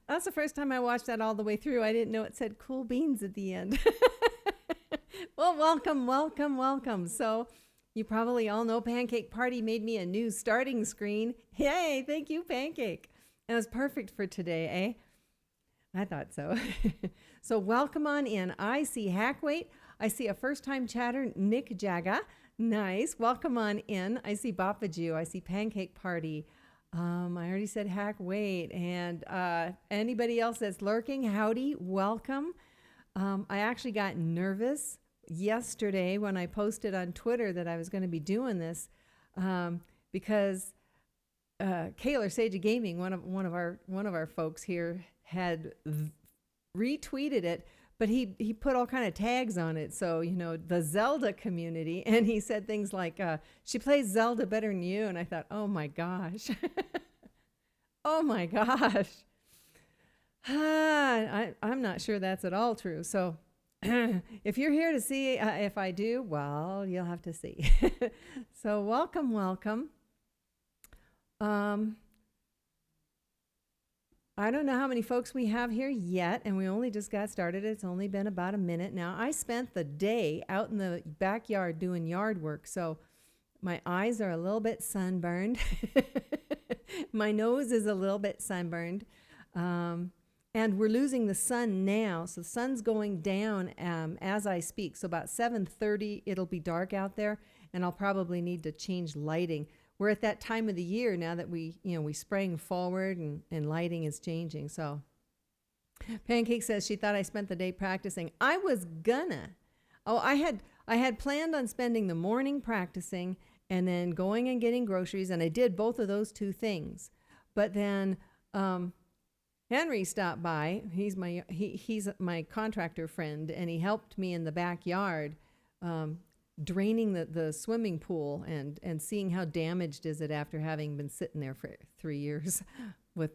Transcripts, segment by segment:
That's the first time I watched that all the way through. I didn't know it said cool beans at the end. Well, welcome, welcome, welcome. So, you probably all know Pancake Party made me a new starting screen. Yay, thank you, Pancake. It was perfect for today, eh? I thought so. So, welcome on in. I see Hackwait. I see a first time chatter, Nick Jaga. Nice. Welcome on in. I see BotW. I see Pancake Party. I already said Hackwait. And anybody else that's lurking, howdy, welcome. I actually got nervous yesterday when I posted on Twitter that I was going to be doing this because Kaylor Sage of Gaming, one of our folks here, had retweeted it, but he put all kind of tags on it. So the Zelda community, and he said things like she plays Zelda better than you, and I thought, oh my gosh, oh my gosh. I'm not sure that's at all true. So if you're here to see if I do, well, you'll have to see. So welcome, welcome. I don't know how many folks we have here yet, and we only just got started. It's only been about a minute now. I spent the day out in the backyard doing yard work, so my eyes are a little bit sunburned. My nose is a little bit sunburned. And we're losing the sun now. So the sun's going down as I speak. So about 7:30, it'll be dark out there, and I'll probably need to change lighting. We're at that time of the year now that we sprang forward and lighting is changing. So Pancake says she thought I spent the day practicing. I was gonna. Oh, I had planned on spending the morning practicing and then going and getting groceries, and I did both of those two things. But then Henry stopped by. He's my contractor friend, and he helped me in the backyard, draining the swimming pool and seeing how damaged is it after having been sitting there for 3 years with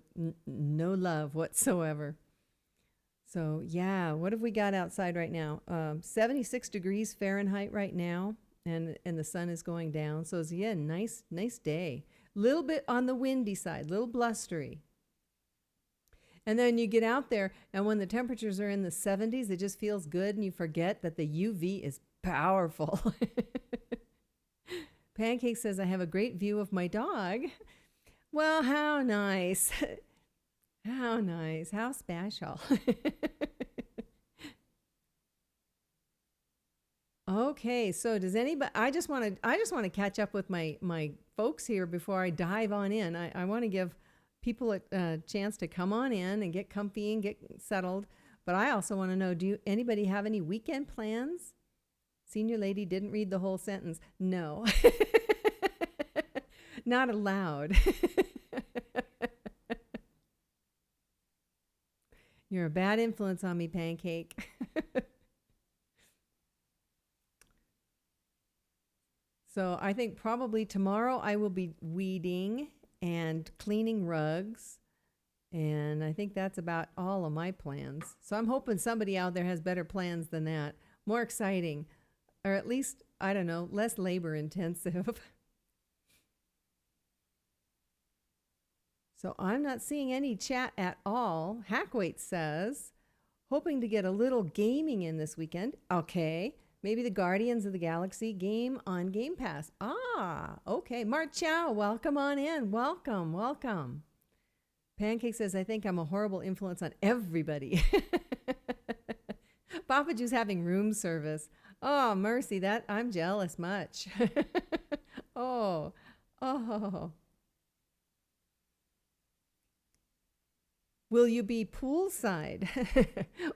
no love whatsoever. So yeah, what have we got outside right now? 76 degrees Fahrenheit right now, and the sun is going down. So it's, yeah, nice day. Little bit on the windy side, little blustery. And then you get out there, and when the temperatures are in the 70s, it just feels good, and you forget that the UV is powerful. Pancake says, I have a great view of my dog. Well, how nice. How nice. How special. Okay, so does anybody, I just want to catch up with my folks here before I dive on in. I want to give people a chance to come on in and get comfy and get settled. But I also want to know, anybody have any weekend plans? Senior lady didn't read the whole sentence. No. Not allowed. You're a bad influence on me, Pancake. So I think probably tomorrow I will be weeding and cleaning rugs. And I think that's about all of my plans. So I'm hoping somebody out there has better plans than that. More exciting. Or at least, I don't know, less labor intensive. So I'm not seeing any chat at all. Hackwait says, hoping to get a little gaming in this weekend. Okay. Maybe the Guardians of the Galaxy game on Game Pass. Ah, okay. Mart Chow, welcome on in. Welcome, welcome. Pancake says, I think I'm a horrible influence on everybody. Papaju's having room service. Oh, mercy, that I'm jealous much. Oh. Will you be poolside?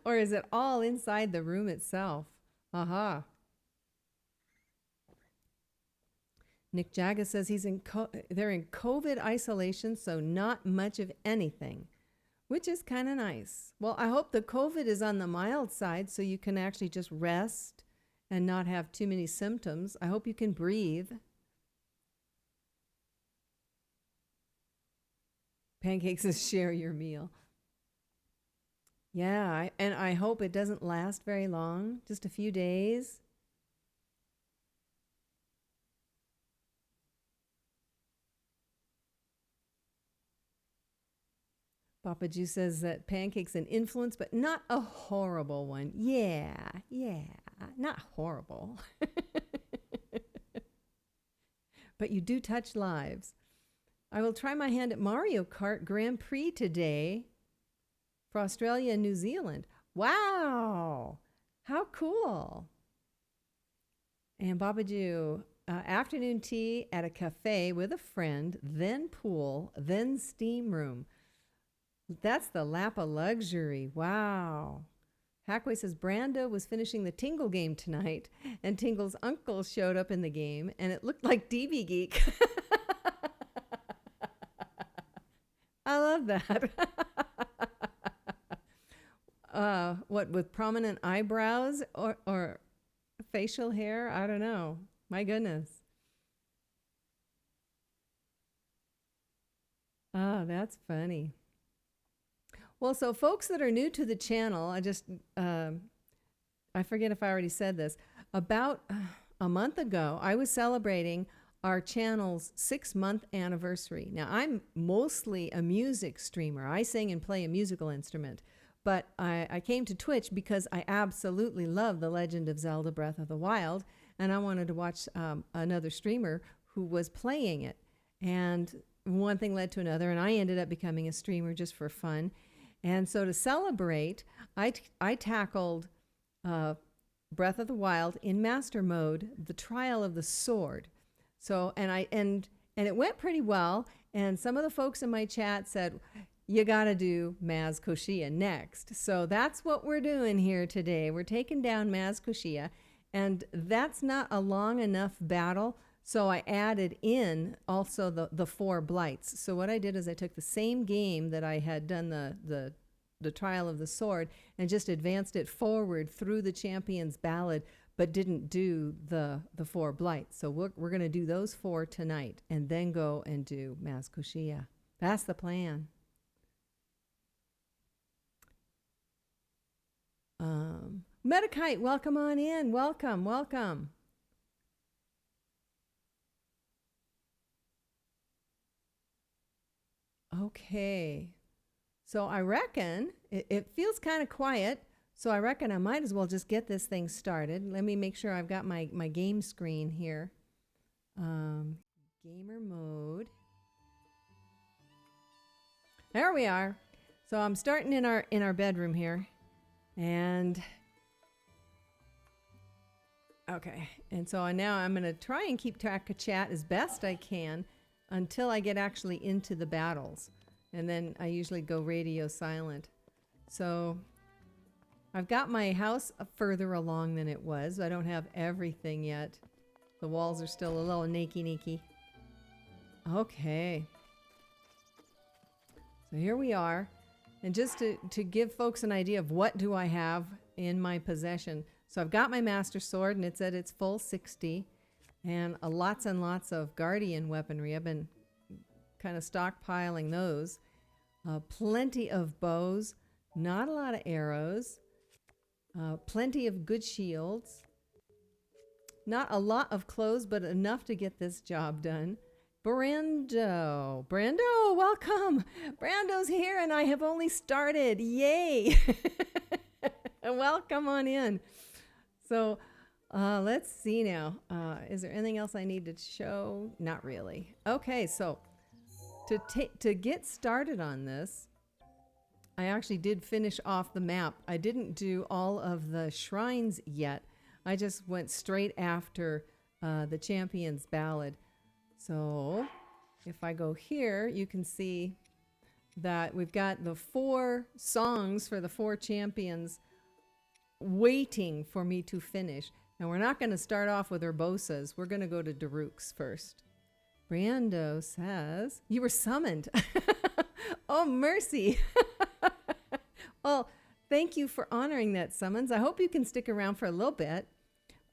Or is it all inside the room itself? Aha. Nick Jaga says they're in COVID isolation, so not much of anything, which is kind of nice. Well, I hope the COVID is on the mild side so you can actually just rest and not have too many symptoms. I hope you can breathe. Pancake says, share your meal. Yeah, and I hope it doesn't last very long, just a few days. BotW says that Pancake's an influence, but not a horrible one. Yeah, not horrible. But you do touch lives. I will try my hand at Mario Kart Grand Prix today for Australia and New Zealand. Wow, how cool. And BotW, afternoon tea at a cafe with a friend, then pool, then steam room. That's the lap of luxury. Wow. Hackway says Brando was finishing the Tingle game tonight, and Tingle's uncle showed up in the game, and it looked like DB Geek. I love that. What, with prominent eyebrows or facial hair? I don't know. My goodness. Oh, that's funny. Well, so folks that are new to the channel, I forget if I already said this. About a month ago, I was celebrating our channel's 6-month anniversary. Now, I'm mostly a music streamer. I sing and play a musical instrument. But I came to Twitch because I absolutely love The Legend of Zelda Breath of the Wild, and I wanted to watch another streamer who was playing it. And one thing led to another, and I ended up becoming a streamer just for fun. And so to celebrate, I tackled Breath of the Wild in master mode, the Trial of the Sword. So and it went pretty well. And some of the folks in my chat said, you got to do Maz Koshia next. So that's what we're doing here today. We're taking down Maz Koshia, and that's not a long enough battle. So I added in also the 4 blights. So what I did is I took the same game that I had done the Trial of the Sword and just advanced it forward through the Champion's Ballad, but didn't do the 4 blights. So we're going to do those 4 tonight and then go and do Maz Koshia. That's the plan. Metakite, welcome on in. Welcome, welcome. Okay. So I reckon it feels kind of quiet. So I reckon I might as well just get this thing started. Let me make sure I've got my game screen here. Gamer mode. There we are. So I'm starting in our bedroom here. And okay, and so now I'm going to try and keep track of chat as best I can until I get actually into the battles. And then I usually go radio silent. So I've got my house further along than it was. I don't have everything yet. The walls are still a little nakey. Okay. So here we are. And just to give folks an idea of what do I have in my possession. So I've got my Master Sword, and it's at its full 60. And lots and lots of Guardian weaponry. I've been kind of stockpiling those. Plenty of bows. Not a lot of arrows. Plenty of good shields. Not a lot of clothes, but enough to get this job done. Brando, welcome. Brando's here and I have only started. Yay. Welcome on in. So let's see now. Is there anything else I need to show? Not really. Okay, so to get started on this, I actually did finish off the map. I didn't do all of the shrines yet. I just went straight after the Champion's Ballad. So if I go here, you can see that we've got the 4 songs for the 4 champions waiting for me to finish. And we're not going to start off with Urbosas. We're going to go to Daruk's first. Brando says, you were summoned. Oh, mercy. Well, thank you for honoring that summons. I hope you can stick around for a little bit.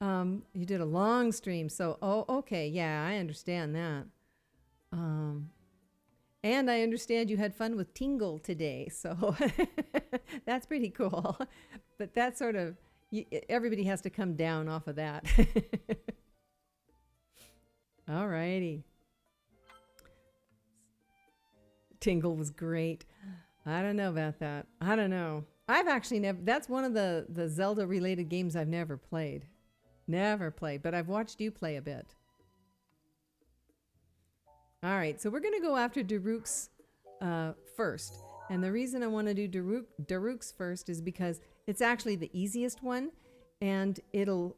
You did a long stream, so, okay, yeah, I understand that. And I understand you had fun with Tingle today, so that's pretty cool. But that sort of, everybody has to come down off of that. All righty. Tingle was great. I don't know about that. I don't know. I've actually never, that's one of the Zelda related games I've never played. Never played, but I've watched you play a bit. All right, so we're going to go after Daruk's first. And the reason I want to do Daruk's first is because it's actually the easiest one, and it'll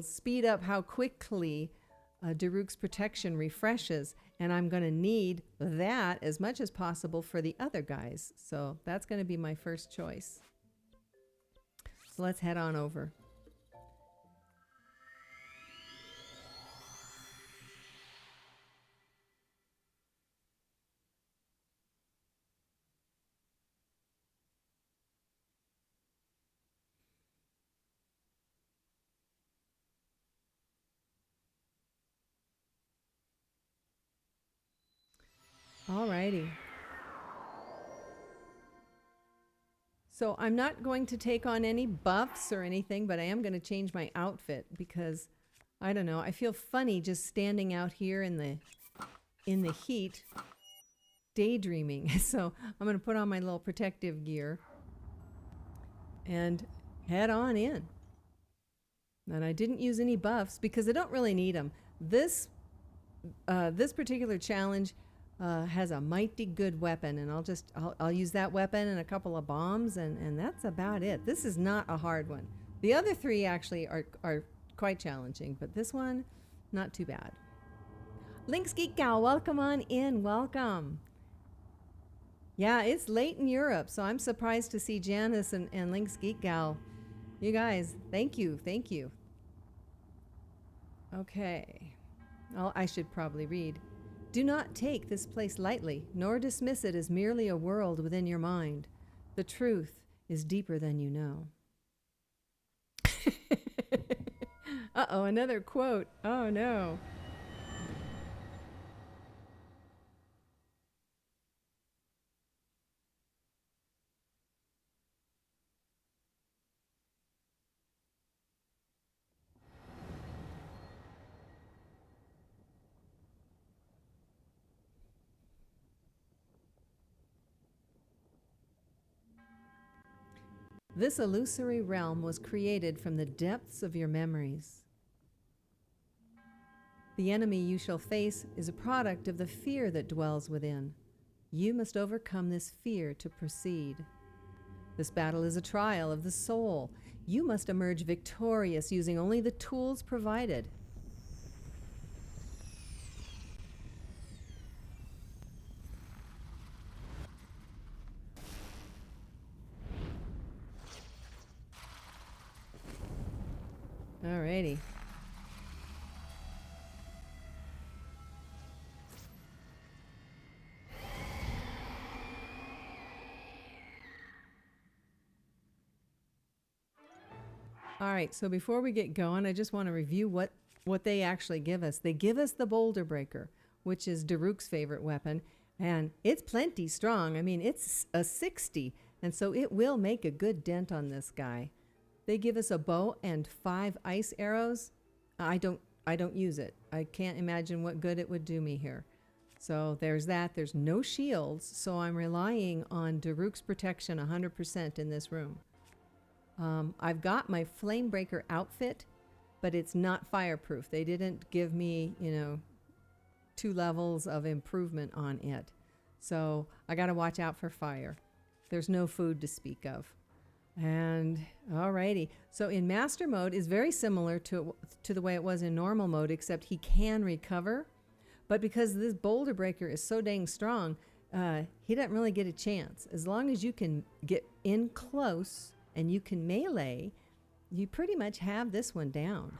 speed up how quickly Daruk's protection refreshes, and I'm going to need that as much as possible for the other guys. So that's going to be my first choice. So let's head on over. Alrighty. So I'm not going to take on any buffs or anything, but I am going to change my outfit because I don't know. I feel funny just standing out here in the heat, daydreaming. So I'm going to put on my little protective gear and head on in. And I didn't use any buffs because I don't really need them. This particular challenge has a mighty good weapon, and I'll use that weapon and a couple of bombs, and that's about it. This is not a hard one. The other three actually are quite challenging, but this one, not too bad. Lynx Geek Gal, welcome on in. Welcome. Yeah, it's late in Europe, so I'm surprised to see Janice and Lynx Geek Gal. You guys, thank you. Thank you. Okay. Well, I should probably read. Do not take this place lightly, nor dismiss it as merely a world within your mind. The truth is deeper than you know. Uh-oh, another quote. Oh, no. This illusory realm was created from the depths of your memories. The enemy you shall face is a product of the fear that dwells within. You must overcome this fear to proceed. This battle is a trial of the soul. You must emerge victorious using only the tools provided. Alrighty. All right, so before we get going, I just want to review what they actually give us. They give us the Boulder Breaker, which is Daruk's favorite weapon, and it's plenty strong. I mean, it's a 60, and so it will make a good dent on this guy. They give us a bow and 5 ice arrows. I don't use it. I can't imagine what good it would do me here. So there's that. There's no shields, so I'm relying on Daruk's protection 100% in this room. I've got my Flamebreaker outfit, but it's not fireproof. They didn't give me, 2 levels of improvement on it. So I got to watch out for fire. There's no food to speak of. And alrighty. So in master mode is very similar to the way it was in normal mode, except he can recover. But because this Boulder Breaker is so dang strong, he doesn't really get a chance. As long as you can get in close and you can melee, you pretty much have this one down.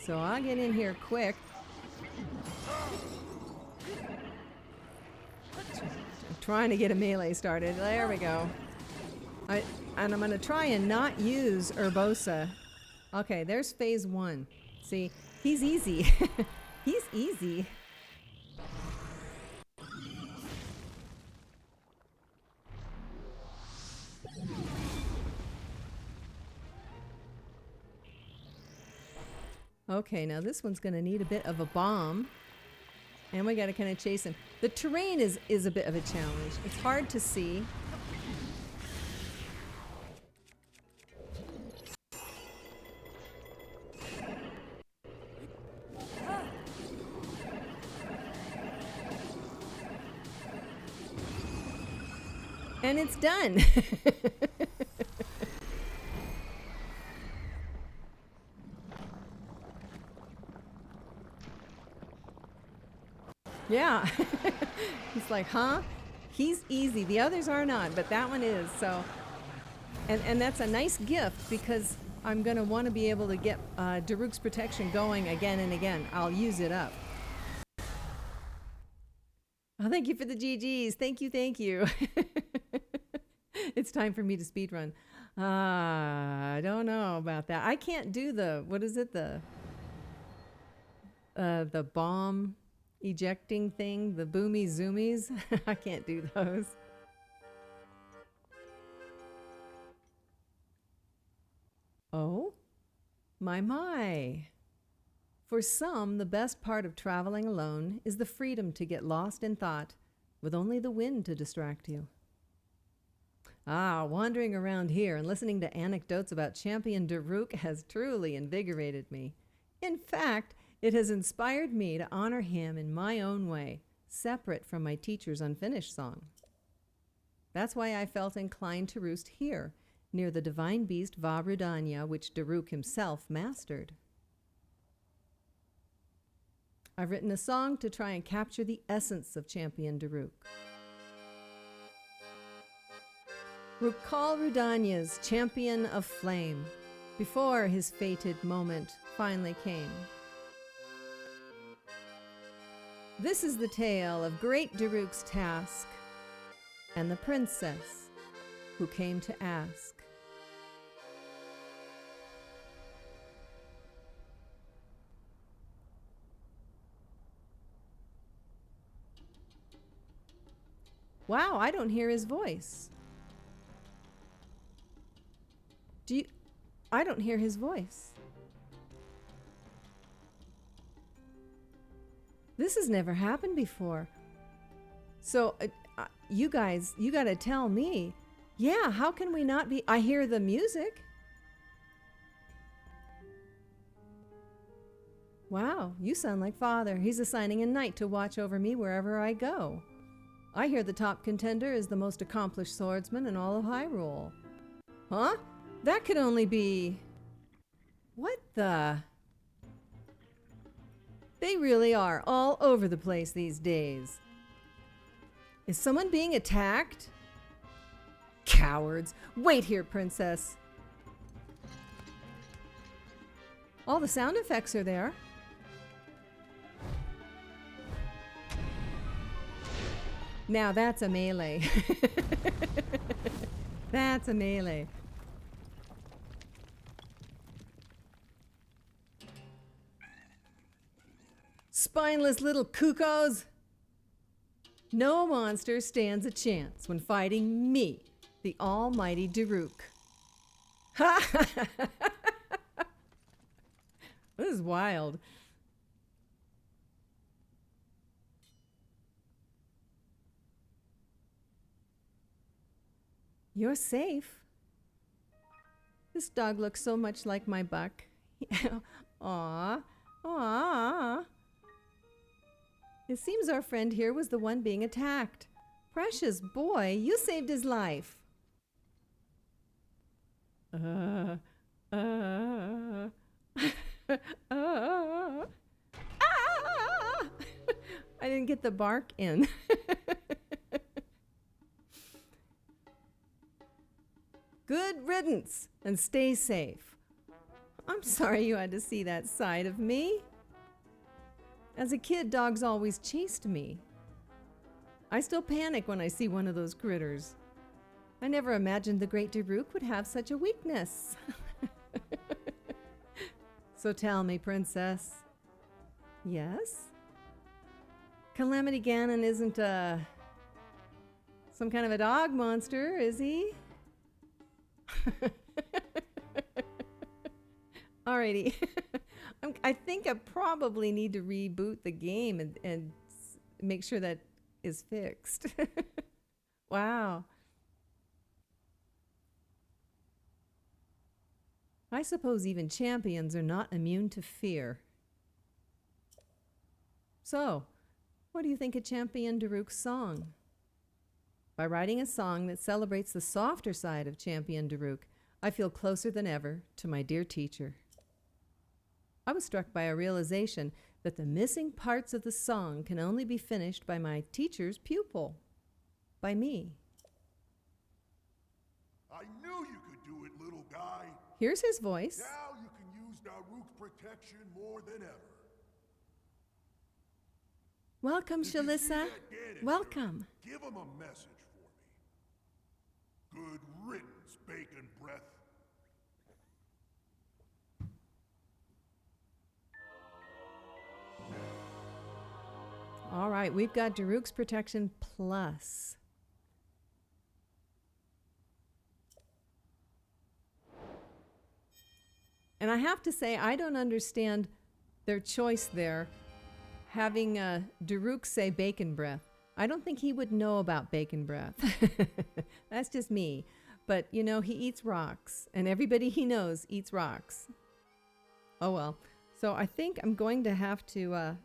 So I'll get in here quick. I'm trying to get a melee started. There we go. And I'm going to try and not use Urbosa. Okay, there's phase 1. See, he's easy. He's easy. Okay, now this one's going to need a bit of a bomb. And we got to kind of chase him. The terrain is a bit of a challenge. It's hard to see. And it's done. Yeah. He's like, huh? He's easy. The others are not, but that one is. So, and that's a nice gift because I'm going to want to be able to get Daruk's protection going again and again. I'll use it up. Oh, thank you for the GGs. Thank you, thank you. It's time for me to speedrun. I don't know about that. I can't do the, what is it? The bomb ejecting thing, the boomy zoomies. I can't do those. Oh, my. For some, the best part of traveling alone is the freedom to get lost in thought with only the wind to distract you. Wandering around here and listening to anecdotes about Champion Daruk has truly invigorated me. In fact, it has inspired me to honor him in my own way, separate from my teacher's unfinished song. That's why I felt inclined to roost here, near the divine beast Varudanya, which Daruk himself mastered. I've written a song to try and capture the essence of Champion Daruk. Recall Rudanya's champion of flame, before his fated moment finally came. This is the tale of great Daruk's task, and the princess who came to ask. Wow, I don't hear his voice. I don't hear his voice. This has never happened before. So, you guys, you gotta tell me. Yeah, how can we not be? I hear the music. Wow, you sound like Father. He's assigning a knight to watch over me wherever I go. I hear the top contender is the most accomplished swordsman in all of Hyrule. Huh? That could only be... What the... They really are all over the place these days. Is someone being attacked? Cowards. Wait here, princess. All the sound effects are there. Now that's a melee. That's a melee. Spineless little cuckoos. No monster stands a chance when fighting me, the almighty Daruk. Ha! This is wild. You're safe. This dog looks so much like my buck. Aw, aw. It seems our friend here was the one being attacked. Precious boy, you saved his life. I didn't get the bark in. Good riddance, and stay safe. I'm sorry you had to see that side of me. As a kid, dogs always chased me. I still panic when I see one of those critters. I never imagined the great Daruk would have such a weakness. So tell me, princess. Yes? Calamity Ganon isn't some kind of a dog monster, is he? Alrighty. I think I probably need to reboot the game and make sure that is fixed. Wow. I suppose even champions are not immune to fear. So, what do you think of Champion Daruk's song? By writing a song that celebrates the softer side of Champion Daruk, I feel closer than ever to my dear teacher. I was struck by a realization that the missing parts of the song can only be finished by my teacher's pupil, by me. I knew you could do it, little guy. Here's his voice. Now you can use Daruk's protection more than ever. Welcome, If you see Shalissa. that Ganon Welcome. here, give him a message for me. Good riddance, bacon breath. All right, we've got Daruk's Protection Plus. And I have to say, I don't understand their choice there, having Daruk say bacon breath. I don't think he would know about bacon breath. That's just me. But, you know, he eats rocks, and everybody he knows eats rocks. Oh, well. So I think I'm going to have to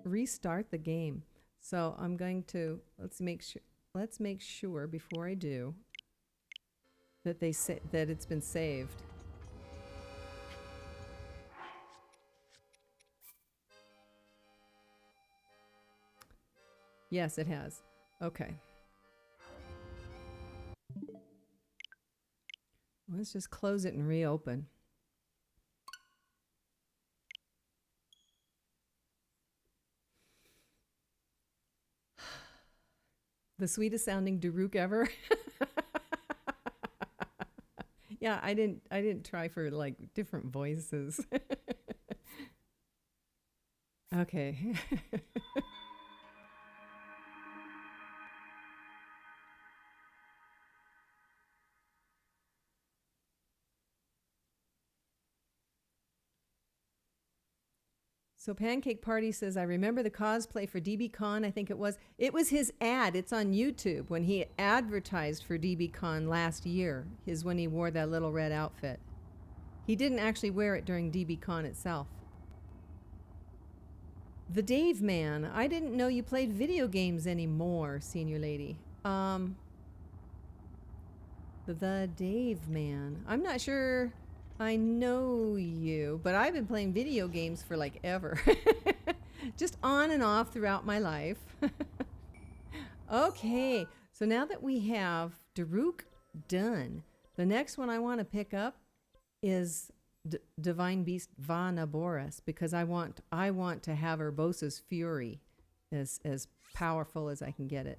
restart the game. So I'm going to, let's make sure before I do that that it's been saved. Yes, it has. Okay. Let's just close it and reopen. The sweetest sounding Daruk ever. Yeah, I didn't try for like different voices. Okay. So Pancake Party says, I remember the cosplay for DBCon, I think it was. It was his ad. It's on YouTube when he advertised for DBCon last year, is when he wore that little red outfit. He didn't actually wear it during DBCon itself. The Dave Man. I didn't know you played video games anymore, senior lady. The Dave Man. I'm not sure I know you, but I've been playing video games for like ever. Just on and off throughout my life. Okay, so now that we have Daruk done, the next one I want to pick up is Divine Beast Vanaboris, because I want to have Urbosa's Fury as powerful as I can get it.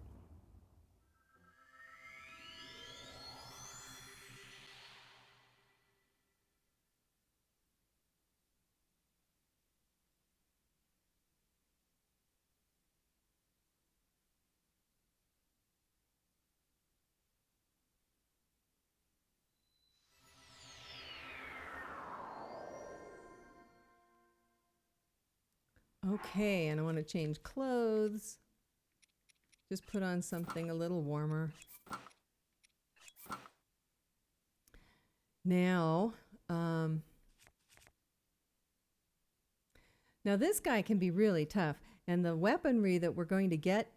Okay, and I want to change clothes. Just put on something a little warmer. Now, now this guy can be really tough, and the weaponry that we're going to get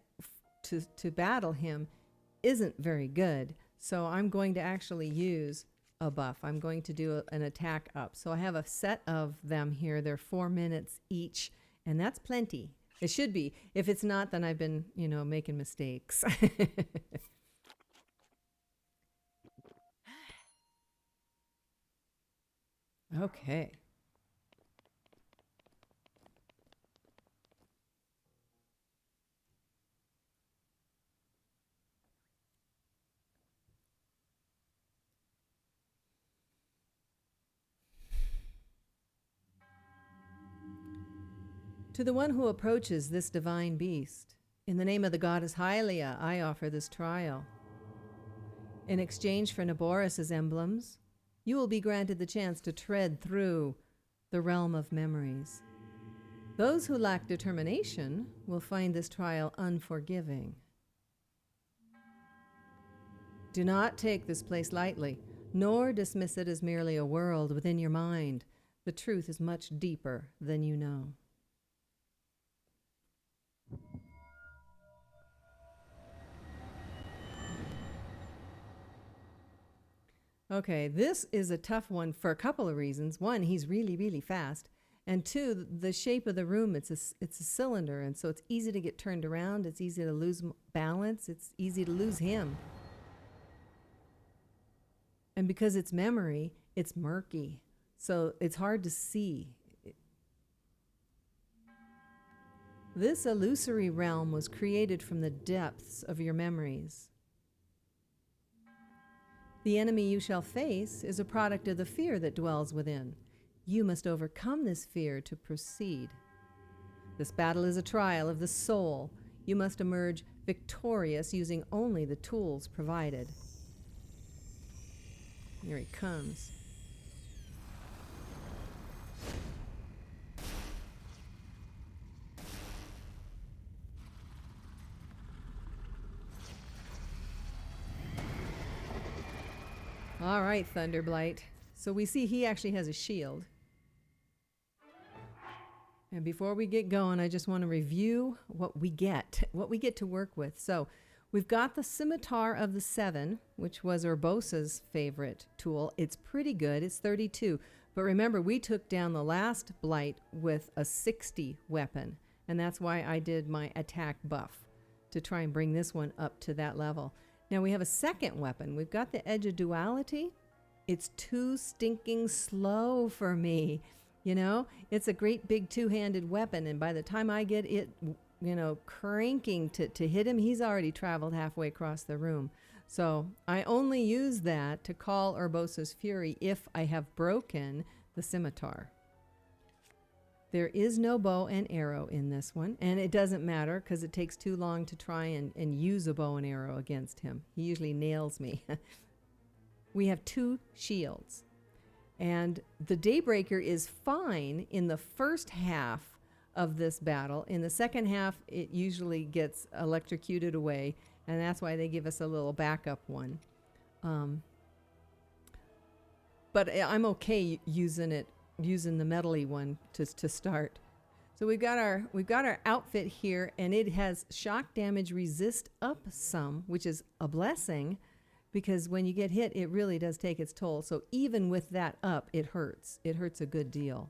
to battle him isn't very good. So I'm going to actually use a buff. I'm going to do an attack up. So I have a set of them here. They're 4 minutes each. And that's plenty. It should be. If it's not, then I've been, you know, making mistakes. Okay. To the one who approaches this divine beast, in the name of the goddess Hylia, I offer this trial. In exchange for Naboris's emblems, you will be granted the chance to tread through the realm of memories. Those who lack determination will find this trial unforgiving. Do not take this place lightly, nor dismiss it as merely a world within your mind. The truth is much deeper than you know. Okay, this is a tough one for a couple of reasons. One, he's really, really fast. And two, the shape of the room, it's a cylinder, and so it's easy to get turned around. It's easy to lose balance. It's easy to lose him. And because it's memory, it's murky. So it's hard to see. This illusory realm was created from the depths of your memories. The enemy you shall face is a product of the fear that dwells within. You must overcome this fear to proceed. This battle is a trial of the soul. You must emerge victorious using only the tools provided. Here he comes. All right, ThunderBlight. So we see he actually has a shield. And before we get going, I just want to review what we get to work with. So we've got the Scimitar of the Seven, which was Urbosa's favorite tool. It's pretty good. It's 32. But remember, we took down the last Blight with a 60 weapon. And that's why I did my attack buff, to try and bring this one up to that level. Now we have a second weapon. We've got the Edge of Duality. It's too stinking slow for me. You know, it's a great big two-handed weapon, and by the time I get it, you know, cranking to hit him, he's already traveled halfway across the room. So I only use that to call Urbosa's Fury if I have broken the Scimitar. There is no bow and arrow in this one, and it doesn't matter because it takes too long to try and use a bow and arrow against him. He usually nails me. We have 2 shields. And the Daybreaker is fine in the first half of this battle. In the second half, it usually gets electrocuted away, and that's why they give us a little backup one. But I'm okay using the metally one to start. So we've got our outfit here, and it has shock damage resist up some, which is a blessing. Because when you get hit, it really does take its toll. So even with that up, it hurts. It hurts a good deal.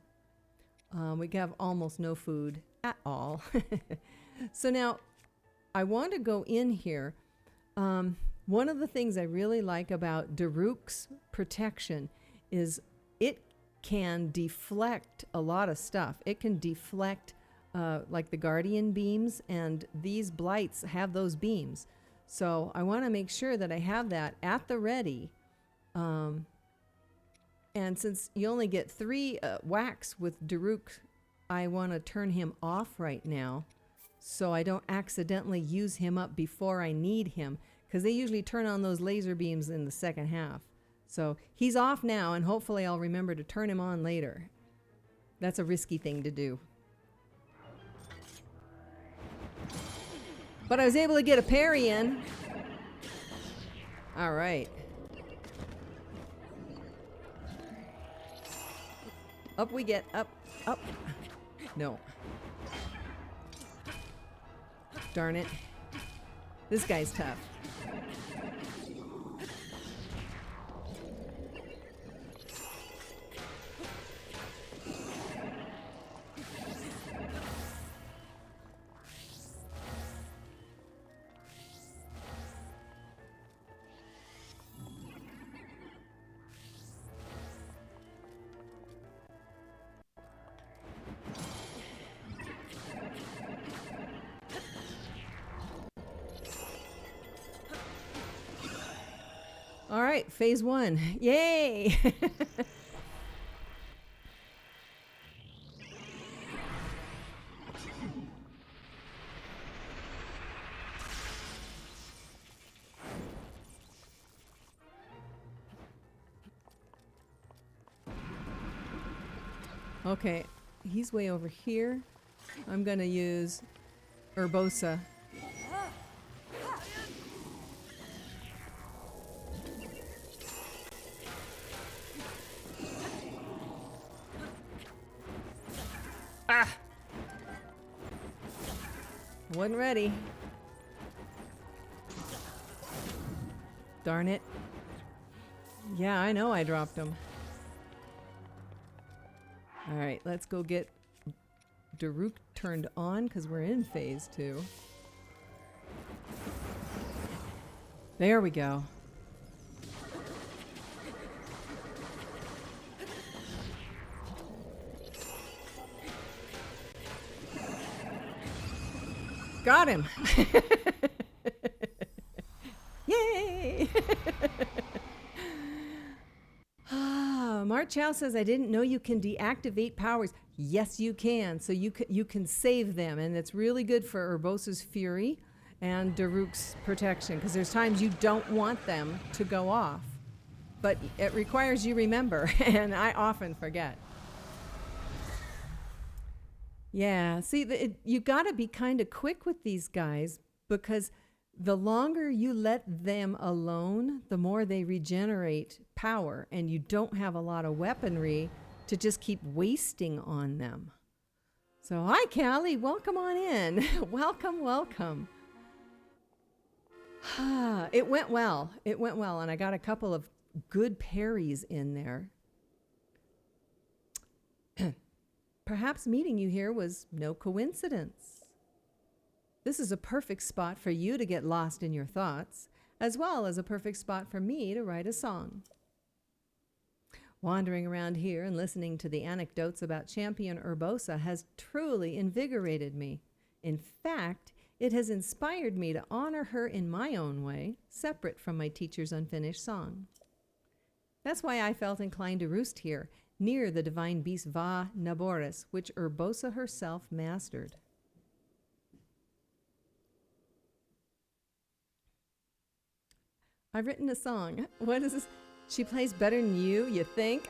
We have almost no food at all. So now, I want to go in here. One of the things I really like about Daruk's protection is it can deflect a lot of stuff. It can deflect like the Guardian beams, and these Blights have those beams. So I want to make sure that I have that at the ready. And since you only get 3 whacks with Daruk, I want to turn him off right now so I don't accidentally use him up before I need him, because they usually turn on those laser beams in the second half. So he's off now, and hopefully I'll remember to turn him on later. That's a risky thing to do. But I was able to get a parry in. All right. Up we get. Up. Up. No. Darn it. This guy's tough. All right, phase 1. Yay! Okay, he's way over here. I'm going to use Urbosa. Ah! Wasn't ready. Darn it. Yeah, I know I dropped him. Alright, let's go get Daruk turned on because we're in phase 2. There we go. Got him! Yay! Mart Chow says, I didn't know you can deactivate powers. Yes, you can. So you can save them. And it's really good for Urbosa's Fury and Daruk's protection. Because there's times you don't want them to go off. But it requires you remember. And I often forget. Yeah, see, you got to be kind of quick with these guys. Because the longer you let them alone, the more they regenerate power, and you don't have a lot of weaponry to just keep wasting on them. So, hi, Callie. Welcome on in. Welcome, welcome. It went well. It went well, and I got a couple of good parries in there. Perhaps meeting you here was no coincidence. This is a perfect spot for you to get lost in your thoughts, as well as a perfect spot for me to write a song. Wandering around here and listening to the anecdotes about Champion Urbosa has truly invigorated me. In fact, it has inspired me to honor her in my own way, separate from my teacher's unfinished song. That's why I felt inclined to roost here, near the divine beast Va Naboris, which Urbosa herself mastered. I've written a song. What is this? She plays better than you think?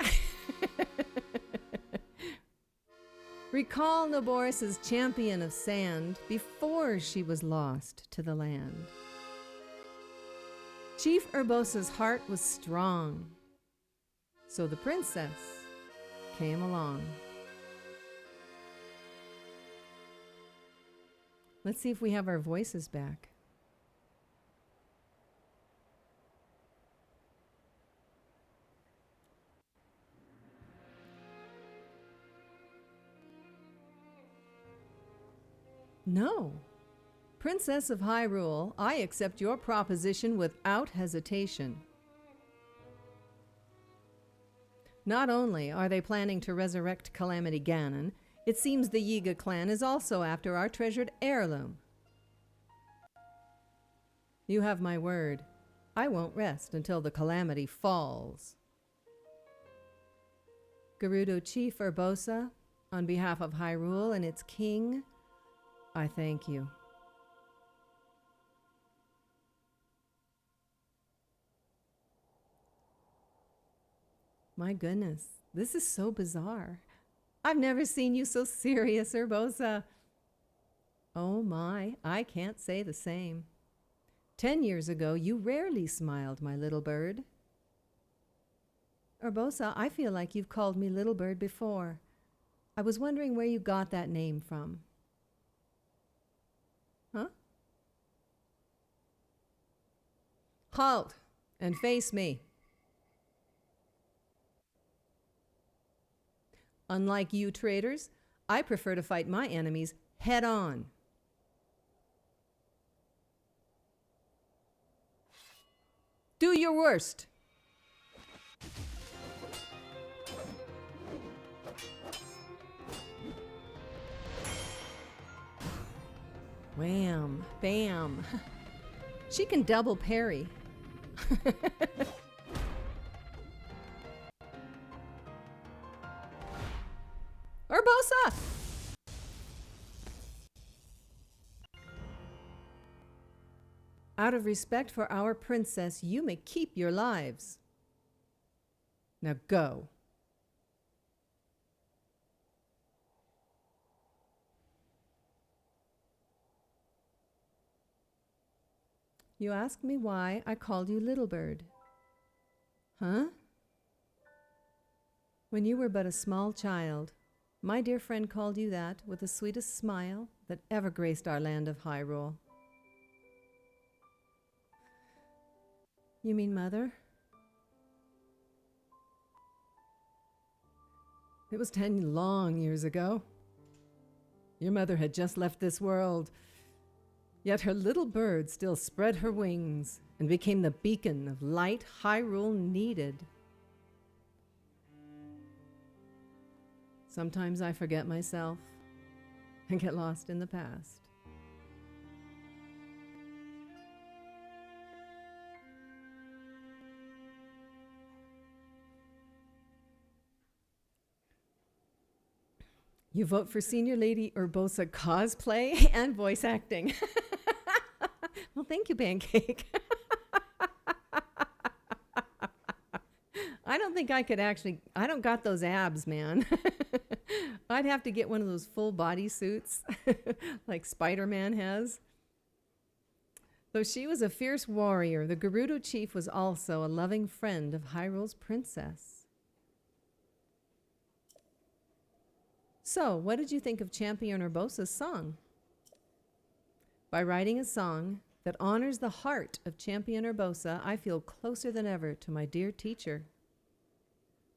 Recall Naboris' champion of sand before she was lost to the land. Chief Urbosa's heart was strong, so the princess came along. Let's see if we have our voices back. No. Princess of Hyrule, I accept your proposition without hesitation. Not only are they planning to resurrect Calamity Ganon, it seems the Yiga clan is also after our treasured heirloom. You have my word. I won't rest until the Calamity falls. Gerudo Chief Urbosa, on behalf of Hyrule and its king, I thank you. My goodness, this is so bizarre. I've never seen you so serious, Urbosa. Oh my, I can't say the same. 10 years ago, you rarely smiled, my little bird. Urbosa, I feel like you've called me little bird before. I was wondering where you got that name from. Huh? Halt and face me. Unlike you traders, I prefer to fight my enemies head on. Do your worst. Wham, bam. She can double parry. Urbosa! Out of respect for our princess, you may keep your lives. Now go. You asked me why I called you Little Bird. Huh? When you were but a small child, my dear friend called you that with the sweetest smile that ever graced our land of Hyrule. You mean Mother? It was 10 long years ago. Your mother had just left this world, yet her little bird still spread her wings and became the beacon of light Hyrule needed. Sometimes I forget myself and get lost in the past. You vote for Senior Lady Urbosa cosplay and voice acting. Well, thank you, Pancake. I don't think I could actually, I don't got those abs, man. I'd have to get one of those full body suits like Spider-Man has. Though she was a fierce warrior, the Gerudo chief was also a loving friend of Hyrule's princess. So, what did you think of Champion Urbosa's song? By writing a song that honors the heart of Champion Urbosa, I feel closer than ever to my dear teacher.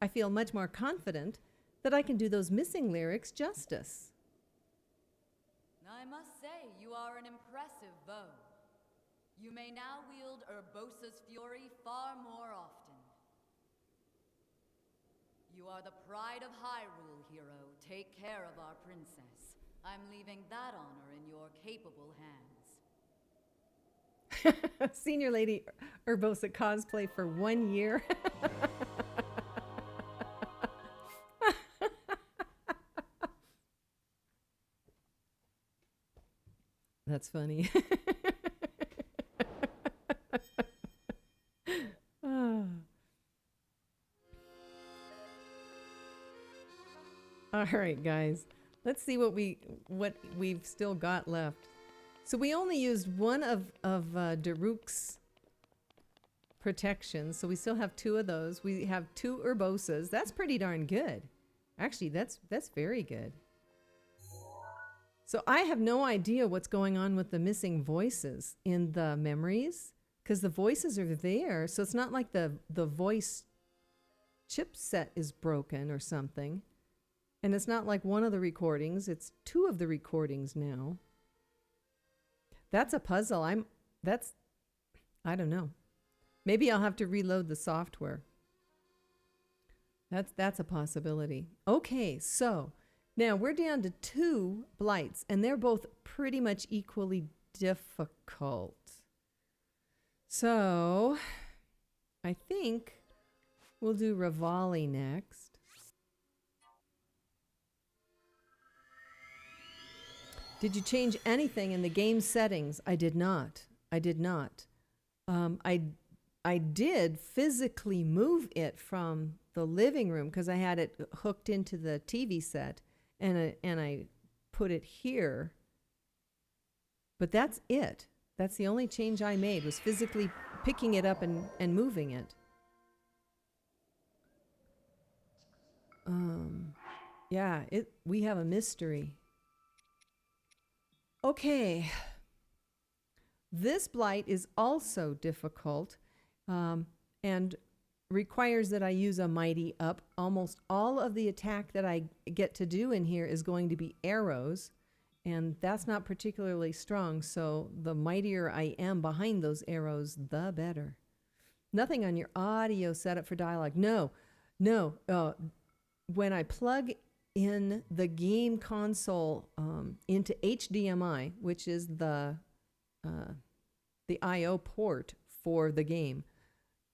I feel much more confident that I can do those missing lyrics justice. I must say, you are an impressive bow. You may now wield Urbosa's fury far more often. You are the pride of Hyrule, hero. Take care of our princess. I'm leaving that honor in your capable hands. Senior Lady Urbosa cosplay for 1 year. That's funny. Oh. All right, guys. Let's see what we've still got left. So we only used one of Daruk's protections, so we still have 2 of those. We have 2 Urbosas. That's pretty darn good. Actually, that's very good. So I have no idea what's going on with the missing voices in the memories, because the voices are there. So it's not like the voice chipset is broken or something. And it's not like one of the recordings. It's 2 of the recordings now. That's a puzzle. I don't know. Maybe I'll have to reload the software. That's a possibility. Okay, so now we're down to 2 blights, and they're both pretty much equally difficult. So I think we'll do Rivali next. Did you change anything in the game settings? I did not. I did physically move it from the living room because I had it hooked into the TV set, and I put it here. But that's it. That's the only change I made, was physically picking it up and moving it. Yeah, we have a mystery. Okay, this blight is also difficult and requires that I use a mighty up. Almost all of the attack that I get to do in here is going to be arrows, and that's not particularly strong, so the mightier I am behind those arrows, the better. Nothing on your audio setup for dialogue. No. When I plug in the game console into HDMI, which is the I/O port for the game,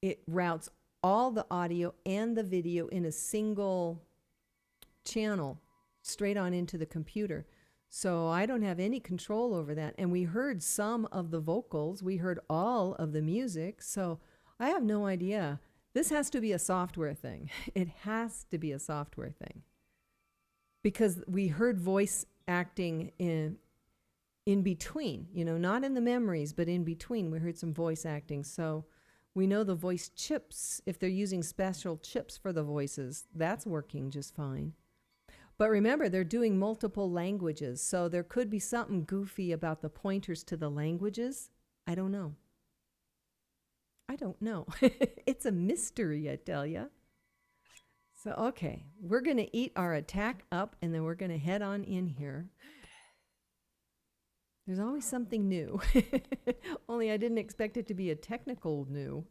it routes all the audio and the video in a single channel straight on into the computer. So I don't have any control over that. And we heard some of the vocals, we heard all of the music, so I have no idea. This has to be a software thing. It has to be a software thing. Because we heard voice acting in between, not in the memories, but in between. We heard some voice acting. So we know the voice chips, if they're using special chips for the voices, that's working just fine. But remember, they're doing multiple languages. So there could be something goofy about the pointers to the languages. I don't know. It's a mystery, I tell you. So, okay, we're going to eat our attack up, and then we're going to head on in here. There's always something new. Only I didn't expect it to be a technical new.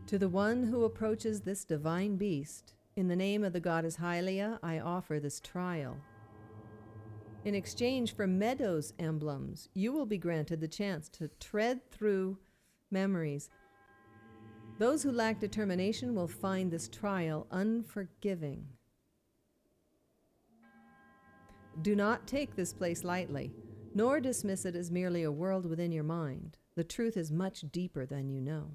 To the one who approaches this divine beast, in the name of the goddess Hylia, I offer this trial. In exchange for Meadows emblems, you will be granted the chance to tread through memories. Those who lack determination will find this trial unforgiving. Do not take this place lightly, nor dismiss it as merely a world within your mind. The truth is much deeper than you know.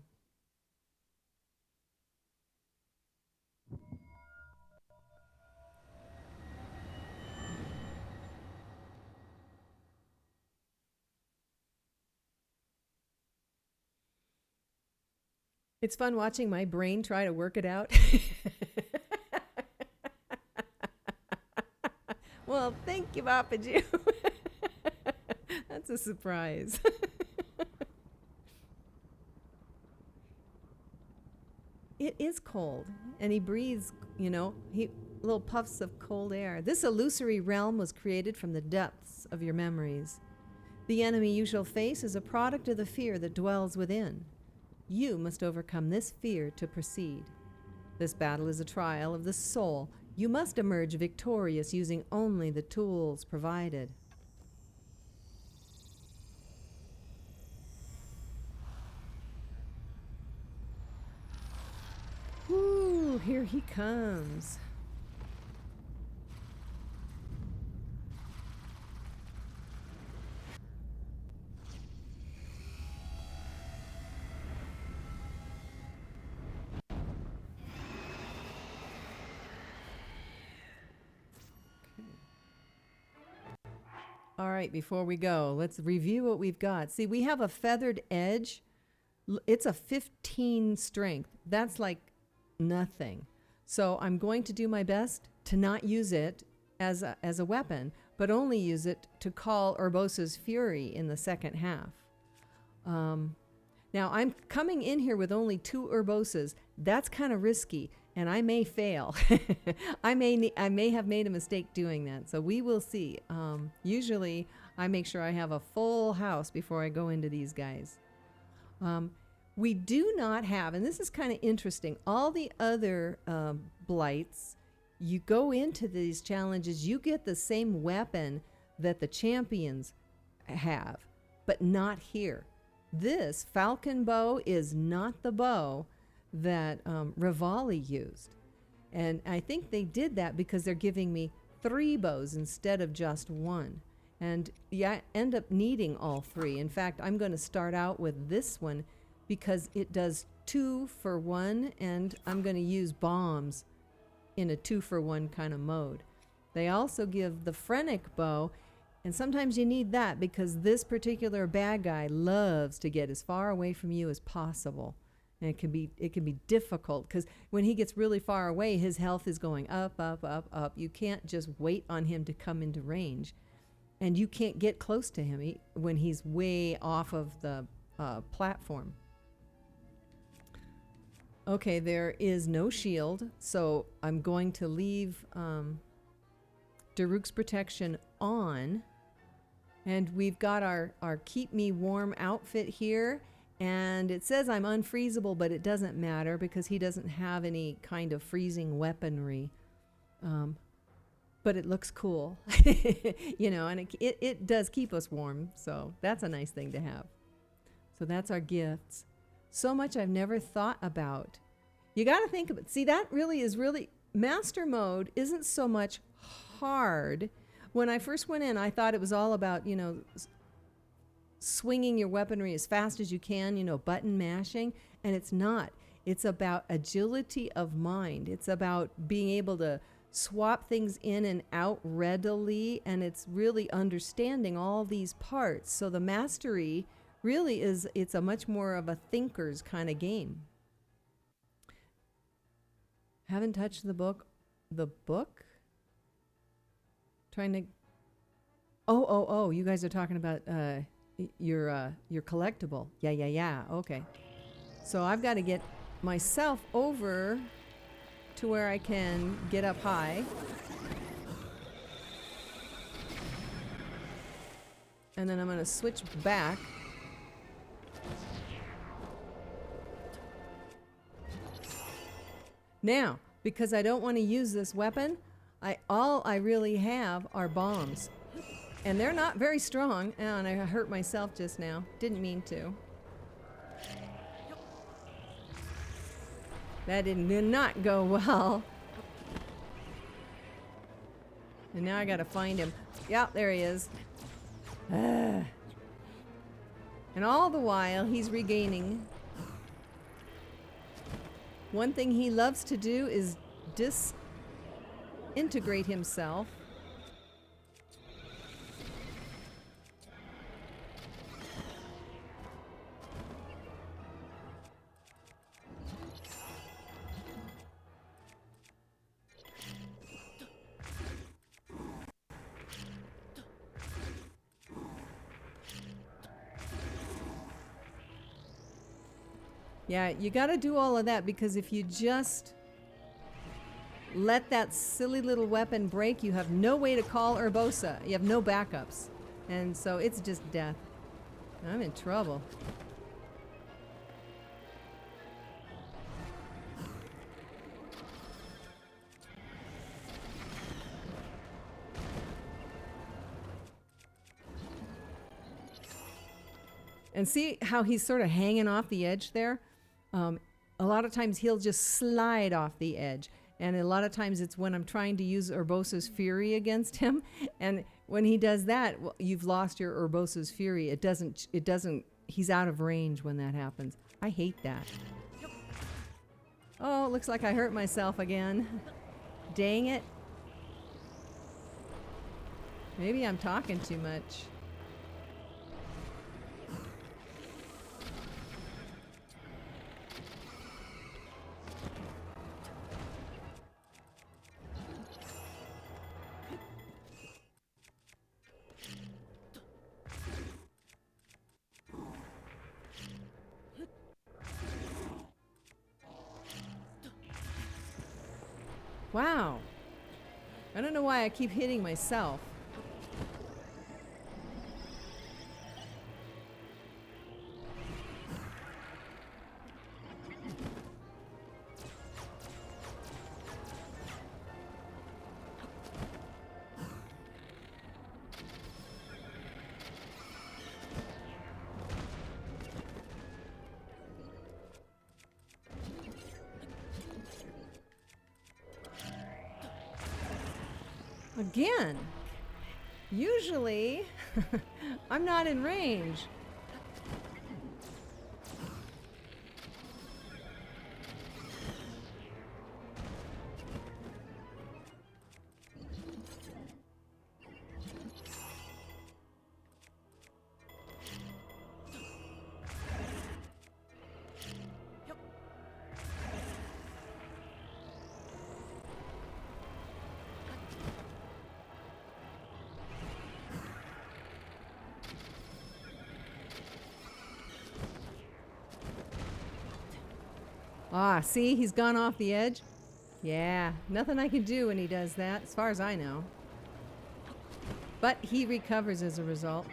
It's fun watching my brain try to work it out. Well, thank you, BotW. That's a surprise. It is cold, and he breathes, little puffs of cold air. This illusory realm was created from the depths of your memories. The enemy you shall face is a product of the fear that dwells within. You must overcome this fear to proceed. This battle is a trial of the soul. You must emerge victorious using only the tools provided. Woo, here he comes. All right, before we go, let's review what we've got. See, we have a feathered edge. It's a 15 strength. That's like nothing. So I'm going to do my best to not use it as a weapon, but only use it to call Urbosa's fury in the second half. Now, I'm coming in here with only 2 Urbosas. That's kind of risky, and I may fail. I may have made a mistake doing that, so we will see. Usually, I make sure I have a full house before I go into these guys. We do not have, and this is kind of interesting, all the other blights, you go into these challenges, you get the same weapon that the champions have, but not here. This falcon bow is not the bow that Rivali used. And I think they did that because they're giving me 3 bows instead of just 1. And I end up needing all 3. In fact, I'm going to start out with this one because it does 2 for 1, and I'm going to use bombs in a 2 for 1 kind of mode. They also give the Phrenic bow, and sometimes you need that because this particular bad guy loves to get as far away from you as possible. And it can be difficult because when he gets really far away, his health is going up, up, up, up. You can't just wait on him to come into range. And you can't get close to him when he's way off of the platform. Okay, there is no shield, so I'm going to leave Daruk's protection on. And we've got our Keep Me Warm outfit here. And it says I'm unfreezable, but it doesn't matter because he doesn't have any kind of freezing weaponry. But it looks cool, and it does keep us warm. So that's a nice thing to have. So that's our gifts. So much I've never thought about. You got to think of it. See, that is master mode isn't so much hard. When I first went in, I thought it was all about, swinging your weaponry as fast as you can, button mashing. And it's not. It's about agility of mind. It's about being able to swap things in and out readily. And it's really understanding all these parts. So the mastery really it's a much more of a thinker's kind of game. Haven't touched the book. The book? Trying to... Oh, you guys are talking about your collectible. Yeah. Okay. So I've got to get myself over to where I can get up high. And then I'm going to switch back. Now, because I don't want to use this weapon, all I really have are bombs. And they're not very strong. Oh, and I hurt myself just now. Didn't mean to. That did not go well. And now I gotta find him. Yep, there he is. And all the while, he's regaining. One thing he loves to do is disintegrate himself. Yeah, you got to do all of that, because if you just let that silly little weapon break, you have no way to call Urbosa. You have no backups. And so it's just death. I'm in trouble. And see how he's sort of hanging off the edge there? A lot of times he'll just slide off the edge. And a lot of times it's when I'm trying to use Urbosa's Fury against him. And when he does that, well, you've lost your Urbosa's Fury. It doesn't, he's out of range when that happens. I hate that. Oh, looks like I hurt myself again. Dang it. Maybe I'm talking too much. Wow. I don't know why I keep hitting myself. Again, usually I'm not in range. Ah, see, he's gone off the edge. Yeah, nothing I can do when he does that, as far as I know. But he recovers as a result.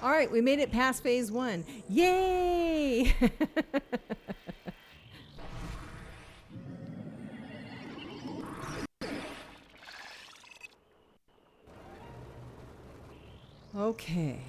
All right, we made it past phase 1. Yay! Okay.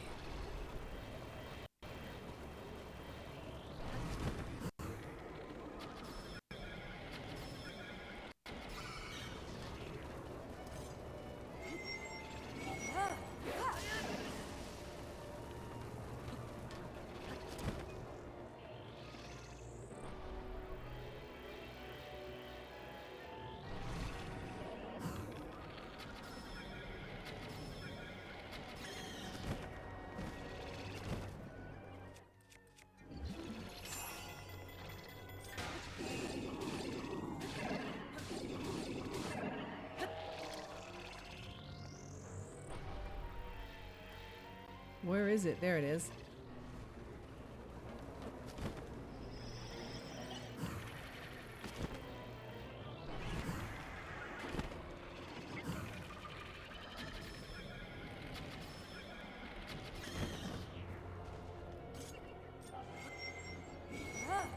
Where is it? There it is.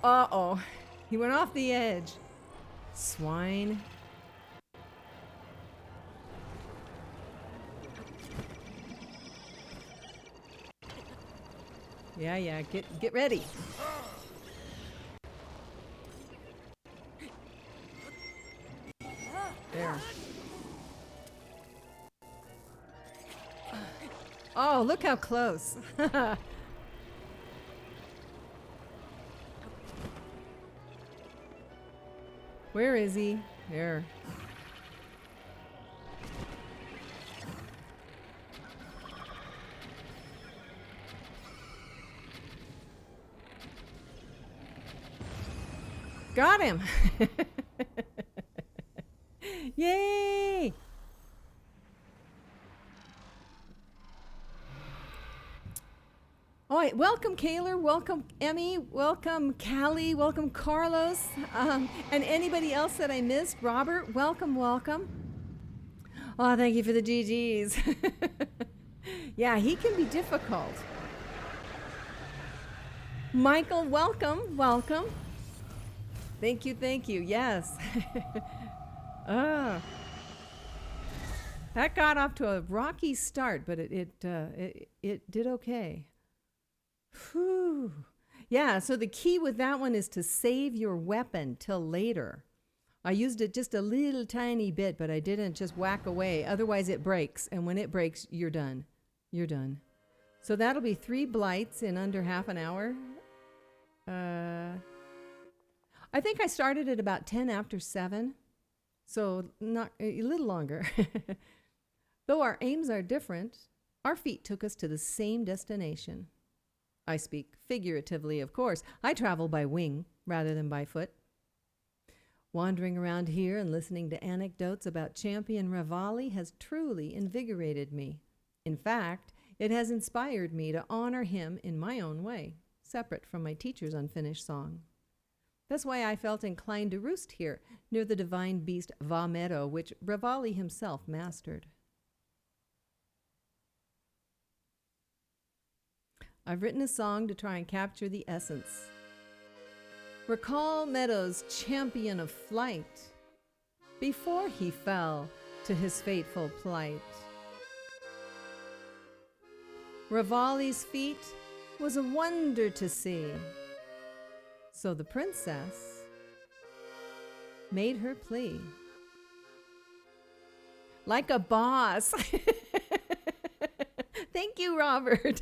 Uh-oh. He went off the edge. Swine. Yeah, get ready. There. Oh, look how close. Where is he? There. Got him. Yay! All right, welcome Kaylor, welcome Emmy, welcome Callie, welcome Carlos, and anybody else that I missed. Robert, welcome. Oh, thank you for the GGs. Yeah, he can be difficult. Michael, welcome. Thank you, yes. That got off to a rocky start, but it did okay. Whew. Yeah, so the key with that one is to save your weapon till later. I used it just a little tiny bit, but I didn't just whack away. Otherwise it breaks, and when it breaks, you're done. So that'll be 3 blights in under half an hour. I think I started at about 10 after 7, so not a little longer. Though our aims are different, our feet took us to the same destination. I speak figuratively, of course. I travel by wing rather than by foot. Wandering around here and listening to anecdotes about Champion Revali has truly invigorated me. In fact, it has inspired me to honor him in my own way, separate from my teacher's unfinished song. That's why I felt inclined to roost here, near the divine beast Vamero, which Revali himself mastered. I've written a song to try and capture the essence. Recall Meadows' champion of flight, before he fell to his fateful plight. Revali's feat was a wonder to see, so the princess made her plea. Like a boss. Thank you, Robert.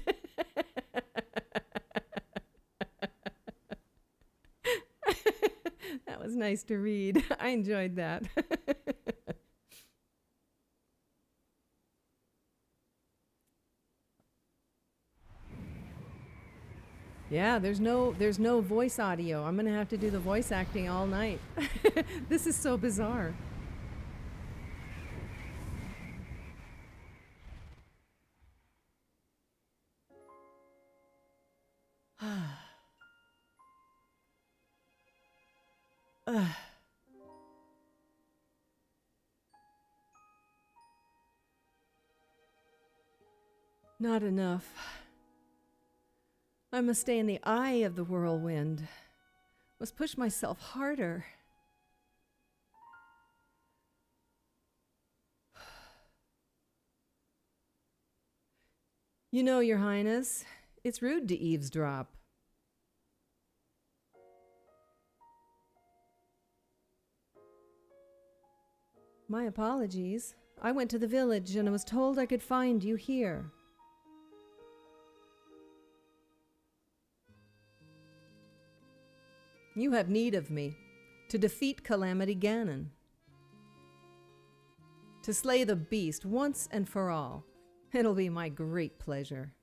That was nice to read. I enjoyed that. Yeah, there's no voice audio. I'm going to have to do the voice acting all night. This is so bizarre. Not enough. I must stay in the eye of the whirlwind. Must push myself harder. You know, Your Highness, it's rude to eavesdrop. My apologies. I went to the village and I was told I could find you here. You have need of me to defeat Calamity Ganon. To slay the beast once and for all. It'll be my great pleasure.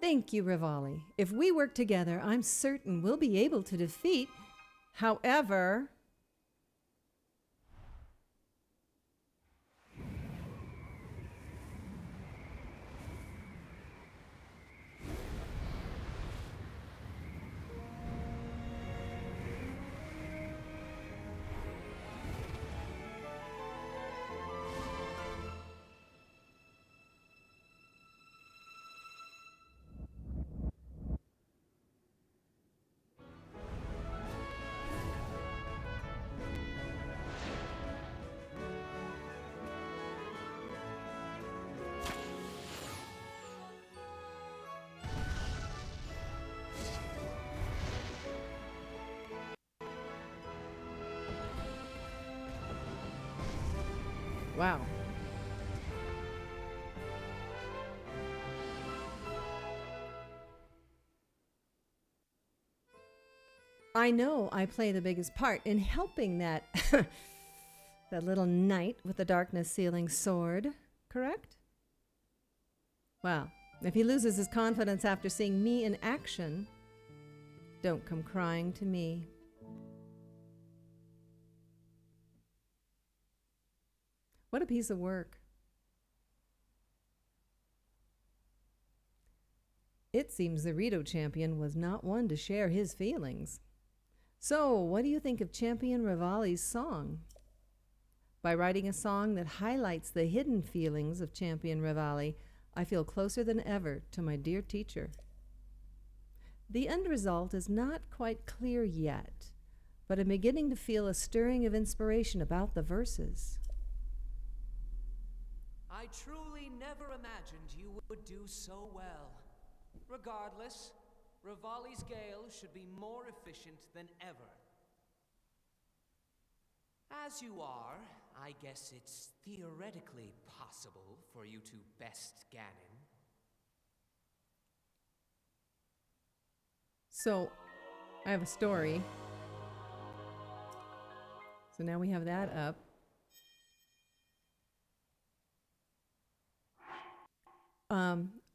Thank you, Rivali. If we work together, I'm certain we'll be able to defeat. However... Wow. I know I play the biggest part in helping that that little knight with the darkness sealing sword, correct? Well, if he loses his confidence after seeing me in action, don't come crying to me. What a piece of work. It seems the Rito champion was not one to share his feelings. So, what do you think of Champion Rivali's song? By writing a song that highlights the hidden feelings of Champion Rivali, I feel closer than ever to my dear teacher. The end result is not quite clear yet, but I'm beginning to feel a stirring of inspiration about the verses. I truly never imagined you would do so well. Regardless, Rivali's gale should be more efficient than ever. As you are, I guess it's theoretically possible for you to best Ganon. So, I have a story. So now we have that up.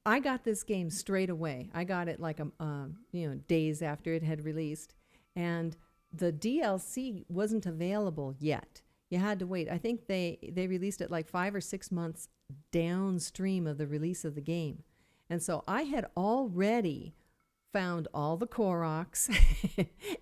I got this game straight away. I got it like days after it had released, and the DLC wasn't available yet. You had to wait. I think they released it like 5 or 6 months downstream of the release of the game, and so I had already found all the Koroks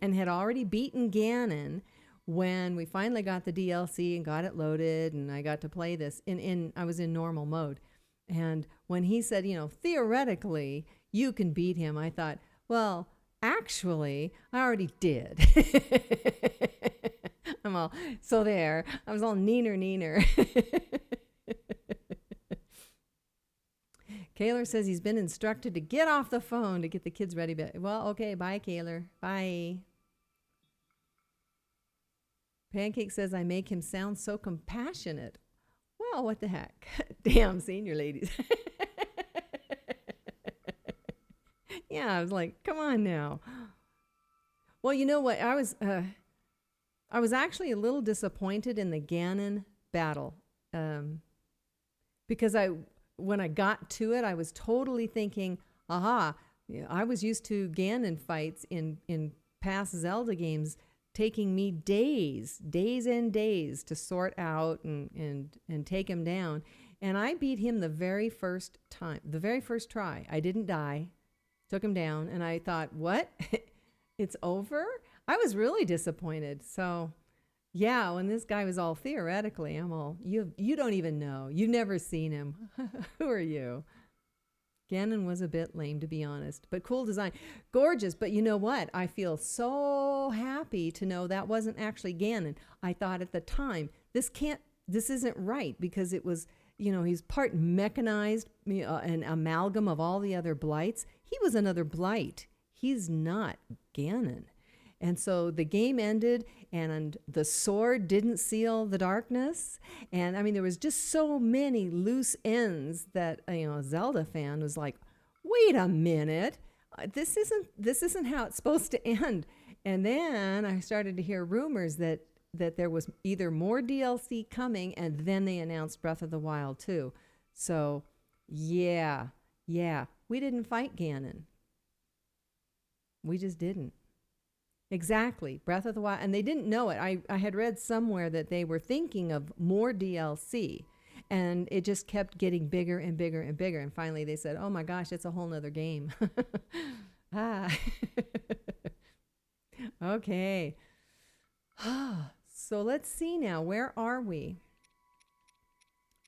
and had already beaten Ganon when we finally got the DLC and got it loaded, and I got to play this I was in normal mode. And when he said, theoretically, you can beat him, I thought, well, actually, I already did. I was all neener. Kaylor says he's been instructed to get off the phone to get the kids ready. Well, okay, bye, Kaylor. Bye. Pancake says I make him sound so compassionate. Well, what the heck? Damn senior ladies. Yeah, I was like, come on now. Well, you know what? I was actually a little disappointed in the Ganon battle. Because when I got to it, I was totally thinking, I was used to Ganon fights in past Zelda games taking me days and days to sort out and take him down. And I beat him the very first time, the very first try. I didn't die, took him down, and I thought, what? It's over? I was really disappointed. So, yeah, when this guy was all theoretically, I'm all, you don't even know. You've never seen him. Who are you? Ganon was a bit lame, to be honest, but cool design. Gorgeous, but you know what? I feel so happy to know that wasn't actually Ganon. I thought at the time, this isn't right, because it was, he's part mechanized, an amalgam of all the other blights. He was another blight. He's not Ganon. And so the game ended, and the sword didn't seal the darkness. And I mean, there was just so many loose ends that, a Zelda fan was like, wait a minute, this isn't how it's supposed to end. And then I started to hear rumors that there was either more DLC coming, and then they announced Breath of the Wild too. So yeah, we didn't fight Ganon. We just didn't. Exactly, Breath of the Wild, and they didn't know it. I had read somewhere that they were thinking of more DLC, and it just kept getting bigger and bigger and bigger, and finally they said, oh my gosh, it's a whole nother game. Okay. So let's see now, where are we?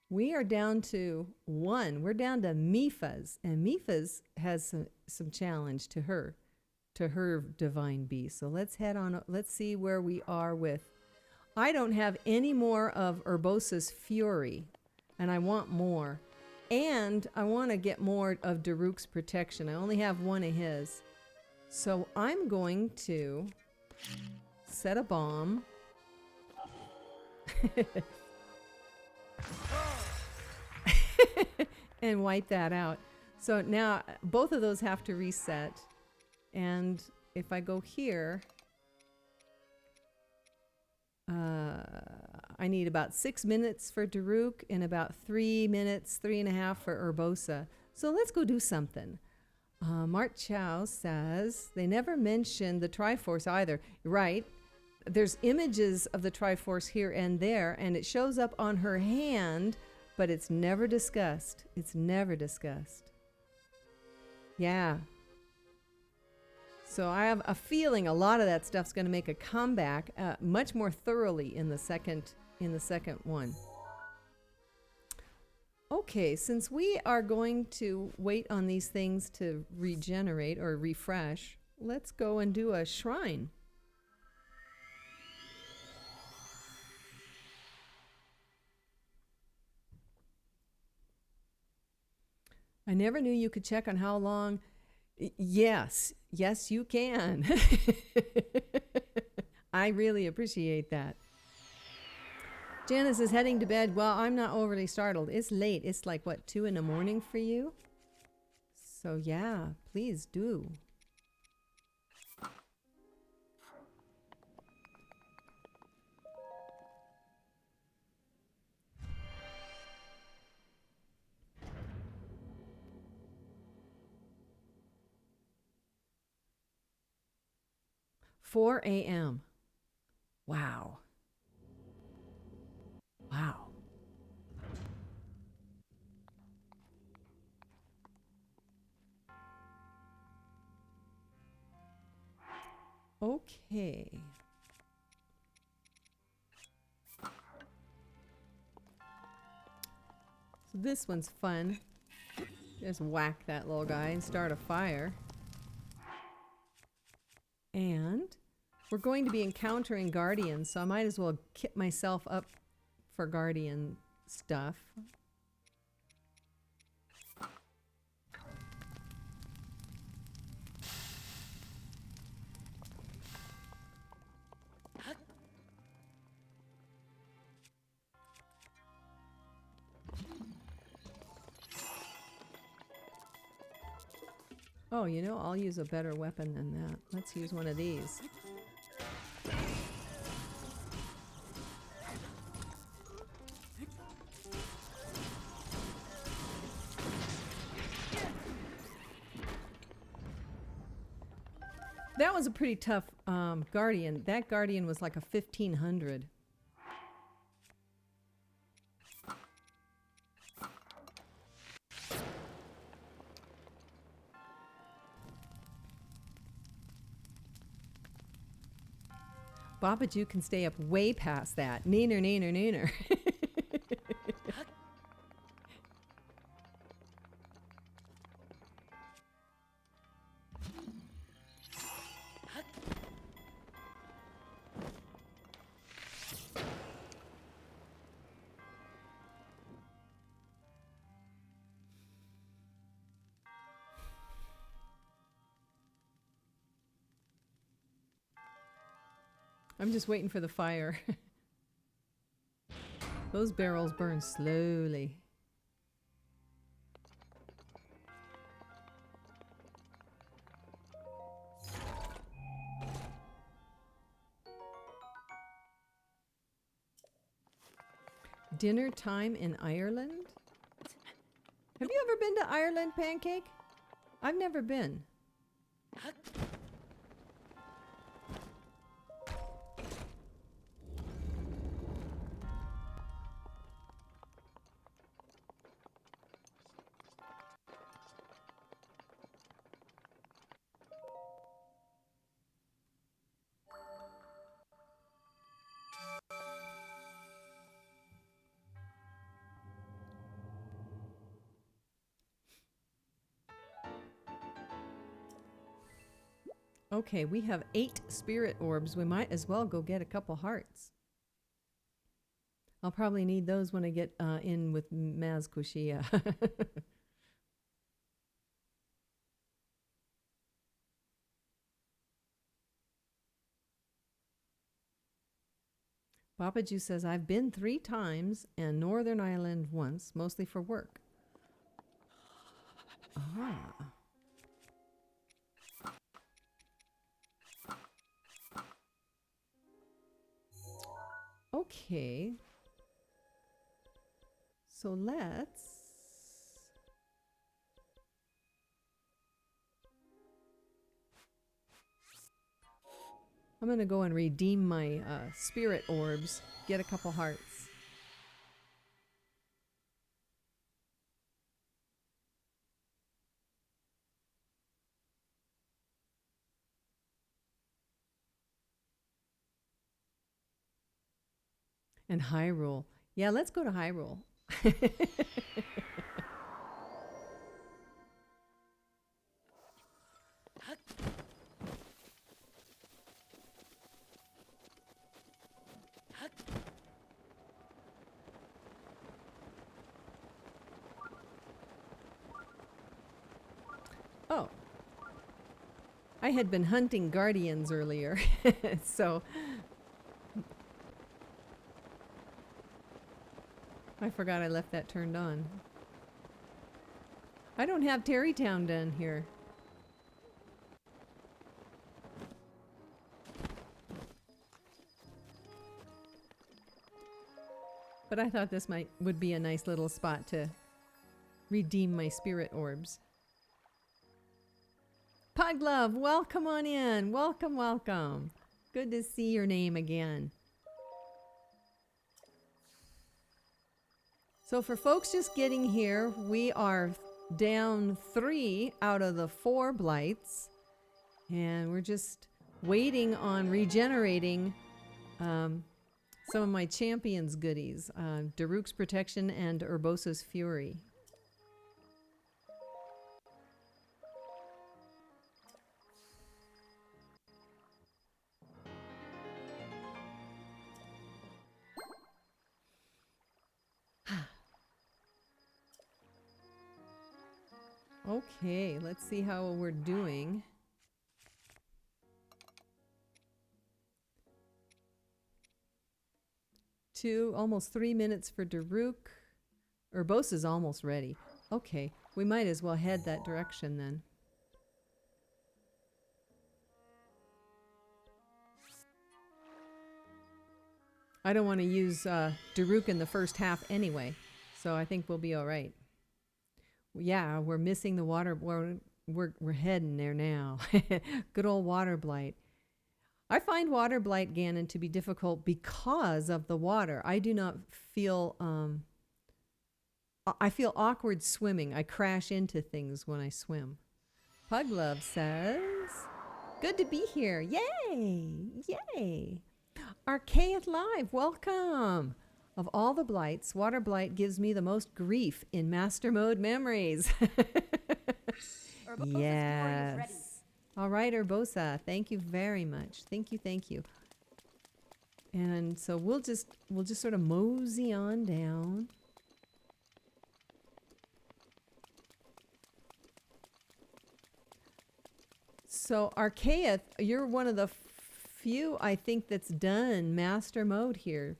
We are down to 1. We're down to Mipha's, and Mipha's has some challenge to her divine beast. So let's head on. Let's see where we are with. I don't have any more of Urbosa's fury, and I want more. And I want to get more of Daruk's protection. I only have one of his. So I'm going to set a bomb. And wipe that out. So now both of those have to reset. And if I go here, I need about 6 minutes for Daruk and about 3 minutes, 3.5 for Urbosa. So let's go do something. Mart Chow says, they never mentioned the Triforce either. Right. There's images of the Triforce here and there, and it shows up on her hand, but it's never discussed. It's never discussed. Yeah. So I have a feeling a lot of that stuff's going to make a comeback much more thoroughly in the second one. Okay, since we are going to wait on these things to regenerate or refresh, let's go and do a shrine. I never knew you could check on how long. Yes, you can. I really appreciate that. Janice is heading to bed. Well, I'm not overly startled. It's late. It's like, what, 2 a.m. for you? So yeah, please do. $4 a.m. Wow. Wow. Okay. So this one's fun. Just whack that little guy and start a fire. And we're going to be encountering guardians, so I might as well kit myself up for guardian stuff. Oh, you know, I'll use a better weapon than that. Let's use one of these. That was a pretty tough guardian. That guardian was like a 1500. BotW can stay up way past that. Neener, neener, neener. I'm just waiting for the fire. Those barrels burn slowly. Dinner time in Ireland? Have you ever been to Ireland, Pancake? I've never been. Okay, we have 8 spirit orbs. We might as well go get a couple hearts. I'll probably need those when I get in with Maz Koshia. BotW says, I've been 3 times and Northern Ireland once, mostly for work. Ah. Okay. So let's... I'm going to go and redeem my spirit orbs, get a couple hearts. And Hyrule. Yeah, let's go to Hyrule. Oh. I had been hunting guardians earlier, so I forgot I left that turned on. I don't have Terrytown down here. But I thought this would be a nice little spot to redeem my spirit orbs. Pudglove, welcome on in. Welcome, welcome. Good to see your name again. So for folks just getting here, we are down 3 out of the 4 blights. And we're just waiting on regenerating some of my champions goodies. Daruk's Protection and Urbosa's Fury. Okay, let's see how we're doing. Almost 3 minutes for Daruk. Urbosa's almost ready. Okay, we might as well head that direction then. I don't want to use Daruk in the first half anyway, so I think we'll be all right. Yeah, we're missing the water. We're heading there now. Good old WaterBlight. I find WaterBlight, Ganon, to be difficult because of the water. I do not feel... I feel awkward swimming. I crash into things when I swim. Puglove says, good to be here. Yay! Yay! Archaic Live, welcome! Of all the blights, WaterBlight gives me the most grief in Master Mode memories. Yes. All right, Urbosa, thank you very much. Thank you, thank you. And so we'll just sort of mosey on down. So Archaeeth, you're one of the few, I think, that's done master mode here.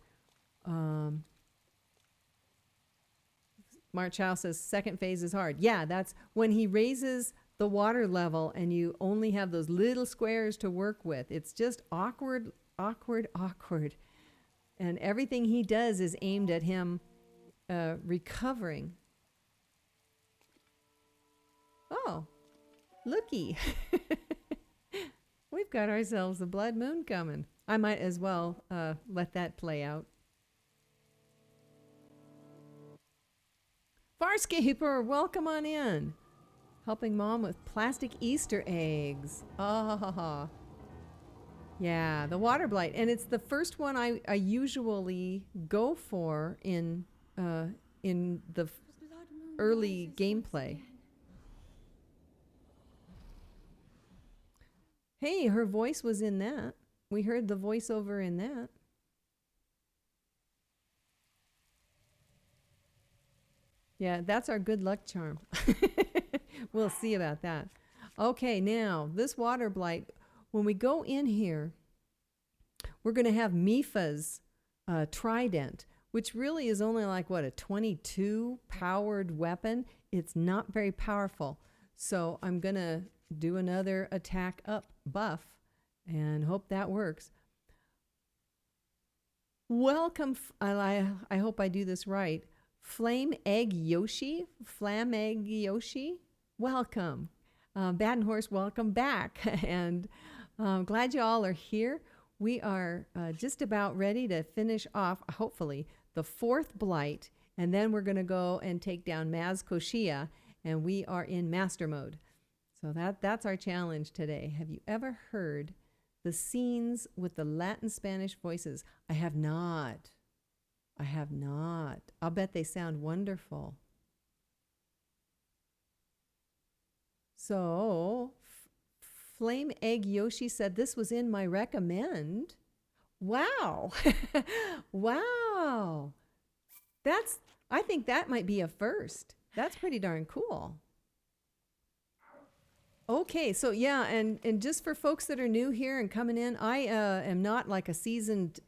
March House says second phase is hard. Yeah, that's when he raises the water level and you only have those little squares to work with. It's just awkward, awkward, awkward. And everything he does is aimed at him recovering. Oh, looky. We've got ourselves a blood moon coming. I might as well let that play out. Farscaper, welcome on in. Helping Mom with plastic Easter eggs. Ah, yeah, the WaterBlight. And it's the first one I usually go for in the early gameplay. Hey, her voice was in that. We heard the voiceover in that. Yeah, that's our good luck charm. We'll see about that. Okay, now, this WaterBlight, when we go in here, we're going to have Mifa's trident, which really is only like, what, a 22 powered weapon? It's not very powerful. So I'm going to do another attack up buff and hope that works. Welcome, I hope I do this right. Flame Egg Yoshi, welcome. Baden Horse, welcome back. And glad you all are here. We are just about ready to finish off, hopefully, the 4th Blight. And then we're going to go and take down Maz Koshia. And we are in master mode. So that's our challenge today. Have you ever heard the scenes with the Latin Spanish voices? I have not. I'll bet they sound wonderful. So, Flame Egg Yoshi said this was in my recommend. Wow. Wow. I think that might be a first. That's pretty darn cool. Okay, so yeah, and just for folks that are new here and coming in, I am not like a seasoned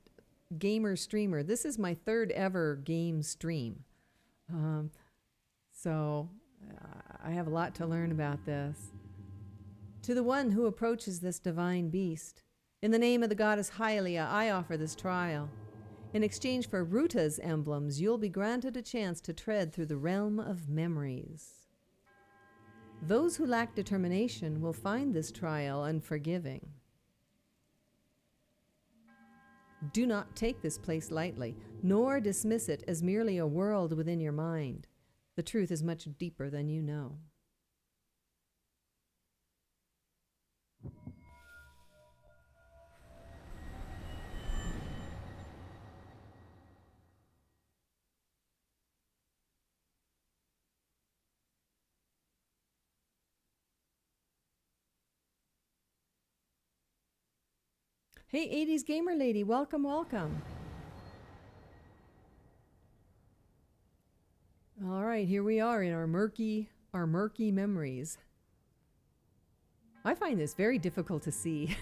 gamer streamer. This is my 3rd ever game stream. So I have a lot to learn about this. To the one who approaches this divine beast, in the name of the goddess Hylia, I offer this trial. In exchange for Ruta's emblems, you'll be granted a chance to tread through the realm of memories. Those who lack determination will find this trial unforgiving. Do not take this place lightly, nor dismiss it as merely a world within your mind. The truth is much deeper than you know. Hey, 80s Gamer Lady, welcome, welcome. All right, here we are in our murky memories. I find this very difficult to see.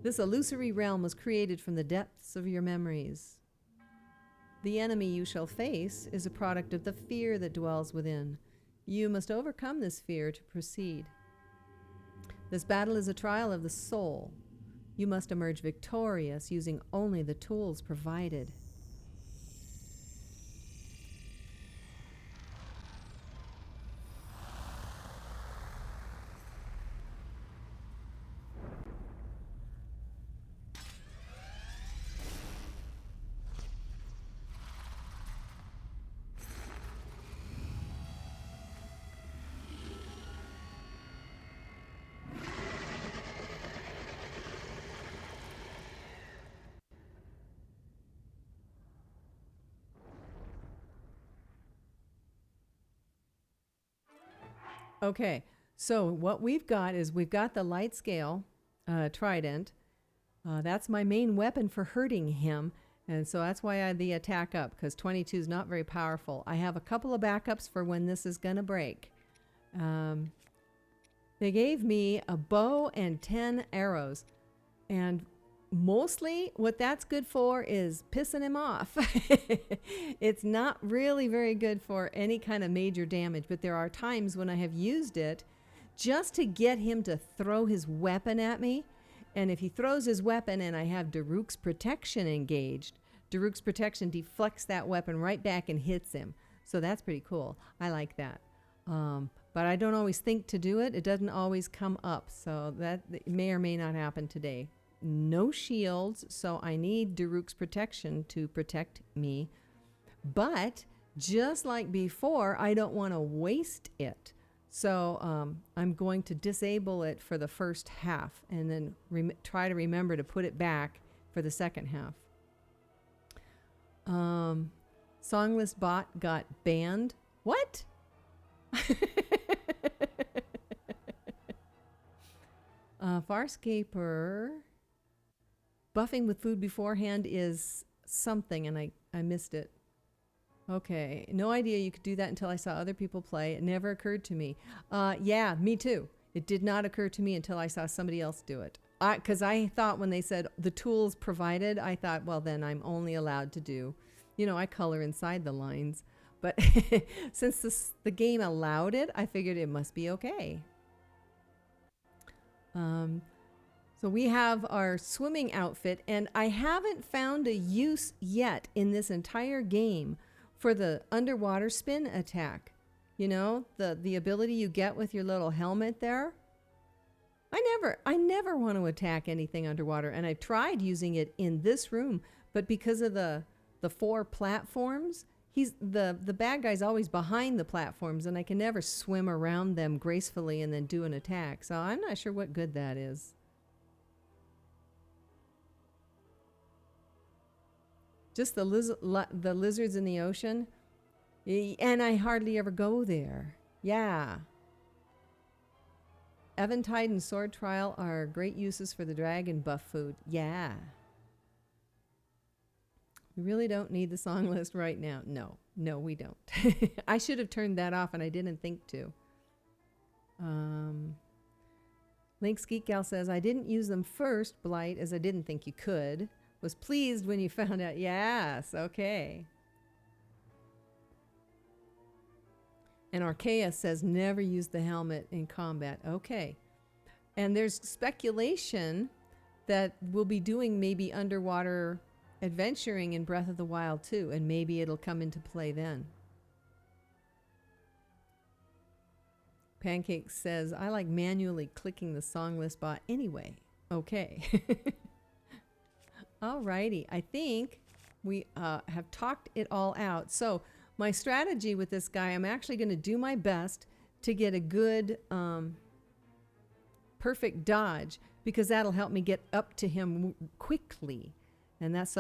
This illusory realm was created from the depths of your memories. The enemy you shall face is a product of the fear that dwells within. You must overcome this fear to proceed. This battle is a trial of the soul. You must emerge victorious using only the tools provided. Okay, so what we've got is we've got the light scale trident. That's my main weapon for hurting him. And so that's why I had the attack up, because 22 is not very powerful. I have a couple of backups for when this is going to break. They gave me a bow and 10 arrows. And mostly what that's good for is pissing him off. It's not really very good for any kind of major damage, but there are times when I have used it just to get him to throw his weapon at me. And if he throws his weapon and I have Daruk's protection engaged, Daruk's protection deflects that weapon right back and hits him. So that's pretty cool. I like that. But I don't always think to do it. It doesn't always come up. So that may or may not happen today. No shields, so I need Daruk's protection to protect me. But just like before, I don't want to waste it. So I'm going to disable it for the first half and then try to remember to put it back for the second half. Songless bot got banned. What? Farscaper. Buffing with food beforehand is something, and I missed it. Okay, no idea you could do that until I saw other people play. It never occurred to me. Yeah, me too. It did not occur to me until I saw somebody else do it. Because I thought when they said the tools provided, I thought, well, then I'm only allowed to do, I color inside the lines. But since the game allowed it, I figured it must be okay. So we have our swimming outfit, and I haven't found a use yet in this entire game for the underwater spin attack. The ability you get with your little helmet there. I never want to attack anything underwater, and I tried using it in this room, but because of the 4 platforms, the bad guy's always behind the platforms, and I can never swim around them gracefully and then do an attack. So I'm not sure what good that is. Just the lizards in the ocean. And I hardly ever go there. Yeah. Eventide and Sword Trial are great uses for the dragon buff food. Yeah. We really don't need the song list right now. No, we don't. I should have turned that off, and I didn't think to. Link's Geek Gal says, I didn't use them first, Blight, as I didn't think you could. Was pleased when you found out. Yes, okay. And Archaea says, never use the helmet in combat. Okay. And there's speculation that we'll be doing maybe underwater adventuring in Breath of the Wild too, and maybe it'll come into play then. Pancake says, I like manually clicking the song list bot anyway. Okay. Alrighty, I think we have talked it all out. So my strategy with this guy, I'm actually going to do my best to get a good perfect dodge, because that'll help me get up to him quickly. And that's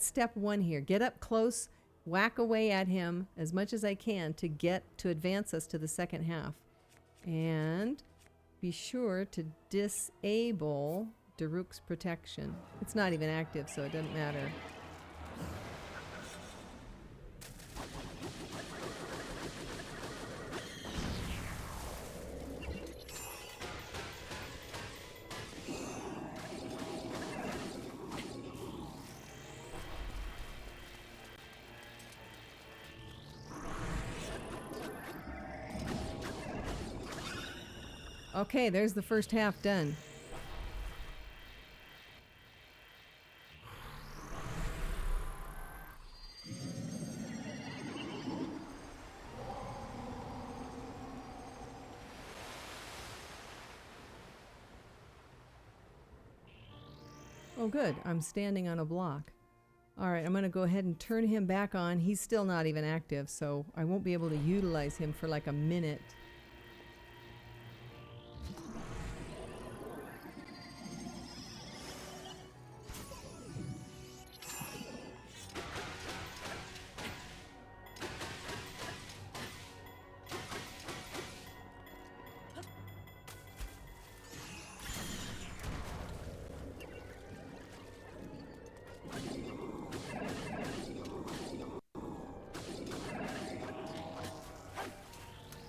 step 1 here. Get up close, whack away at him as much as I can to advance us to the second half. And be sure to disable Daruk's protection. It's not even active, so it doesn't matter. Okay, there's the first half done. Oh, good. I'm standing on a block. All right, I'm going to go ahead and turn him back on. He's still not even active, so I won't be able to utilize him for like a minute.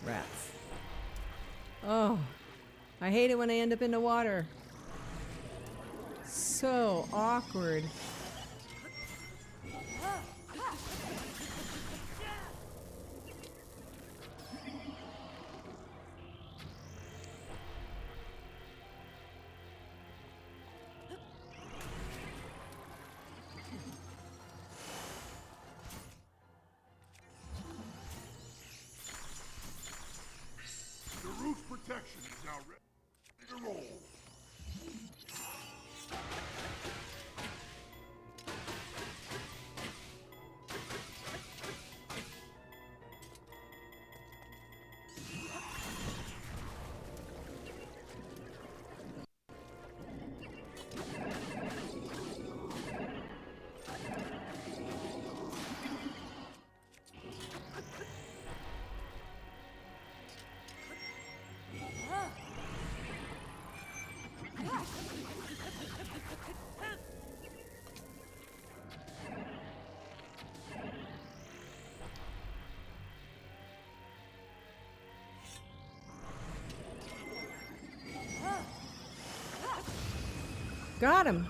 Rats. Oh, I hate it when I end up in the water. So awkward. Daruk's protection is now ready to roll. Got him.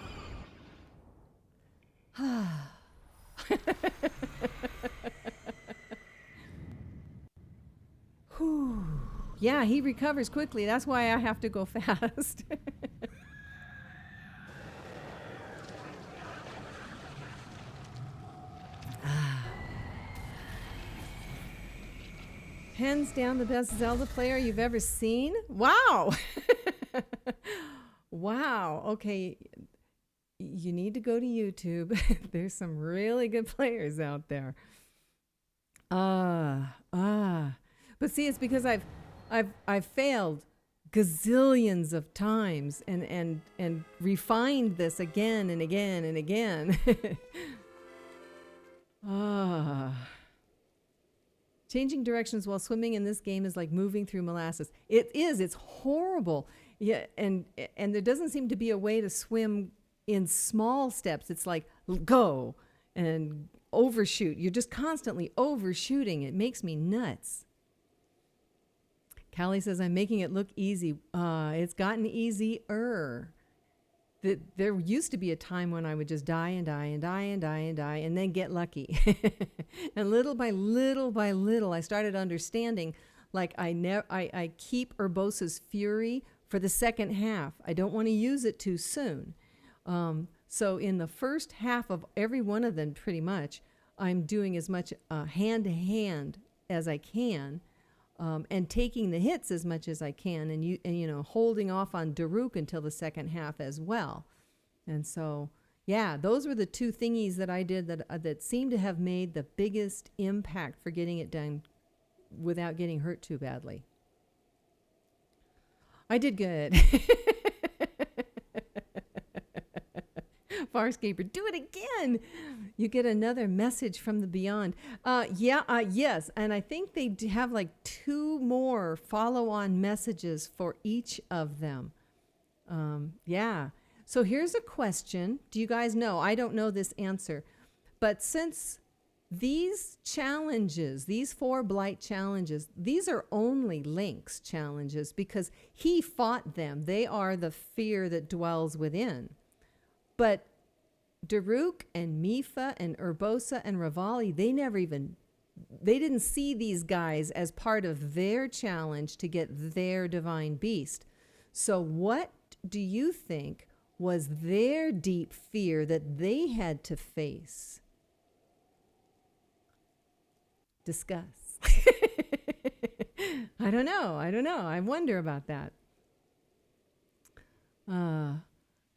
Whew. Yeah, he recovers quickly. That's why I have to go fast. Hands down the best Zelda player you've ever seen? Wow. Wow. Okay. You need to go to YouTube. There's some really good players out there. But see, it's because I've failed gazillions of times and refined this again and again and again. Changing directions while swimming in this game is like moving through molasses. It is. It's horrible. Yeah, and there doesn't seem to be a way to swim in small steps. It's like go and overshoot. You're just constantly overshooting. It makes me nuts. Callie says, I'm making it look easy. It's gotten easier. There used to be a time when I would just die and die and die and die and die and then get lucky. And little by little, I started understanding, like I keep Urbosa's Fury for the second half. I don't want to use it too soon. So in the first half of every one of them, pretty much, I'm doing as much hand-to-hand as I can, and taking the hits as much as I can, and holding off on Daruk until the second half as well. And so, yeah, those were the two thingies that I did that seemed to have made the biggest impact for getting it done without getting hurt too badly. I did good. Farscaper, do it again. You get another message from the beyond. Yes. And I think they have like 2 more follow-on messages for each of them. Yeah. So here's a question. Do you guys know? I don't know this answer. But since these challenges, these 4 Blight challenges, these are only Link's challenges because he fought them. They are the fear that dwells within. But Daruk and Mipha and Urbosa and Revali, they didn't see these guys as part of their challenge to get their divine beast. So what do you think was their deep fear that they had to face? Discuss. I don't know. I wonder about that.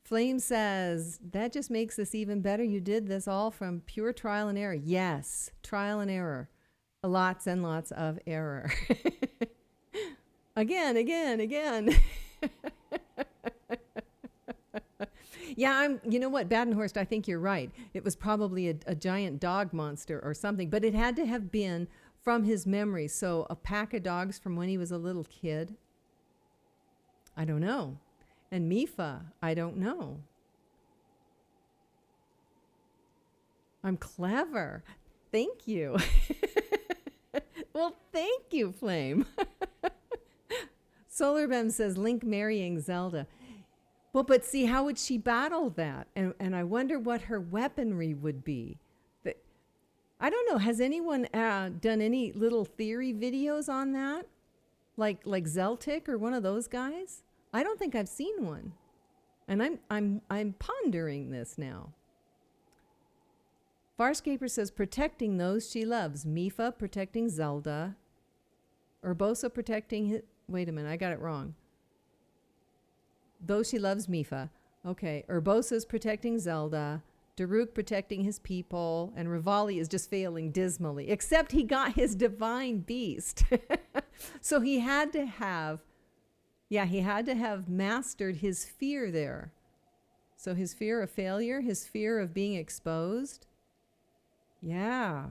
Flame says, that just makes this even better. You did this all from pure trial and error. Yes, trial and error. Lots and lots of error. Again. Yeah, you know what, Badenhorst, I think you're right. It was probably a giant dog monster or something, but it had to have been from his memory. So a pack of dogs from when he was a little kid. I don't know. And Mipha, I don't know. I'm clever. Thank you. Well, thank you, Flame. SolarBem says, Link marrying Zelda. Well, but see, how would she battle that? And I wonder what her weaponry would be. I don't know. Has anyone done any little theory videos on that? Like Zeltic or one of those guys? I don't think I've seen one. And I'm pondering this now. Farscaper says protecting those she loves. Mipha protecting Zelda. Urbosa protecting wait a minute, I got it wrong. Those she loves, Mipha. Okay, Urbosa's protecting Zelda. Daruk protecting his people, and Rivali is just failing dismally, except he got his divine beast. So he had to have mastered his fear there. So his fear of failure, his fear of being exposed. Yeah.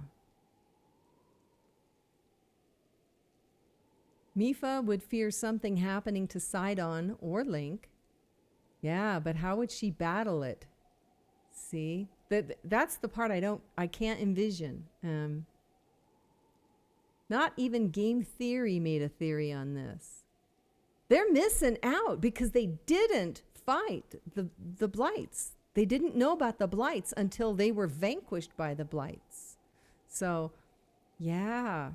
Mipha would fear something happening to Sidon or Link. Yeah, but how would she battle it? See, that's the part I can't envision. Not even game theory made a theory on this. They're missing out because they didn't fight the blights. They didn't know about the blights until they were vanquished by the blights. So, yeah.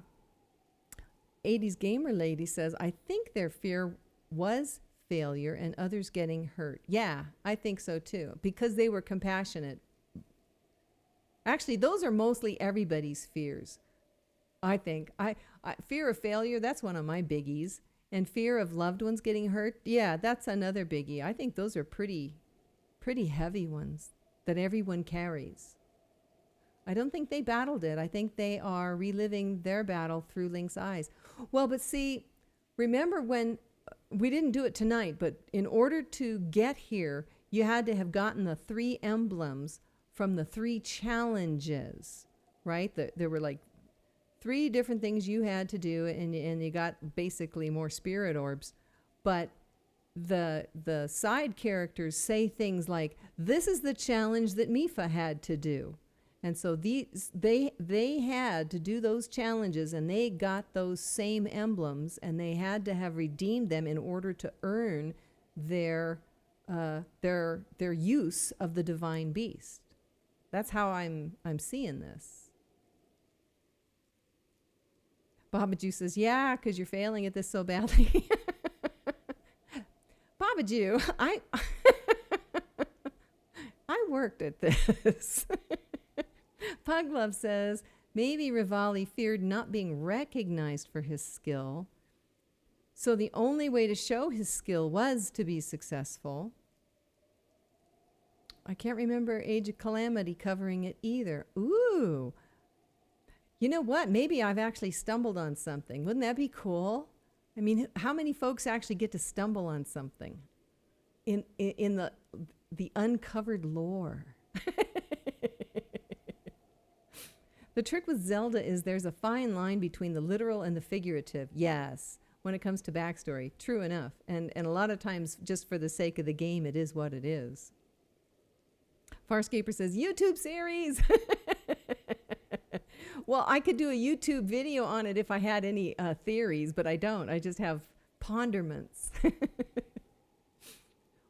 80s Gamer Lady says, I think their fear was failure and others getting hurt. Yeah, I think so too, because they were compassionate. Actually, those are mostly everybody's fears. I think I fear of failure, that's one of my biggies, and fear of loved ones getting hurt. Yeah, that's another biggie. I think those are pretty heavy ones that everyone carries. I don't think they battled it. I think they are reliving their battle through Link's eyes. Well, but see, remember when we didn't do it tonight, but in order to get here, you had to have gotten the 3 emblems from the 3 challenges, right? There were like 3 different things you had to do, and you got basically more spirit orbs. But the side characters say things like, this is the challenge that Mipha had to do. And so they had to do those challenges, and they got those same emblems, and they had to have redeemed them in order to earn their use of the divine beast. That's how I'm seeing this. Babaju says, yeah, because you're failing at this so badly. Babaju, I worked at this. Puglove says, maybe Rivali feared not being recognized for his skill. So the only way to show his skill was to be successful. I can't remember Age of Calamity covering it either. Ooh. You know what? Maybe I've actually stumbled on something. Wouldn't that be cool? I mean, how many folks actually get to stumble on something in the uncovered lore? The trick with Zelda is there's a fine line between the literal and the figurative. Yes, when it comes to backstory. True enough. And a lot of times, just for the sake of the game, it is what it is. Farscaper says, YouTube series! Well, I could do a YouTube video on it if I had any theories, but I don't. I just have ponderments.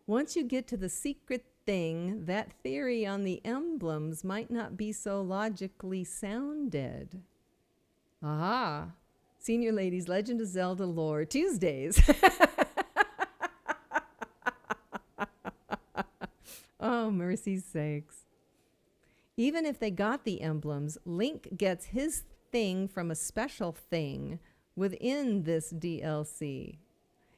Once you get to the secret thing, that theory on the emblems might not be so logically sounded. Aha. Senior Ladies, Legend of Zelda lore, Tuesdays. Oh, mercy's sakes. Even if they got the emblems, Link gets his thing from a special thing within this DLC.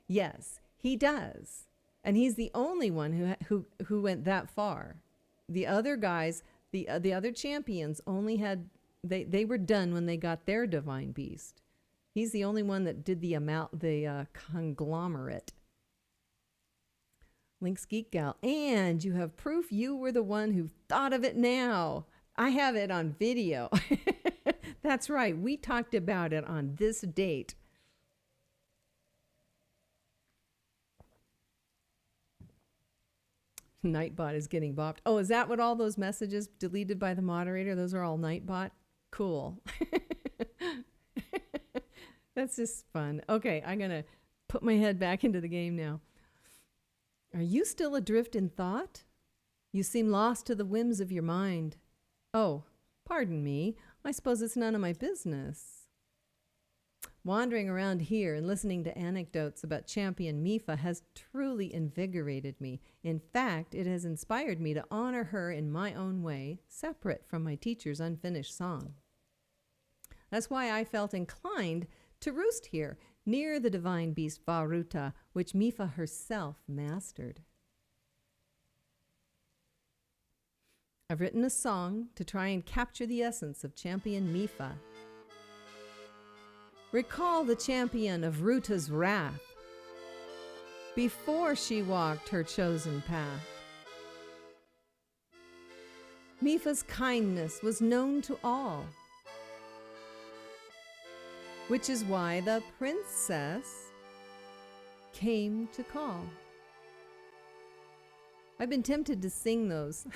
Yes, he does. And he's the only one who went that far. The other guys, the other champions only had, they were done when they got their divine beast. He's the only one that did the conglomerate. Link's Geek Gal. And you have proof you were the one who thought of it now. I have it on video. That's right. We talked about it on this date. Nightbot is getting bopped. Oh, is that what all those messages deleted by the moderator? Those are all Nightbot? Cool. That's just fun. Okay, I'm going to put my head back into the game now. Are you still adrift in thought? You seem lost to the whims of your mind. Oh, pardon me. I suppose it's none of my business. Wandering around here and listening to anecdotes about Champion Mifa has truly invigorated me. In fact, it has inspired me to honor her in my own way, separate from my teacher's unfinished song. That's why I felt inclined to roost here, near the divine beast Varuta, which Mifa herself mastered. I've written a song to try and capture the essence of Champion Mifa. Recall the champion of Ruta's wrath before she walked her chosen path. Mifa's kindness was known to all, which is why the princess came to call. I've been tempted to sing those.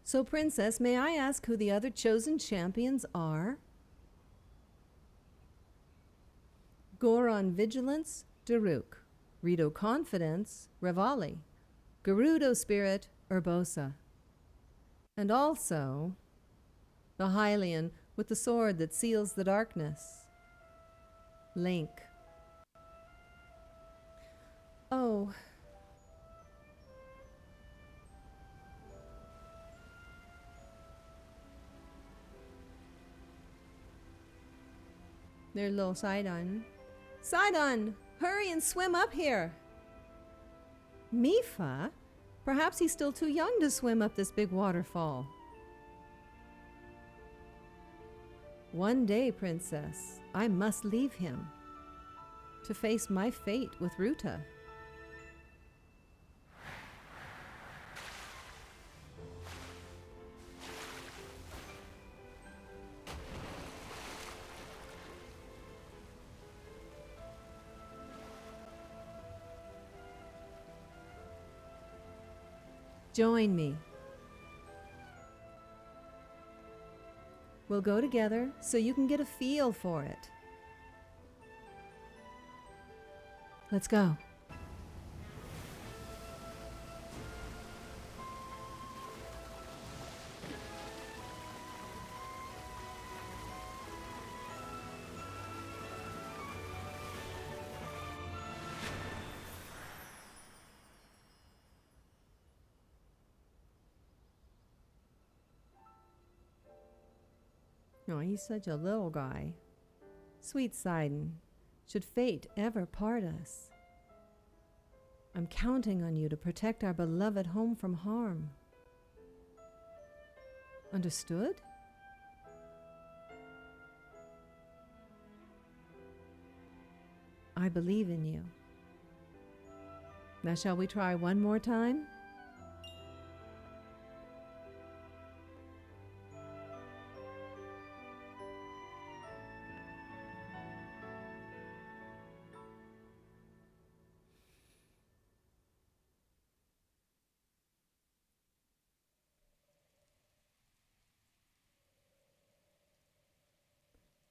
So, Princess, may I ask who the other chosen champions are? Goron Vigilance, Daruk. Rito Confidence, Revali. Gerudo Spirit, Urbosa. And also, the Hylian with the sword that seals the darkness, Link. Oh. There's little Sidon. Sidon! Hurry and swim up here! Mifa? Perhaps he's still too young to swim up this big waterfall. One day, Princess, I must leave him to face my fate with Ruta. Join me. We'll go together so you can get a feel for it. Let's go. Oh, he's such a little guy. Sweet Sidon, should fate ever part us, I'm counting on you to protect our beloved home from harm. Understood? I believe in you. Now shall we try one more time?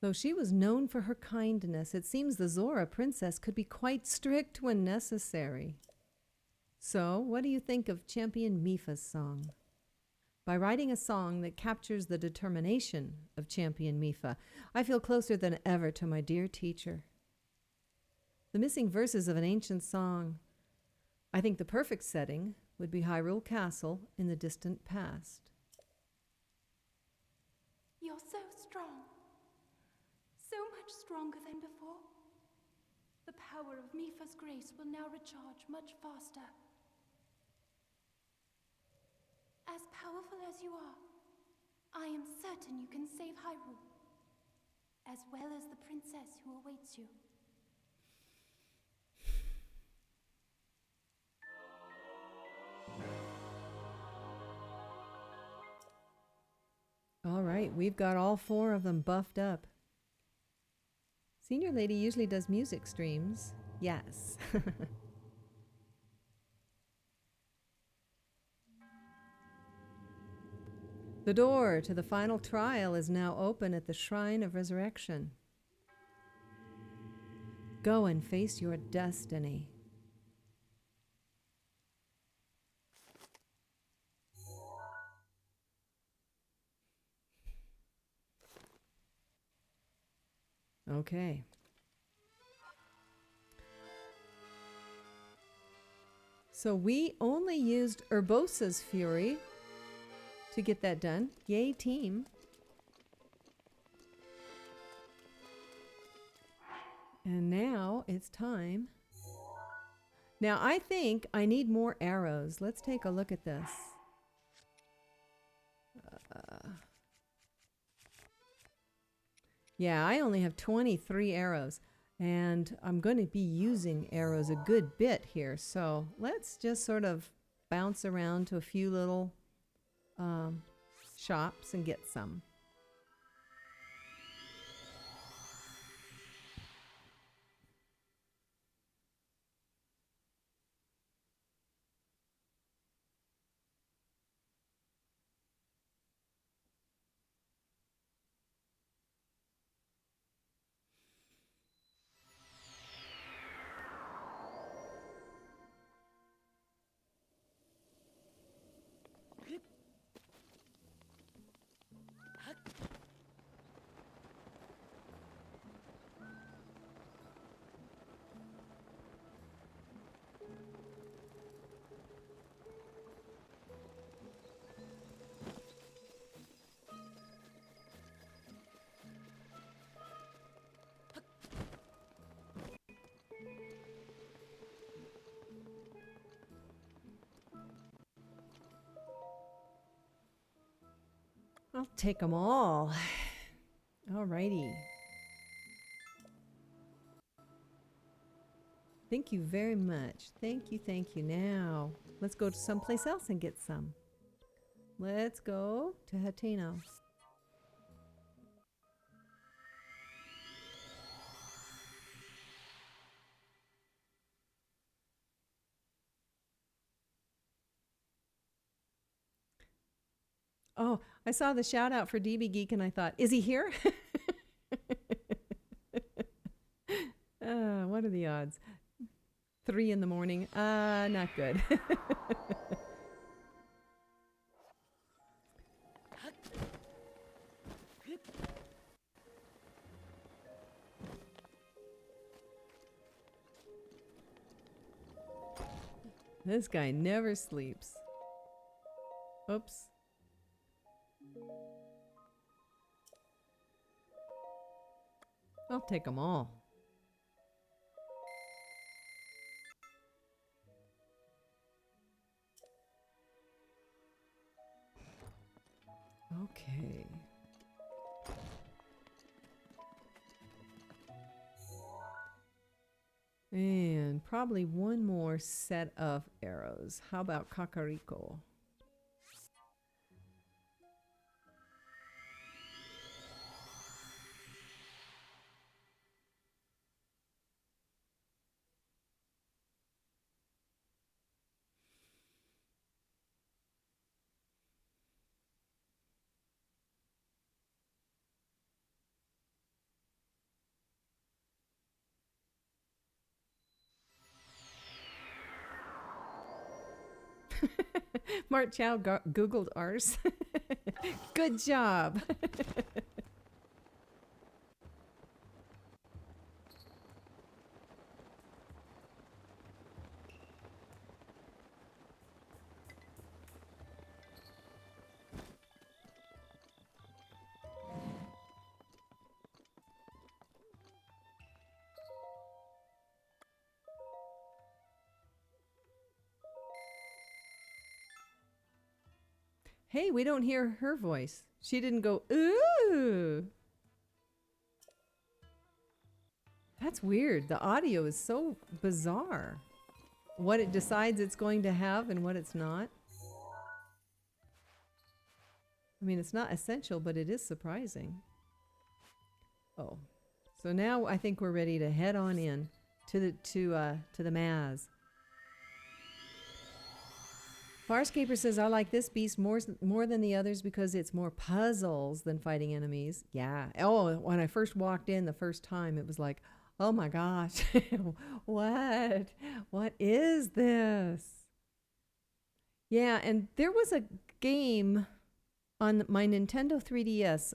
Though she was known for her kindness, it seems the Zora princess could be quite strict when necessary. So, what do you think of Champion Mifa's song? By writing a song that captures the determination of Champion Mifa, I feel closer than ever to my dear teacher. The missing verses of an ancient song. I think the perfect setting would be Hyrule Castle in the distant past. You're so strong. So much stronger than before. The power of Mifa's grace will now recharge much faster. As powerful as you are, I am certain you can save Hyrule, as well as the princess who awaits you. All right, we've got all 4 of them buffed up. Senior Lady usually does music streams. Yes. The door to the final trial is now open at the Shrine of Resurrection. Go and face your destiny. Okay. So we only used Urbosa's Fury to get that done. Yay, team. And now it's time. Now I think I need more arrows. Let's take a look at this. Yeah, I only have 23 arrows. And I'm going to be using arrows a good bit here. So let's just sort of bounce around to a few little shops and get some. I'll take them all. Alrighty. Thank you very much. Thank you, thank you. Now, let's go to someplace else and get some. Let's go to Hateno. Oh, I saw the shout out for DB Geek and I thought, is he here? What are the odds? 3 in the morning. Not good. This guy never sleeps. Oops. I'll take them all. Okay. And probably one more set of arrows. How about Kakariko? Mart Chow Googled arse. Good job. Hey, we don't hear her voice. She didn't go, ooh. That's weird. The audio is so bizarre. What it decides it's going to have and what it's not. I mean, it's not essential, but it is surprising. Oh, so now I think we're ready to head on in to the Maz. Farscaper says, I like this beast more than the others because it's more puzzles than fighting enemies. Yeah. Oh, when I first walked in the first time, it was like, oh my gosh, what? What is this? Yeah, and there was a game on my Nintendo 3DS,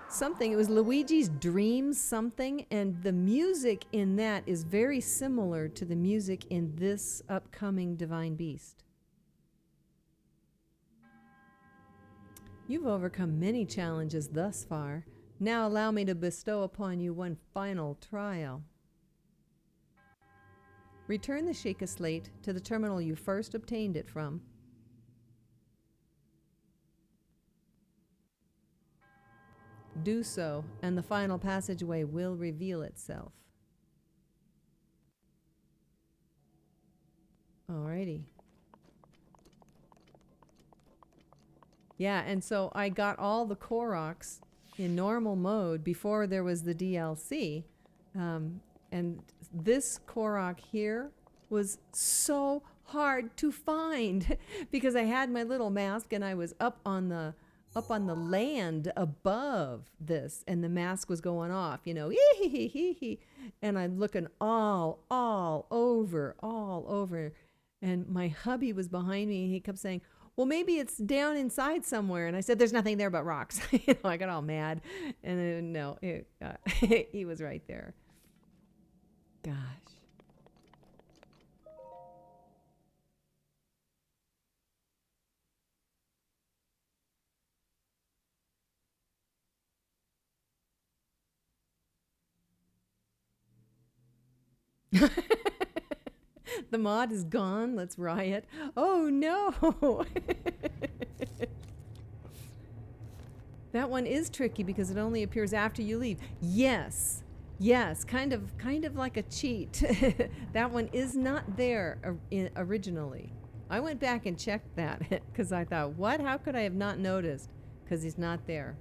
something, it was Luigi's Dream something, and the music in that is very similar to the music in this upcoming Divine Beast. You've overcome many challenges thus far. Now allow me to bestow upon you one final trial. Return the Sheikah Slate to the terminal you first obtained it from. Do so, and the final passageway will reveal itself. Alrighty. Yeah, and so I got all the Koroks in normal mode before there was the DLC. And this Korok here was so hard to find because I had my little mask and I was up on the land above this, and the mask was going off, you know, and I'm looking all over, and my hubby was behind me, and he kept saying, well, maybe it's down inside somewhere, and I said, there's nothing there but rocks. You know, I got all mad, and then, no, he was right there. Gosh. The mod is gone. Let's riot. Oh no. That one is tricky because it only appears after you leave. Yes. Yes, kind of like a cheat. That one is not there originally. I went back and checked that because I thought, what? How could I have not noticed? Because he's not there.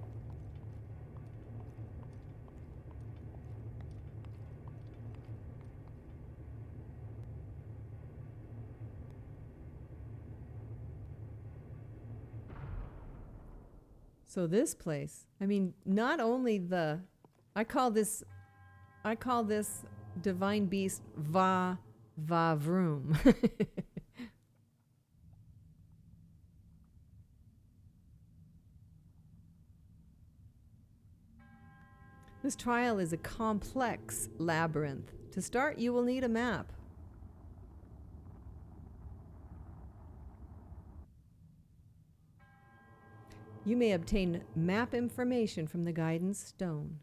So this place, I mean, not only I call this Divine Beast Vroom. This trial is a complex labyrinth. To start, you will need a map. You may obtain map information from the guidance stone.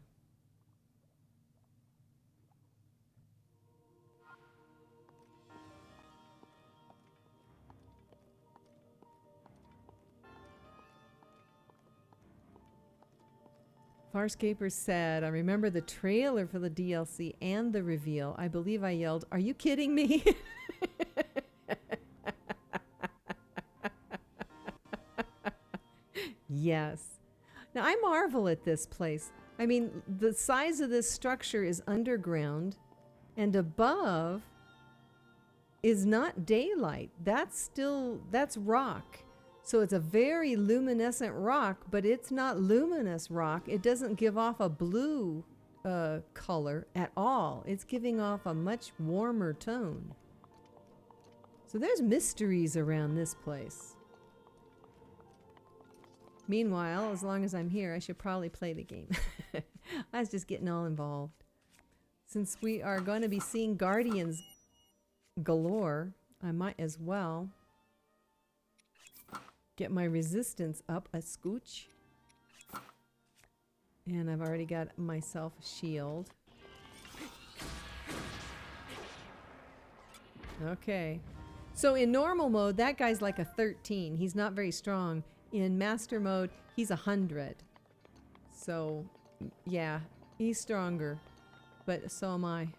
Farscaper said, I remember the trailer for the DLC and the reveal. I believe I yelled, "Are you kidding me?" Yes. Now, I marvel at this place. I mean, the size of this structure is underground, and above is not daylight. That's rock. So it's a very luminescent rock, but it's not luminous rock. It doesn't give off a blue color at all. It's giving off a much warmer tone. So there's mysteries around this place. Meanwhile, as long as I'm here, I should probably play the game. I was just getting all involved. Since we are going to be seeing Guardians galore, I might as well get my resistance up a scooch. And I've already got myself a shield. Okay. So in normal mode, that guy's like a 13. He's not very strong. In master mode, he's 100. So, yeah, he's stronger. But so am I.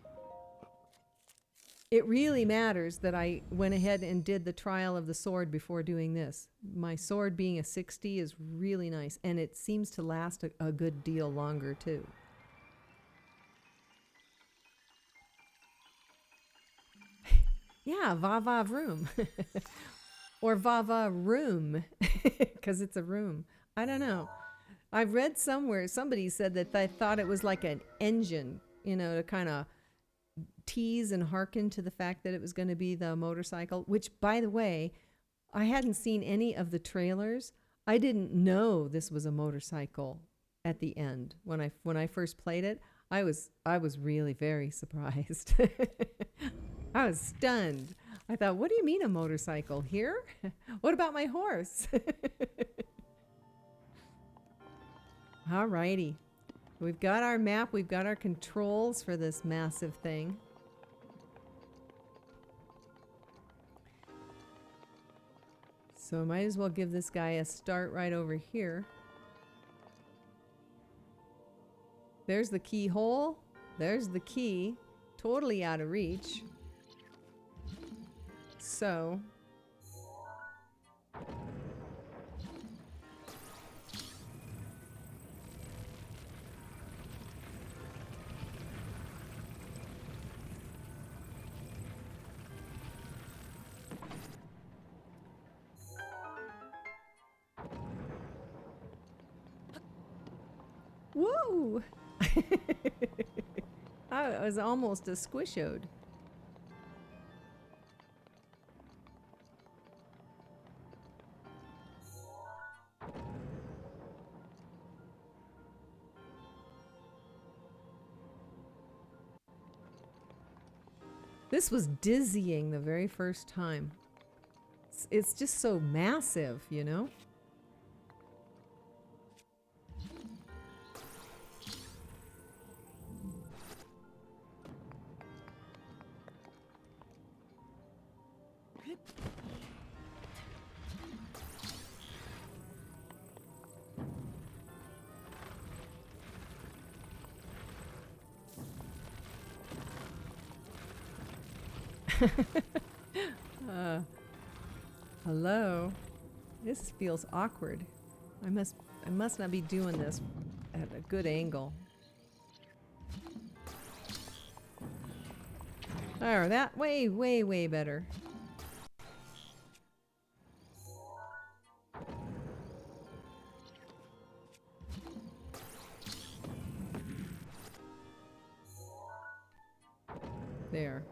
It really matters that I went ahead and did the trial of the sword before doing this. My sword being a 60 is really nice, and it seems to last a good deal longer too. Yeah, Va Vroom. Or Va Room, because it's a room. I don't know. I've read somewhere, somebody said that they thought it was like an engine, you know, to kind of tease and hearken to the fact that it was going to be the motorcycle, which, by the way, I hadn't seen any of the trailers. I didn't know this was a motorcycle at the end. When I first played it, I was really very surprised. I was stunned. I thought, what do you mean a motorcycle here? What about my horse? All righty. We've got our map. We've got our controls for this massive thing. So I might as well give this guy a start right over here. There's the keyhole. There's the key. Totally out of reach. So... Whoa! I was almost a squishode. This was dizzying the very first time. It's just so massive, you know? Hello. This feels awkward. I must not be doing this at a good angle. Oh, that way better. There.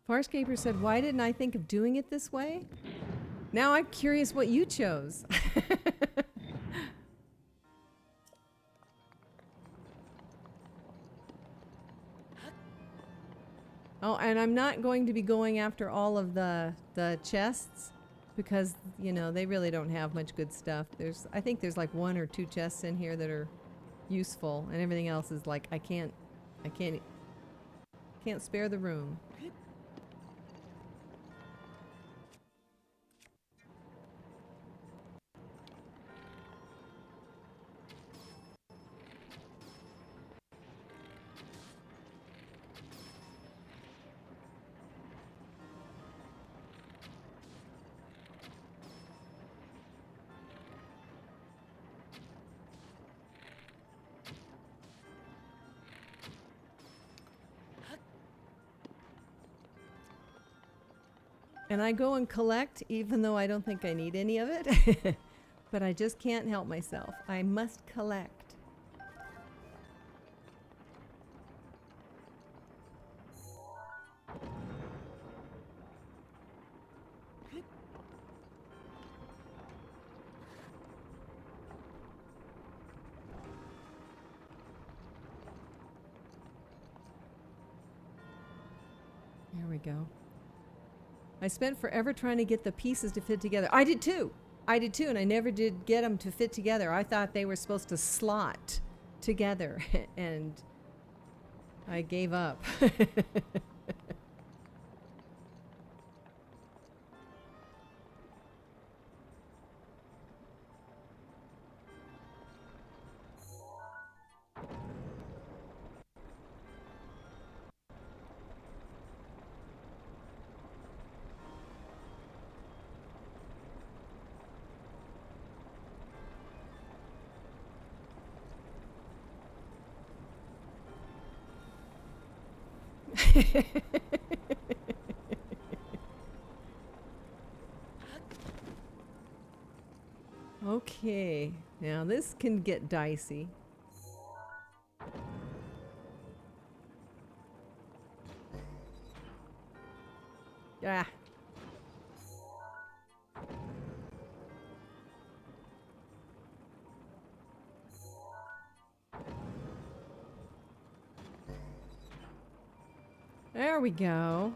Farscaper said, why didn't I think of doing it this way? Now I'm curious what you chose. Oh, and I'm not going to be going after all of the chests because, you know, they really don't have much good stuff. I think there's like 1 or 2 chests in here that are useful, and everything else is like I can't spare the room. And I go and collect, even though I don't think I need any of it. But I just can't help myself. I must collect. There we go. I spent forever trying to get the pieces to fit together. I did too, and I never did get them to fit together. I thought they were supposed to slot together, and I gave up. Okay, now this can get dicey. Ah. There we go.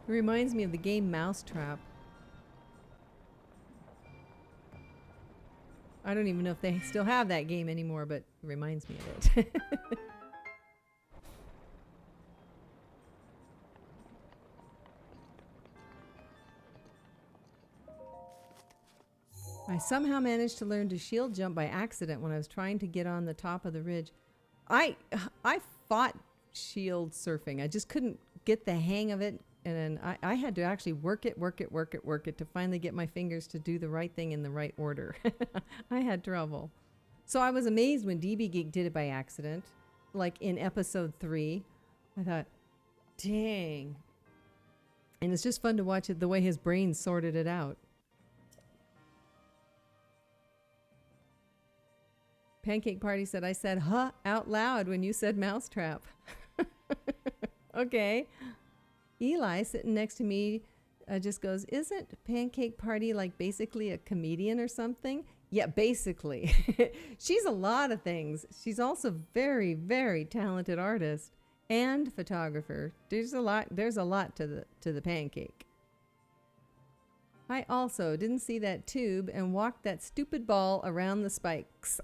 It reminds me of the game Mousetrap. I don't even know if they still have that game anymore, but it reminds me of it. I somehow managed to learn to shield jump by accident when I was trying to get on the top of the ridge. I fought shield surfing. I just couldn't get the hang of it. And I had to actually work it to finally get my fingers to do the right thing in the right order. I had trouble. So I was amazed when DB Geek did it by accident. Like in episode 3, I thought, dang. And it's just fun to watch it, the way his brain sorted it out. Pancake Party said, I said, huh, out loud when you said Mousetrap. Okay. Eli, sitting next to me, just goes, isn't Pancake Party like basically a comedian or something? Yeah, basically. She's a lot of things. She's also very, very talented artist and photographer. There's a lot to the pancake. I also didn't see that tube and walked that stupid ball around the spikes.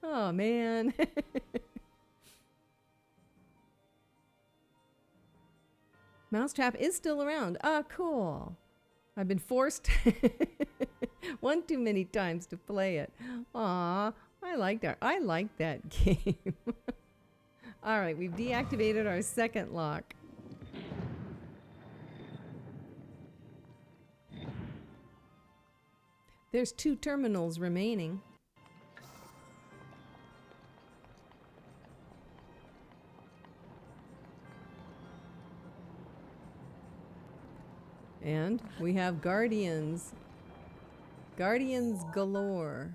Oh, man. Mousetrap is still around. Ah, cool. I've been forced one too many times to play it. Aw, I like that game. All right, we've deactivated our second lock. There's 2 terminals remaining. And we have guardians. Guardians galore.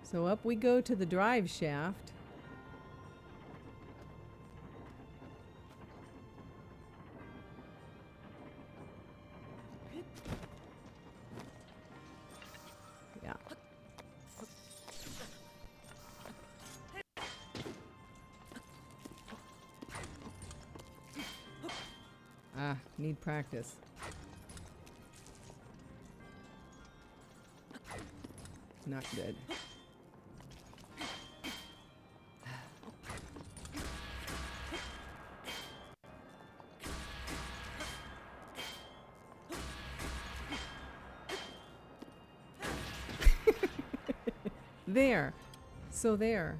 So up we go to the drive shaft. Yeah. Ah, need practice. Not good. There. So there.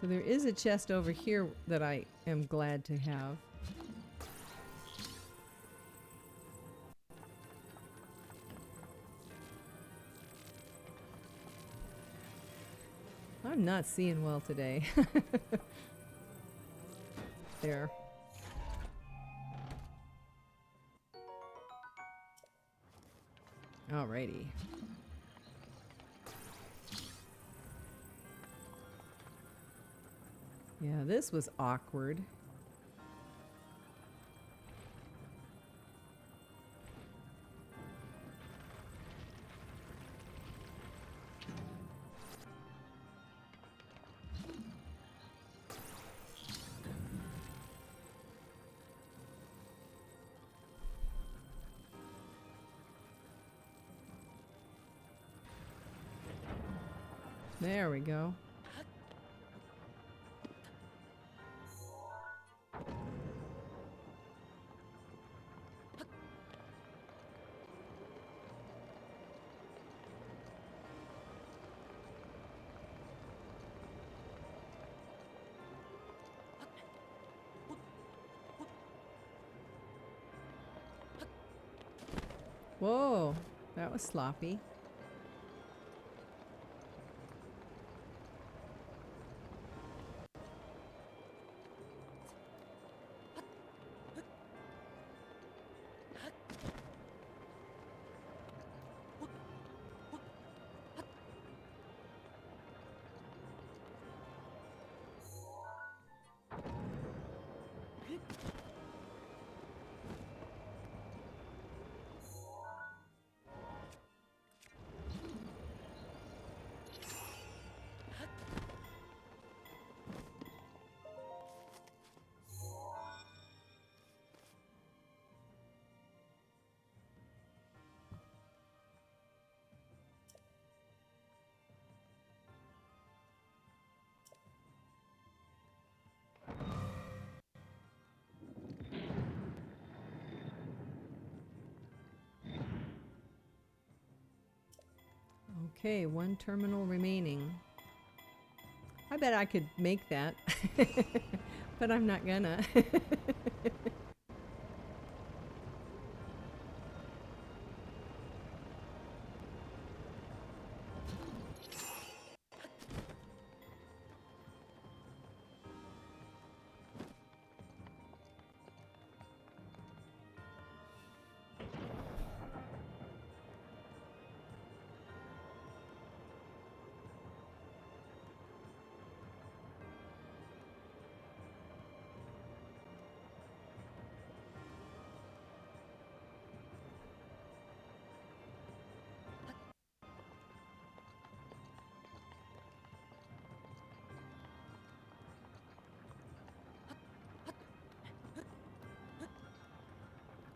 So there is a chest over here that I am glad to have. I'm not seeing well today. There. Alrighty. Yeah, this was awkward. There we go. Whoa, that was sloppy. Okay, one terminal remaining. I bet I could make that, but I'm not gonna.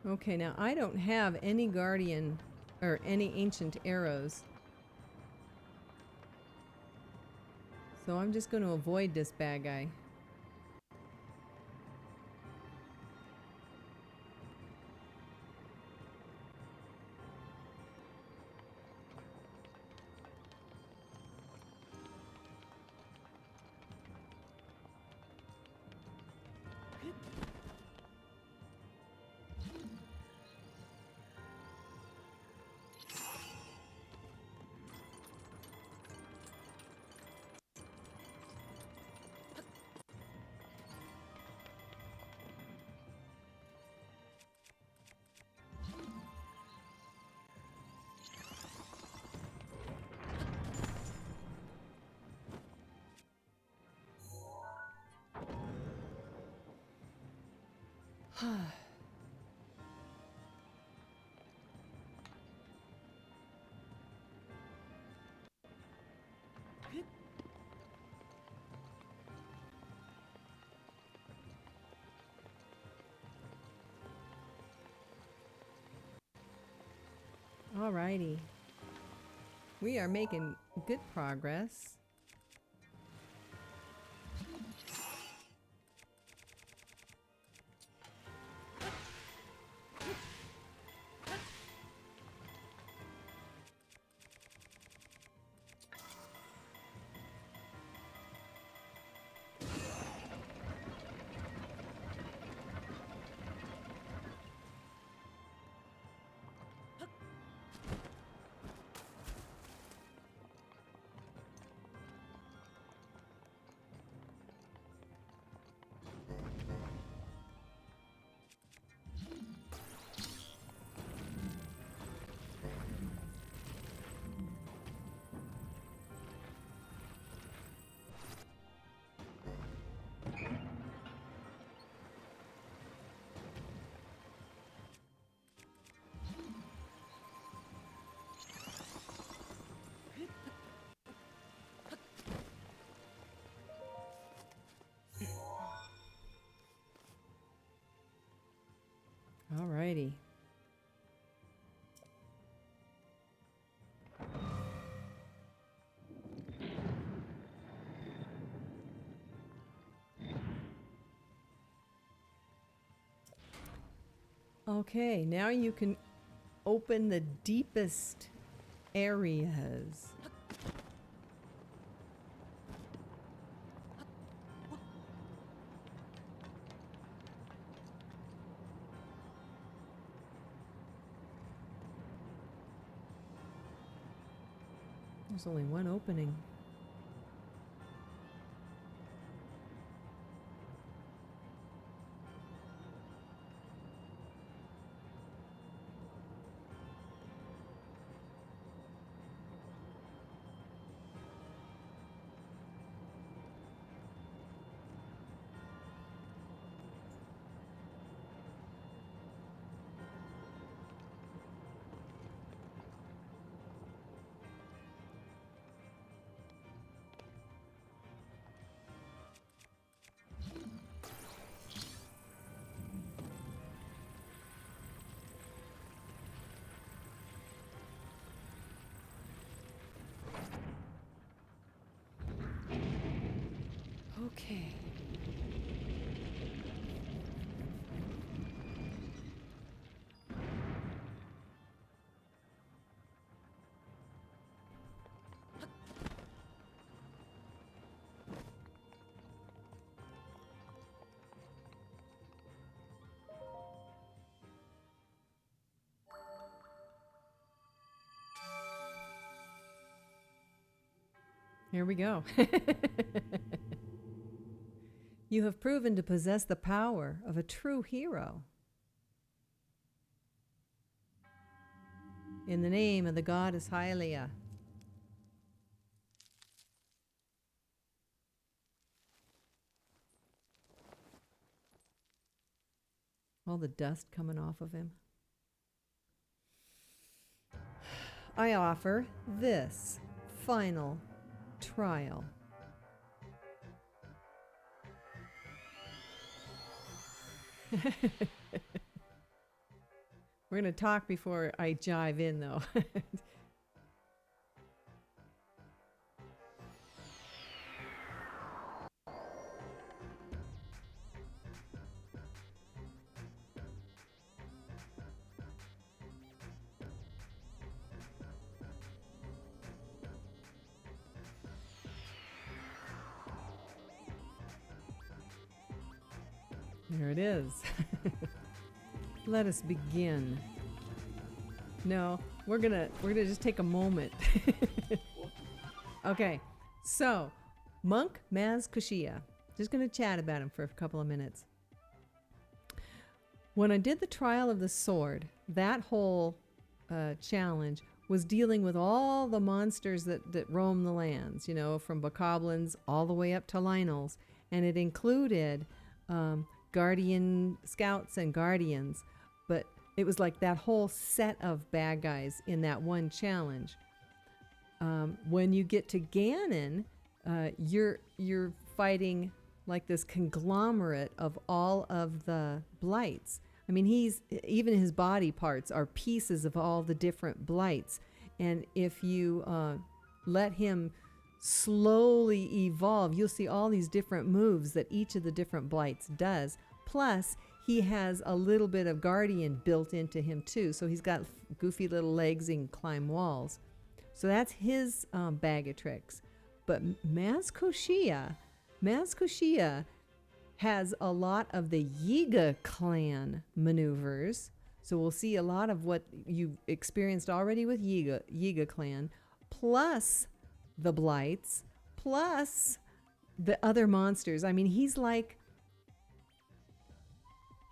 Okay, now I don't have any guardian or any ancient arrows. So I'm just going to avoid this bad guy. Alrighty. We are making good progress. Okay, now you can open the deepest areas. There's only one opening. Okay. Here we go. You have proven to possess the power of a true hero. In the name of the goddess Hylia. All the dust coming off of him. I offer this final trial. We're going to talk before I jive in, though. There it is. Let us begin. No, we're gonna just take a moment. Okay, so Monk Maz Koshia. Just gonna chat about him for a couple of minutes. When I did the trial of the sword, that whole challenge was dealing with all the monsters that roam the lands, you know, from bokoblins all the way up to Lynels, and it included guardian scouts and guardians, but it was like that whole set of bad guys in that one challenge. When you get to Ganon, you're fighting like this conglomerate of all of the blights. I mean, even his body parts are pieces of all the different blights, and if you let him slowly evolve, you'll see all these different moves that each of the different blights does. Plus, he has a little bit of guardian built into him too. So he's got goofy little legs and can climb walls. So that's his bag of tricks. But Maz Koshia has a lot of the Yiga clan maneuvers. So we'll see a lot of what you've experienced already with Yiga clan, plus the blights, plus the other monsters. I mean, he's like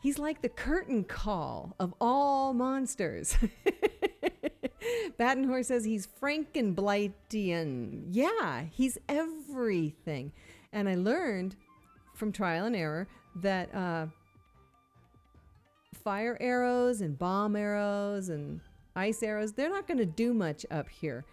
the curtain call of all monsters. Battenhor says he's Frankenblightian. Yeah, he's everything. And I learned from trial and error that fire arrows and bomb arrows and ice arrows, they're not going to do much up here.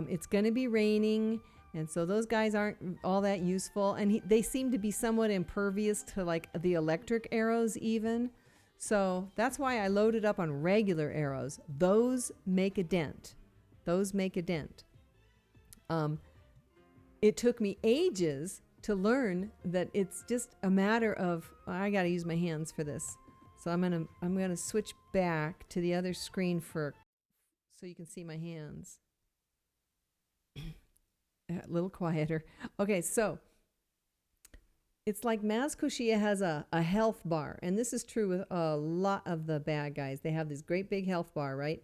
It's going to be raining, and so those guys aren't all that useful. And they seem to be somewhat impervious to like the electric arrows even. So that's why I loaded up on regular arrows. Those make a dent. It took me ages to learn that it's just a matter of, I got to use my hands for this. So I'm gonna switch back to the other screen so you can see my hands. A little quieter. Okay, so it's like Maz Koshia has a health bar, and this is true with a lot of the bad guys. They have this great big health bar, right?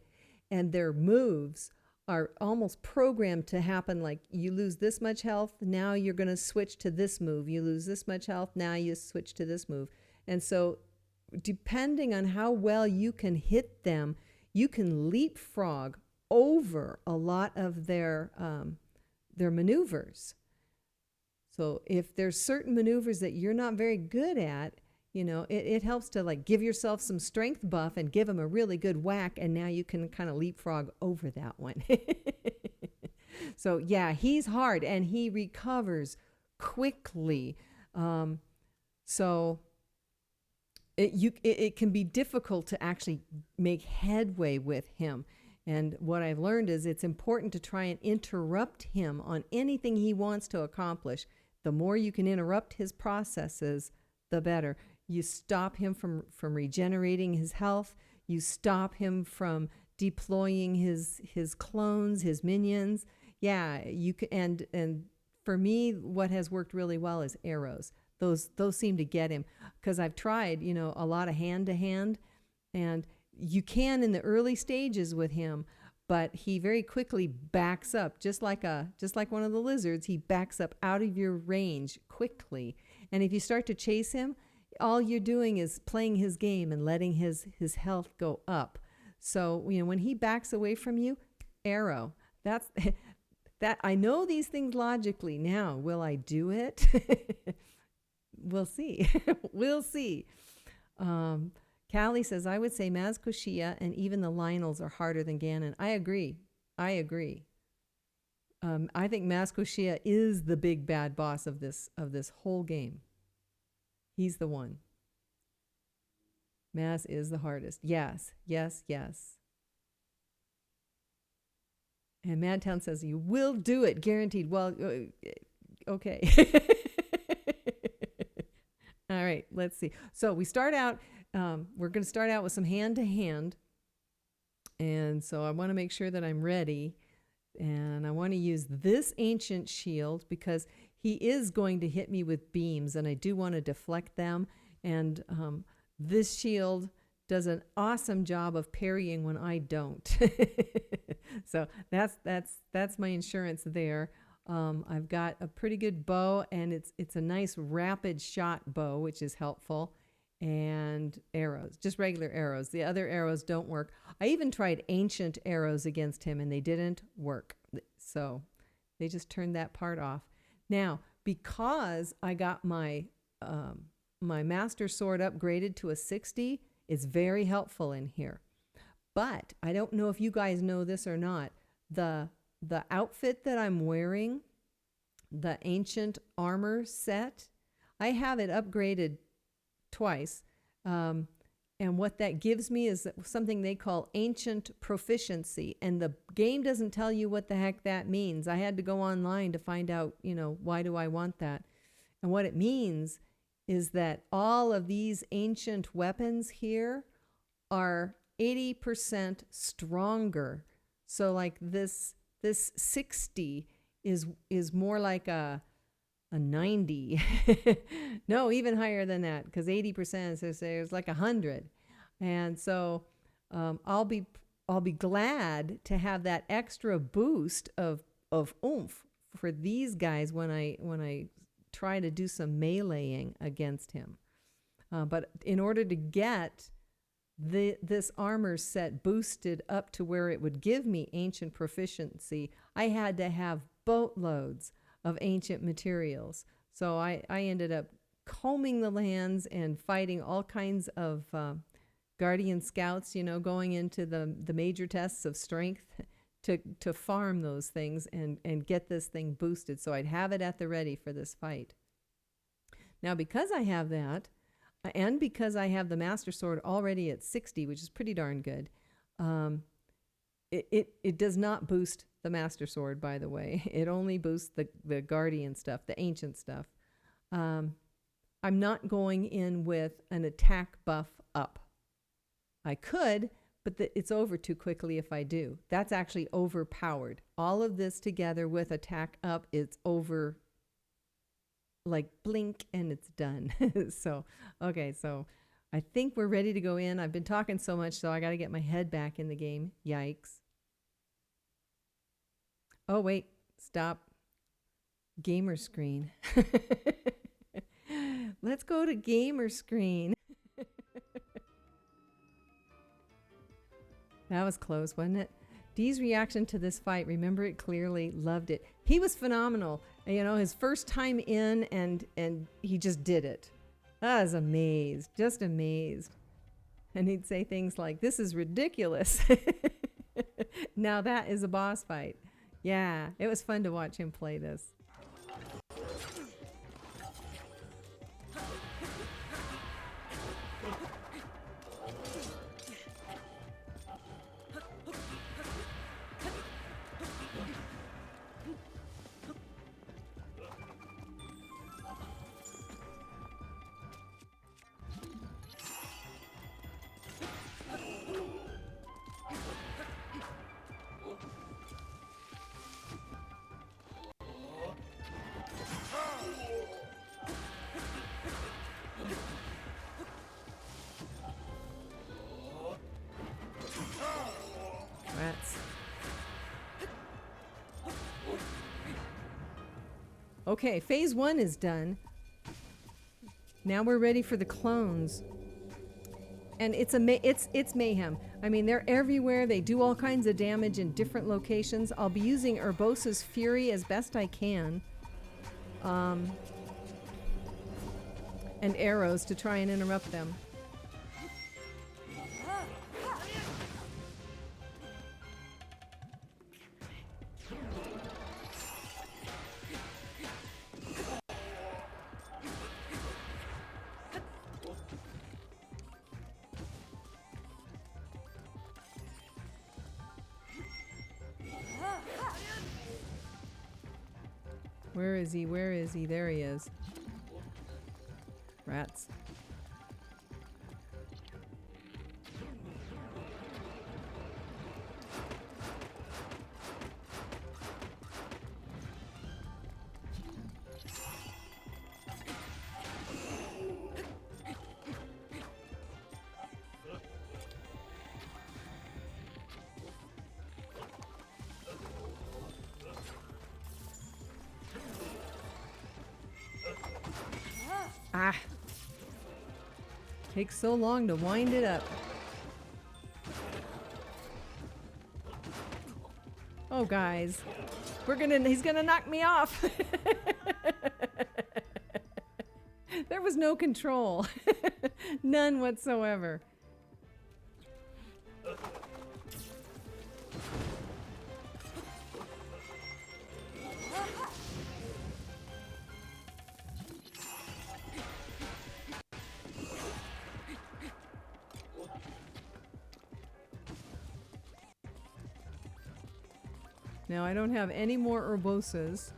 And their moves are almost programmed to happen like you lose this much health, now you're going to switch to this move. You lose this much health, now you switch to this move. And so depending on how well you can hit them, you can leapfrog over a lot of their maneuvers. So if there's certain maneuvers that you're not very good at, you know, it helps to like give yourself some strength buff and give them a really good whack, and now you can kind of leapfrog over that one. So yeah, he's hard and he recovers quickly. So it can be difficult to actually make headway with him. And what I've learned is it's important to try and interrupt him on anything he wants to accomplish. The more you can interrupt his processes, the better. You stop him from regenerating his health. You stop him from deploying his clones, his minions. Yeah, you can. And for me, what has worked really well is arrows. Those seem to get him, because I've tried, you know, a lot of hand to hand, and you can in the early stages with him, but he very quickly backs up, just like one of the lizards. He backs up out of your range quickly, and if you start to chase him, all you're doing is playing his game and letting his health go up. So, you know, when he backs away from you, arrow. That's that. I know these things logically. Now, will I do it? We'll see. We'll see. Callie says, I would say Maz Koshia and even the Lionels are harder than Ganon. I agree. I think Maz Koshia is the big bad boss of this whole game. He's the one. Maz is the hardest. Yes, yes, yes. And Madtown says, you will do it, guaranteed. Well, okay. All right, let's see. So we start out, we're going to start out with some hand-to-hand. And so I want to make sure that I'm ready. And I want to use this ancient shield because he is going to hit me with beams, and I do want to deflect them. And this shield does an awesome job of parrying when I don't. So that's my insurance there. I've got a pretty good bow, and it's a nice rapid shot bow, which is helpful, and arrows, just regular arrows. The other arrows don't work. I even tried ancient arrows against him, and they didn't work. So they just turned that part off. Now, because I got my Master Sword upgraded to a 60, it's very helpful in here. But I don't know if you guys know this or not. The outfit that I'm wearing, the ancient armor set, I have it upgraded twice. And what that gives me is something they call ancient proficiency. And the game doesn't tell you what the heck that means. I had to go online to find out, you know, why do I want that? And what it means is that all of these ancient weapons here are 80% stronger. So like this 60 is more like a 90. No, even higher than that, because 80% is like 100. And so I'll be glad to have that extra boost of oomph for these guys when I try to do some meleeing against him. But in order to get this armor set boosted up to where it would give me ancient proficiency, I had to have boatloads of ancient materials. So I ended up combing the lands and fighting all kinds of guardian scouts, you know, going into the major tests of strength to farm those things and get this thing boosted. So I'd have it at the ready for this fight. Now, because I have that, and because I have the Master Sword already at 60, which is pretty darn good, it does not boost the Master Sword, by the way. It only boosts the Guardian stuff, the ancient stuff. I'm not going in with an attack buff up. I could, but it's over too quickly if I do. That's actually overpowered. All of this together with attack up, it's over, like blink and it's done. So, okay, so I think we're ready to go in. I've been talking so much, so I got to get my head back in the game. Yikes. Oh, wait, stop. Gamer screen. Let's go to gamer screen. That was close, wasn't it? Dee's reaction to this fight, remember it clearly, loved it. He was phenomenal. You know, his first time in, and he just did it. I was amazed, just amazed. And he'd say things like, "This is ridiculous." Now that is a boss fight. Yeah, it was fun to watch him play this. Rats. Okay, phase 1 is done. Now we're ready for the clones. And it's mayhem. I mean, they're everywhere. They do all kinds of damage in different locations. I'll be using Urbosa's Fury as best I can. And arrows to try and interrupt them. Where is he? Where is he? There he is. Rats. Ah. Takes so long to wind it up. Oh, guys. He's gonna knock me off. There was no control. None whatsoever. Now I don't have any more Urbosas.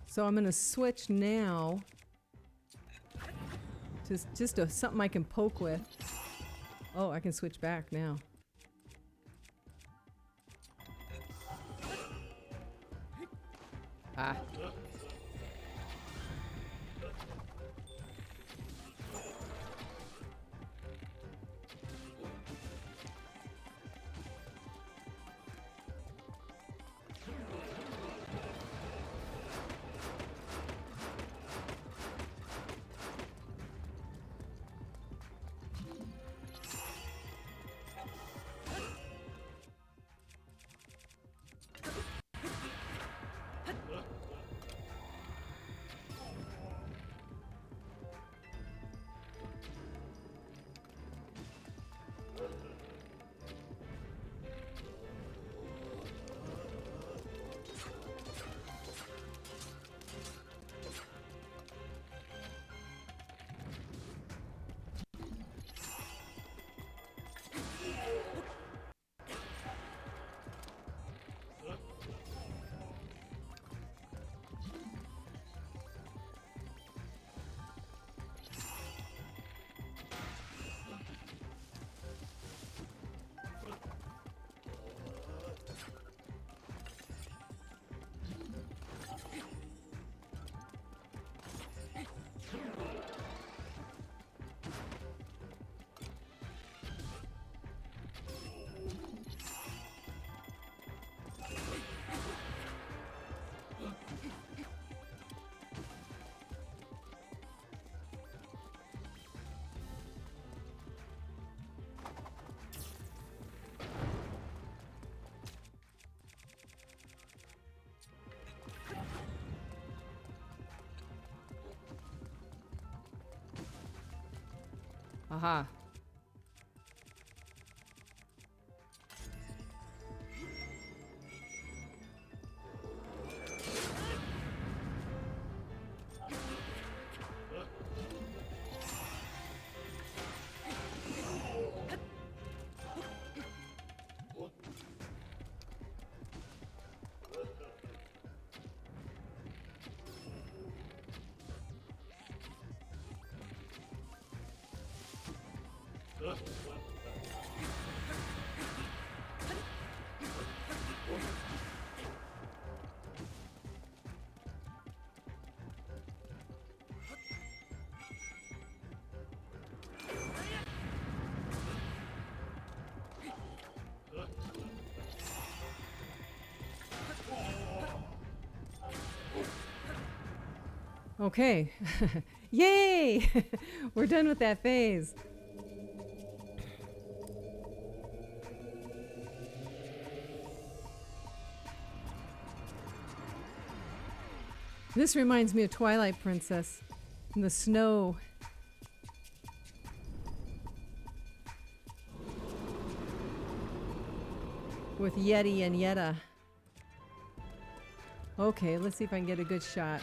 So I'm going to switch now to just something I can poke with. Oh, I can switch back now. Ah. Aha. Okay. Yay! We're done with that phase. This reminds me of Twilight Princess in the snow. With Yeti and Yetta. Okay, let's see if I can get a good shot.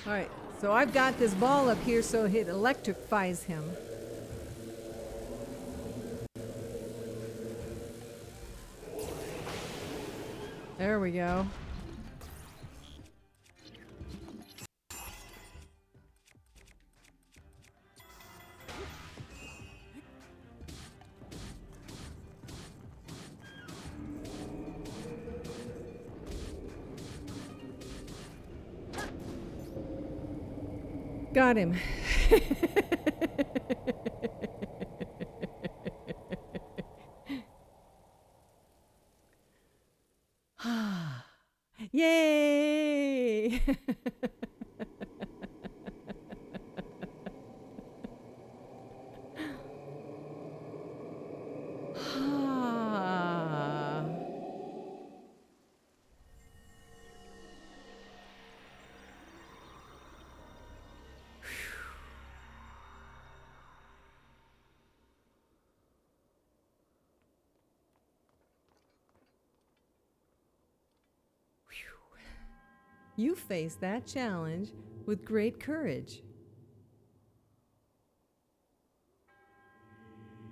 All right, so I've got this ball up here so it electrifies him. There we go. Got him. Yay! You faced that challenge with great courage.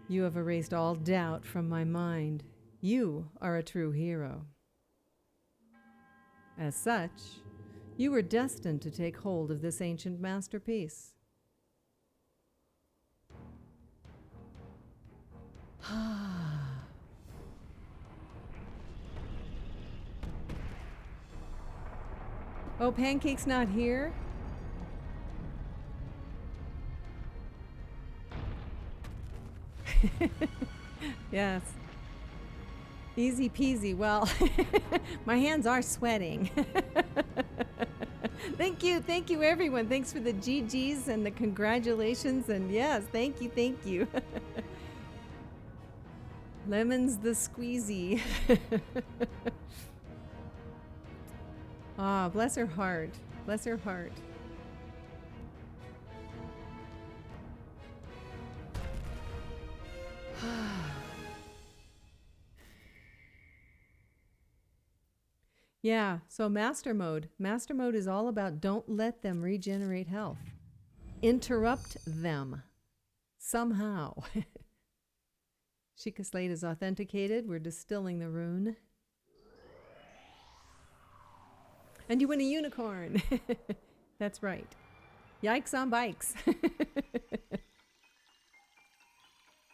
You have erased all doubt from my mind. You are a true hero. As such, you were destined to take hold of this ancient masterpiece. Oh, Pancake's not here? Yes. Easy peasy. Well, my hands are sweating. Thank you everyone. Thanks for the GGs and the congratulations, and yes, thank you. Lemon's the squeezy. Ah, bless her heart. Bless her heart. Yeah, so master mode. Master mode is all about don't let them regenerate health. Interrupt them. Somehow. Sheikah Slate is authenticated. We're distilling the rune. And you win a unicorn. That's right. Yikes on bikes.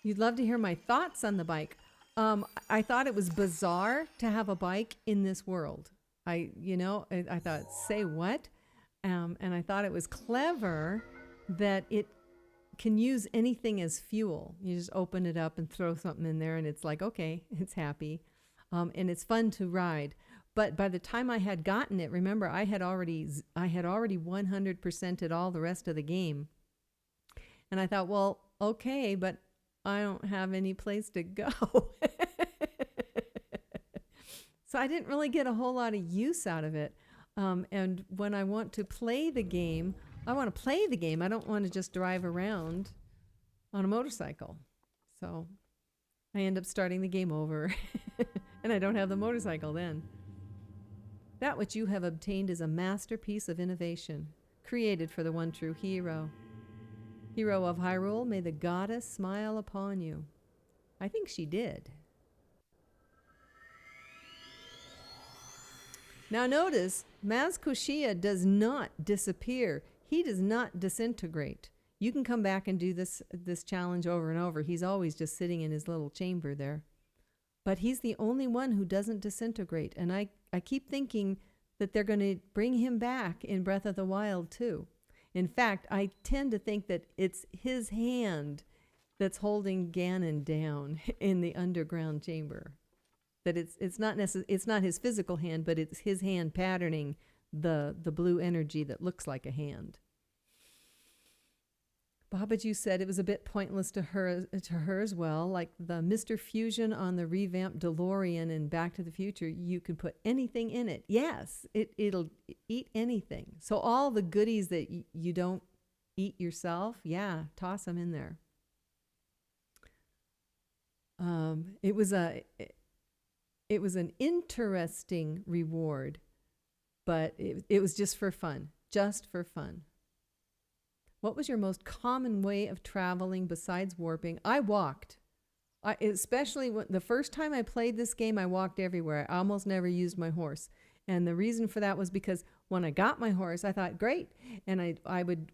You'd love to hear my thoughts on the bike. I thought it was bizarre to have a bike in this world. I thought, say what? And I thought it was clever that it can use anything as fuel. You just open it up and throw something in there and it's like, okay, it's happy. And it's fun to ride. But by the time I had gotten it, remember, I had already 100%ed all the rest of the game. And I thought, well, okay, but I don't have any place to go. So I didn't really get a whole lot of use out of it. And when I want to play the game, I want to play the game. I don't want to just drive around on a motorcycle. So I end up starting the game over. And I don't have the motorcycle then. That which you have obtained is a masterpiece of innovation, created for the one true hero. Hero of Hyrule, may the goddess smile upon you. I think she did. Now notice, Maz Koshia does not disappear. He does not disintegrate. You can come back and do this challenge over and over. He's always just sitting in his little chamber there. But he's the only one who doesn't disintegrate. And I keep thinking that they're going to bring him back in Breath of the Wild too. In fact, I tend to think that it's his hand that's holding Ganon down in the underground chamber. That it's not his physical hand, but it's his hand patterning the blue energy that looks like a hand. BotW said it was a bit pointless to her as well, like the Mr. Fusion on the revamped DeLorean in Back to the Future. You can put anything in it. Yes, it'll eat anything. So all the goodies that you don't eat yourself, yeah, toss them in there. It was an interesting reward, but it was just for fun, What was your most common way of traveling besides warping? I walked. Especially the first time I played this game, I walked everywhere. I almost never used my horse. And the reason for that was because when I got my horse, I thought, great. And I would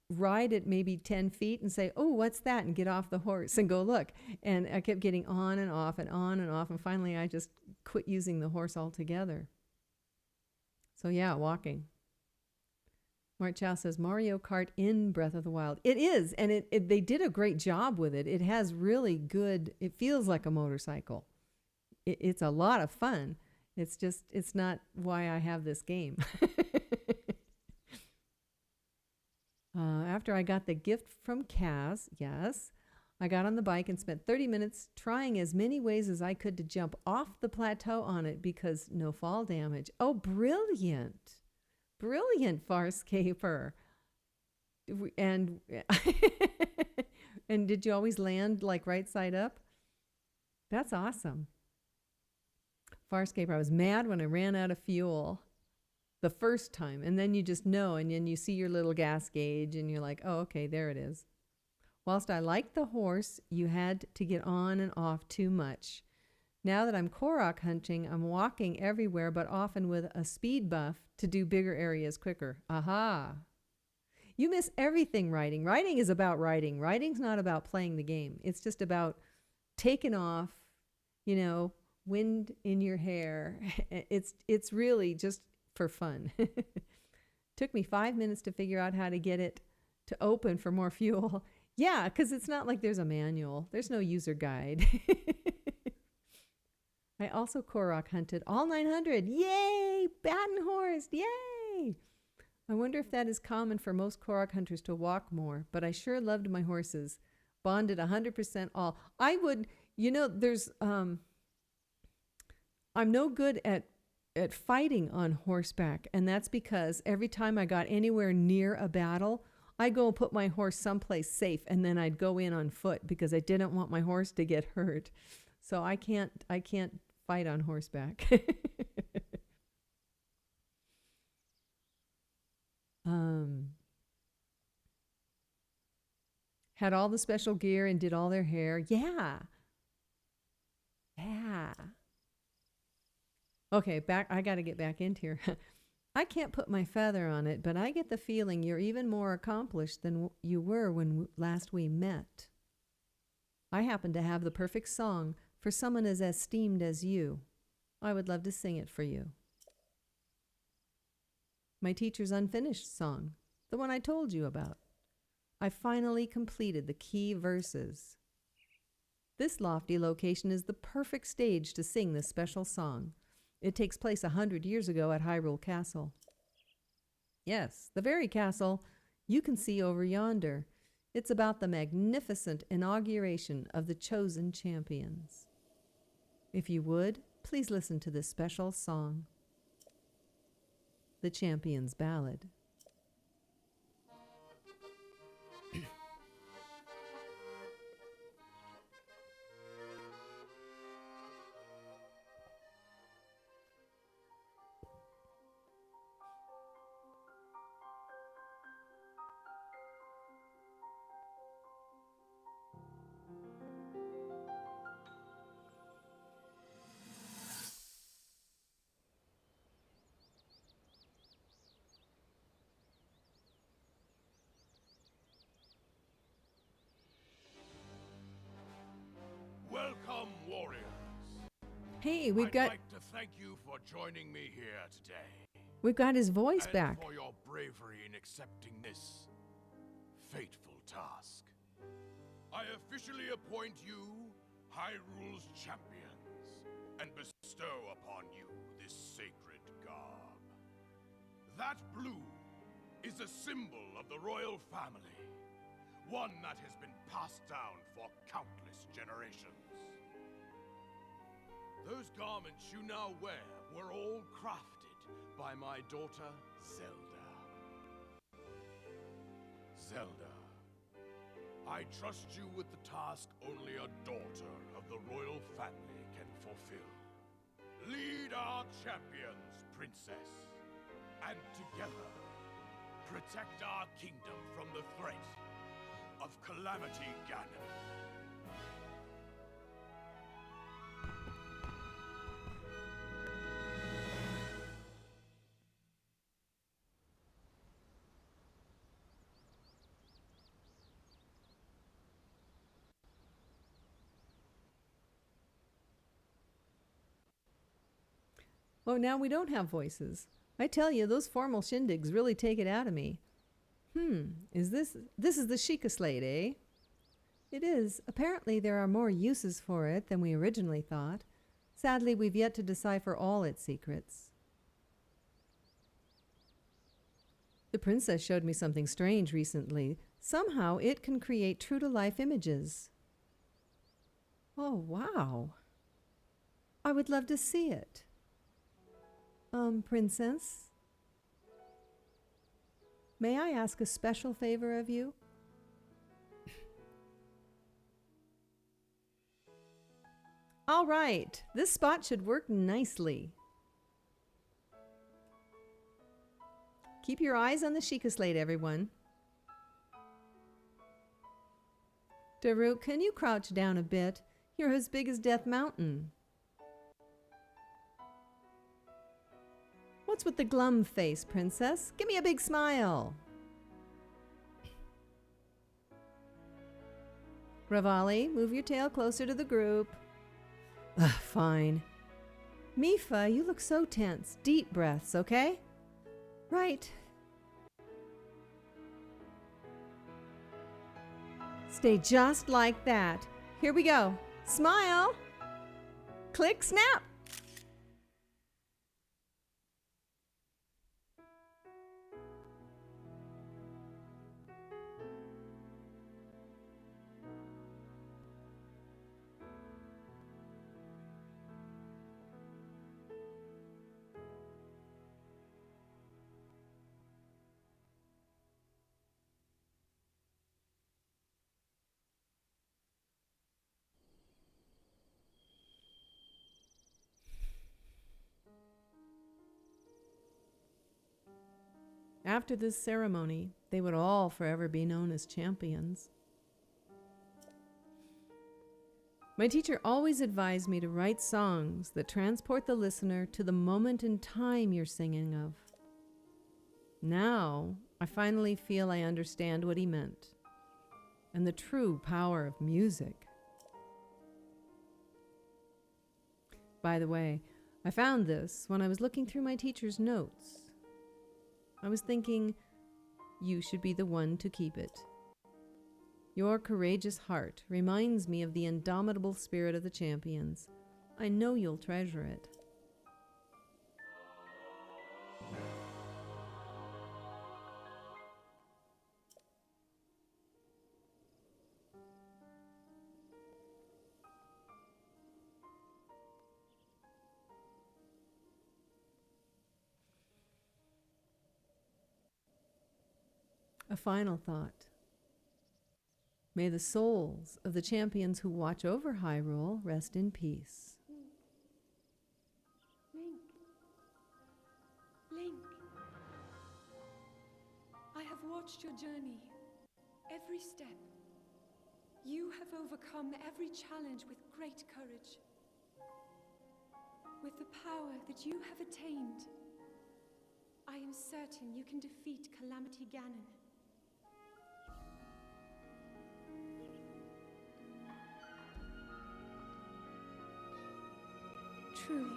ride it maybe 10 feet and say, oh, what's that? And get off the horse and go look. And I kept getting on and off and on and off. And finally, I just quit using the horse altogether. So yeah, walking. Mart Chow says, Mario Kart in Breath of the Wild. It is, and they did a great job with it. It has really good, it feels like a motorcycle. It's a lot of fun. It's just, it's not why I have this game. After I got the gift from Kaz, yes, I got on the bike and spent 30 minutes trying as many ways as I could to jump off the plateau on it because no fall damage. Oh, brilliant. Brilliant, Farscaper. And and did you always land like right side up? That's awesome. Farscaper, I was mad when I ran out of fuel the first time. And then you just know, and then you see your little gas gauge and you're like, oh, okay, there it is. Whilst I liked the horse, you had to get on and off too much. Now that I'm Korok hunting, I'm walking everywhere, but often with a speed buff to do bigger areas quicker. Aha. You miss everything riding. Riding is about riding. Riding's not about playing the game. It's just about taking off, wind in your hair. It's really just for fun. Took me 5 minutes to figure out how to get it to open for more fuel. Yeah, because it's not like there's a manual. There's no user guide. I also Korok hunted all 900. Yay! Baton Horse! Yay! I wonder if that is common for most Korok hunters to walk more, but I sure loved my horses. Bonded 100% all. I would, there's, I'm no good at fighting on horseback, and that's because every time I got anywhere near a battle, I'd go and put my horse someplace safe, and then I'd go in on foot because I didn't want my horse to get hurt. So I can't fight on horseback. Had all the special gear and did all their hair. Yeah. Okay, I got to get back into here. I can't put my feather on it, but I get the feeling you're even more accomplished than you were when last we met. I happen to have the perfect song for someone as esteemed as you. I would love to sing it for you. My teacher's unfinished song, the one I told you about. I finally completed the key verses. This lofty location is the perfect stage to sing this special song. It takes place 100 years ago at Hyrule Castle. Yes, the very castle you can see over yonder. It's about the magnificent inauguration of the chosen champions. If you would, please listen to this special song, The Champion's Ballad. Welcome, warriors. Hey, I'd like to thank you for joining me here today. got his voice And back. for your bravery in accepting this fateful task. I officially appoint you Hyrule's champions and bestow upon you this sacred garb. That blue is a symbol of the royal family, one that has been passed down for countless generations. Those garments you now wear were all crafted by my daughter, Zelda. Zelda, I trust you with the task only a daughter of the royal family can fulfill. Lead our champions, princess, and together, protect our kingdom from the threat of Calamity Ganon. Oh, now we don't have voices. I tell you, those formal shindigs really take it out of me. This is the Sheikah Slate, eh? It is. Apparently there are more uses for it than we originally thought. Sadly, we've yet to decipher all its secrets. The princess showed me something strange recently. Somehow it can create true-to-life images. Oh, wow. I would love to see it. Princess? May I ask a special favor of you? All right, this spot should work nicely. Keep your eyes on the Sheikah Slate, everyone. Daruk, can you crouch down a bit? You're as big as Death Mountain. What's with the glum face, princess? Give me a big smile. Revali, move your tail closer to the group. Fine. Mifa, you look so tense. Deep breaths, okay? Right. Stay just like that. Here we go. Smile. Click, snap. After this ceremony, they would all forever be known as champions. My teacher always advised me to write songs that transport the listener to the moment in time you're singing of. Now, I finally feel I understand what he meant, and the true power of music. By the way, I found this when I was looking through my teacher's notes. I was thinking, you should be the one to keep it. Your courageous heart reminds me of the indomitable spirit of the champions. I know you'll treasure it. A final thought. May the souls of the champions who watch over Hyrule rest in peace. Link. Link. I have watched your journey. Every step. You have overcome every challenge with great courage. With the power that you have attained, I am certain you can defeat Calamity Ganon. Truly.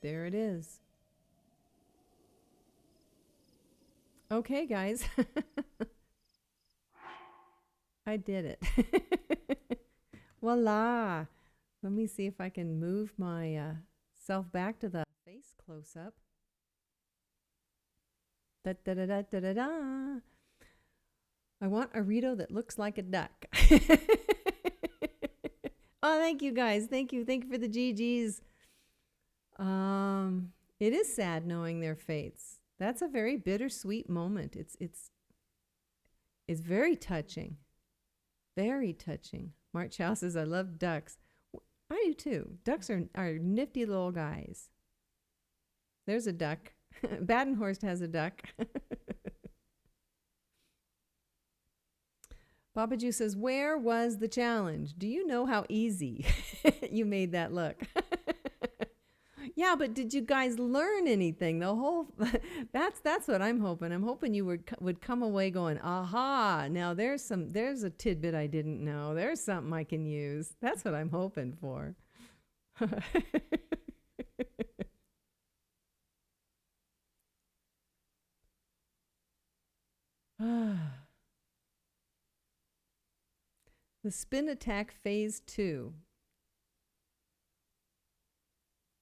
There it is. Okay, guys. I did it. Voila. Let me see if I can move my self back to the face close-up. Da-da-da-da-da-da-da. I want a Rito that looks like a duck. Oh, thank you, guys. Thank you. Thank you for the GGs. It is sad knowing their fates. That's a very bittersweet moment. It's very touching. Very touching. Mark Chow says, I love ducks. I do too. Ducks are nifty little guys. There's a duck. Badenhorst has a duck. BotW says, where was the challenge? Do you know how easy you made that look? Yeah, but did you guys learn anything? The whole that's what I'm hoping. I'm hoping you would come away going, aha, now there's a tidbit I didn't know. There's something I can use. That's what I'm hoping for. The spin attack phase 2.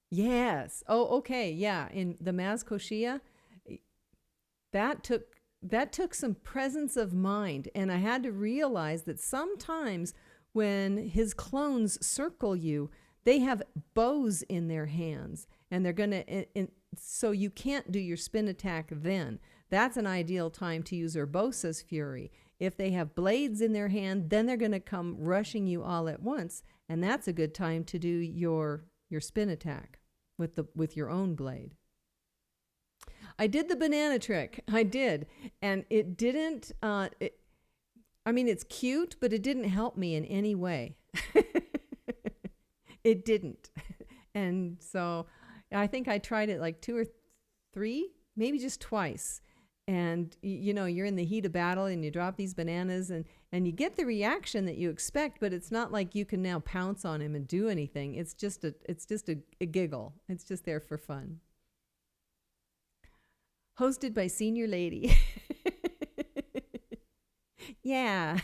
Yes. Oh, okay. Yeah. In the Maz Koshia, that took some presence of mind. And I had to realize that sometimes when his clones circle you, they have bows in their hands. And they're going to, so you can't do your spin attack then. That's an ideal time to use Urbosa's Fury. If they have blades in their hand, then they're going to come rushing you all at once. And that's a good time to do your spin attack with your own blade. I did the banana trick. I did. And it didn't, I mean, it's cute, but it didn't help me in any way. It didn't. And so I think I tried it like 2 or 3, maybe just twice. And, you know, you're in the heat of battle and you drop these bananas and you get the reaction that you expect, but it's not like you can now pounce on him and do anything. It's just a giggle. It's just there for fun. Hosted by Senior Lady. Yeah.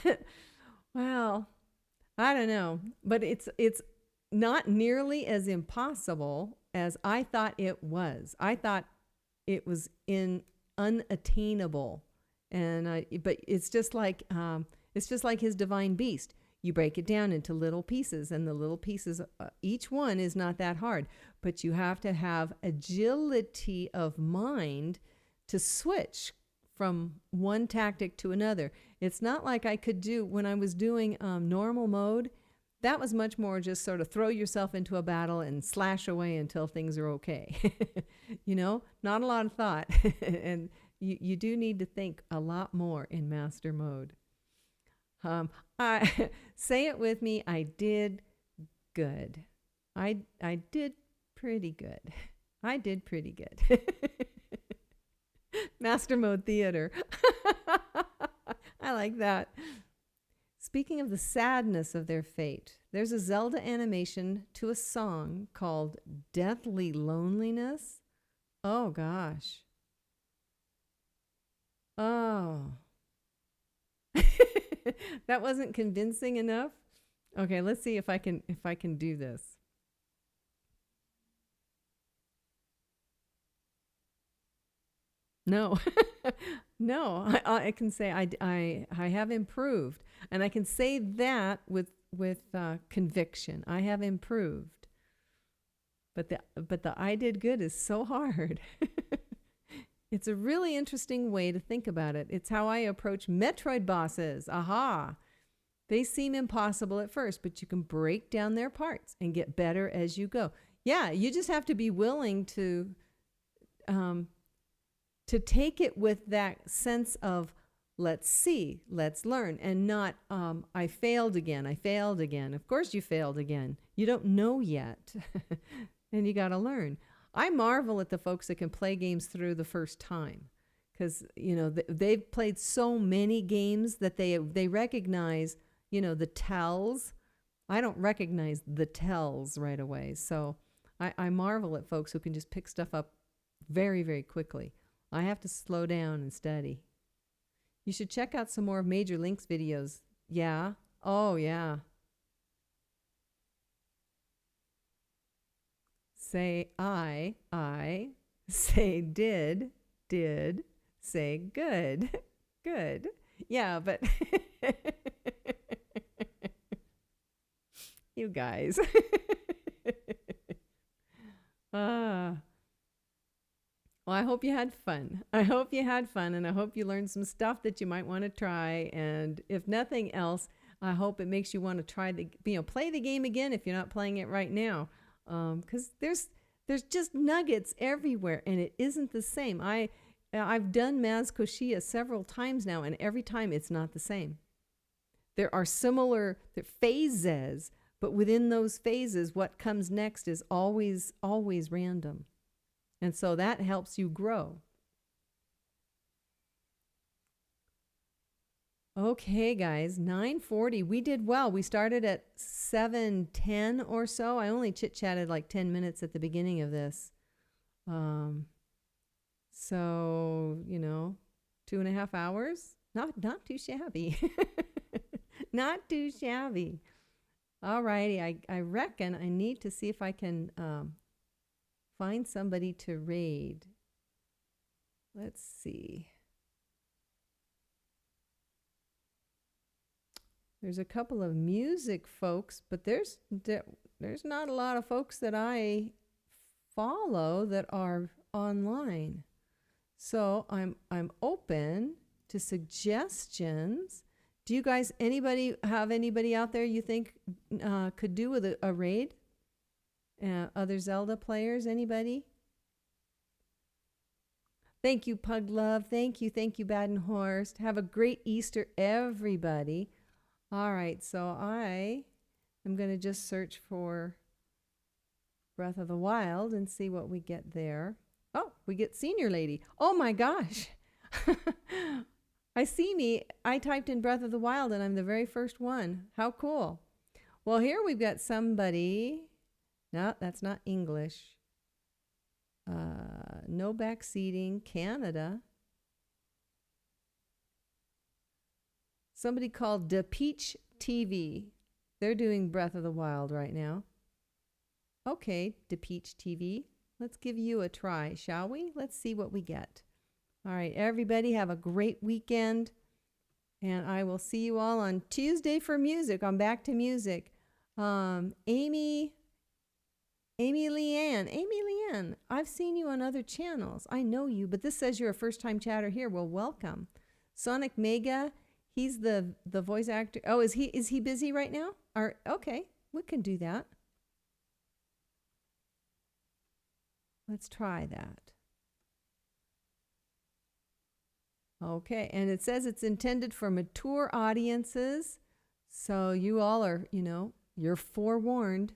Well, I don't know, but it's not nearly as impossible as I thought it was. I thought it was unattainable, but it's just like his divine beast. You break it down into little pieces, and the little pieces, each one is not that hard, but you have to have agility of mind to switch from one tactic to another. It's not like I could do when I was doing normal mode. That was much more just sort of throw yourself into a battle and slash away until things are okay. You know, not a lot of thought. And you do need to think a lot more in master mode. Say it with me. I did good. I did pretty good. I did pretty good. Master mode theater. I like that. Speaking of the sadness of their fate, there's a Zelda animation to a song called Deathly Loneliness. Oh, gosh. Oh. That wasn't convincing enough? Okay, let's see if I can do this. No. No, I can say I have improved, and I can say that with conviction. I have improved. But the I did good is so hard. It's a really interesting way to think about it. It's how I approach Metroid bosses. Aha! They seem impossible at first, but you can break down their parts and get better as you go. Yeah, you just have to be willing to take it with that sense of, let's see, let's learn, and not, I failed again. Of course you failed again. You don't know yet, and you got to learn. I marvel at the folks that can play games through the first time, because, they've played so many games that they recognize, the tells. I don't recognize the tells right away. So I marvel at folks who can just pick stuff up very, very quickly. I have to slow down and study. You should check out some more of Major Link's videos. Yeah? Oh, yeah. Say I, say did, say good, good. Yeah, but you guys. Well, I hope you had fun. And I hope you learned some stuff that you might want to try. And if nothing else, I hope it makes you want to try play the game again if you're not playing it right now. Because there's just nuggets everywhere, and it isn't the same. I've done Maz Koshia several times now, and every time it's not the same. There are similar phases, but within those phases, what comes next is always random. And so that helps you grow. Okay, guys, 9:40. We did well. We started at 7:10 or so. I only chit-chatted like 10 minutes at the beginning of this. So, 2.5 hours. Not too shabby. Not too shabby. All righty. I reckon I need to see if I can find somebody to raid. Let's see. There's a couple of music folks, but there's not a lot of folks that I follow that are online. So I'm open to suggestions. Do you guys have anybody out there you think could do with a raid? Other Zelda players, anybody? Thank you, Pug Love. Thank you, Badenhorst. Have a great Easter, everybody. All right, so I am going to just search for Breath of the Wild and see what we get there. Oh, we get Senior Lady. Oh my gosh. I typed in Breath of the Wild and I'm the very first one. How cool. Well, here we've got somebody. No, that's not English. No backseating, Canada. Somebody called Da Peach TV. They're doing Breath of the Wild right now. Okay, Da Peach TV. Let's give you a try, shall we? Let's see what we get. All right, everybody have a great weekend. And I will see you all on Tuesday for music. I'm back to music. Amy Leanne, I've seen you on other channels. I know you, but this says you're a first-time chatter here. Well, welcome. Sonic Mega, he's the voice actor. Oh, is he busy right now? Okay, we can do that. Let's try that. Okay, and it says it's intended for mature audiences. So you all are, you're forewarned.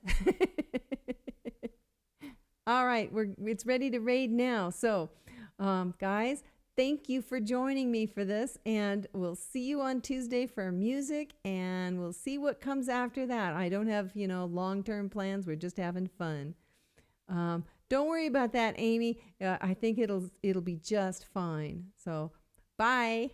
All right, it's ready to raid now. So, guys, thank you for joining me for this, and we'll see you on Tuesday for music, and we'll see what comes after that. I don't have, long-term plans. We're just having fun. Don't worry about that, Amy. I think it'll be just fine. So, bye.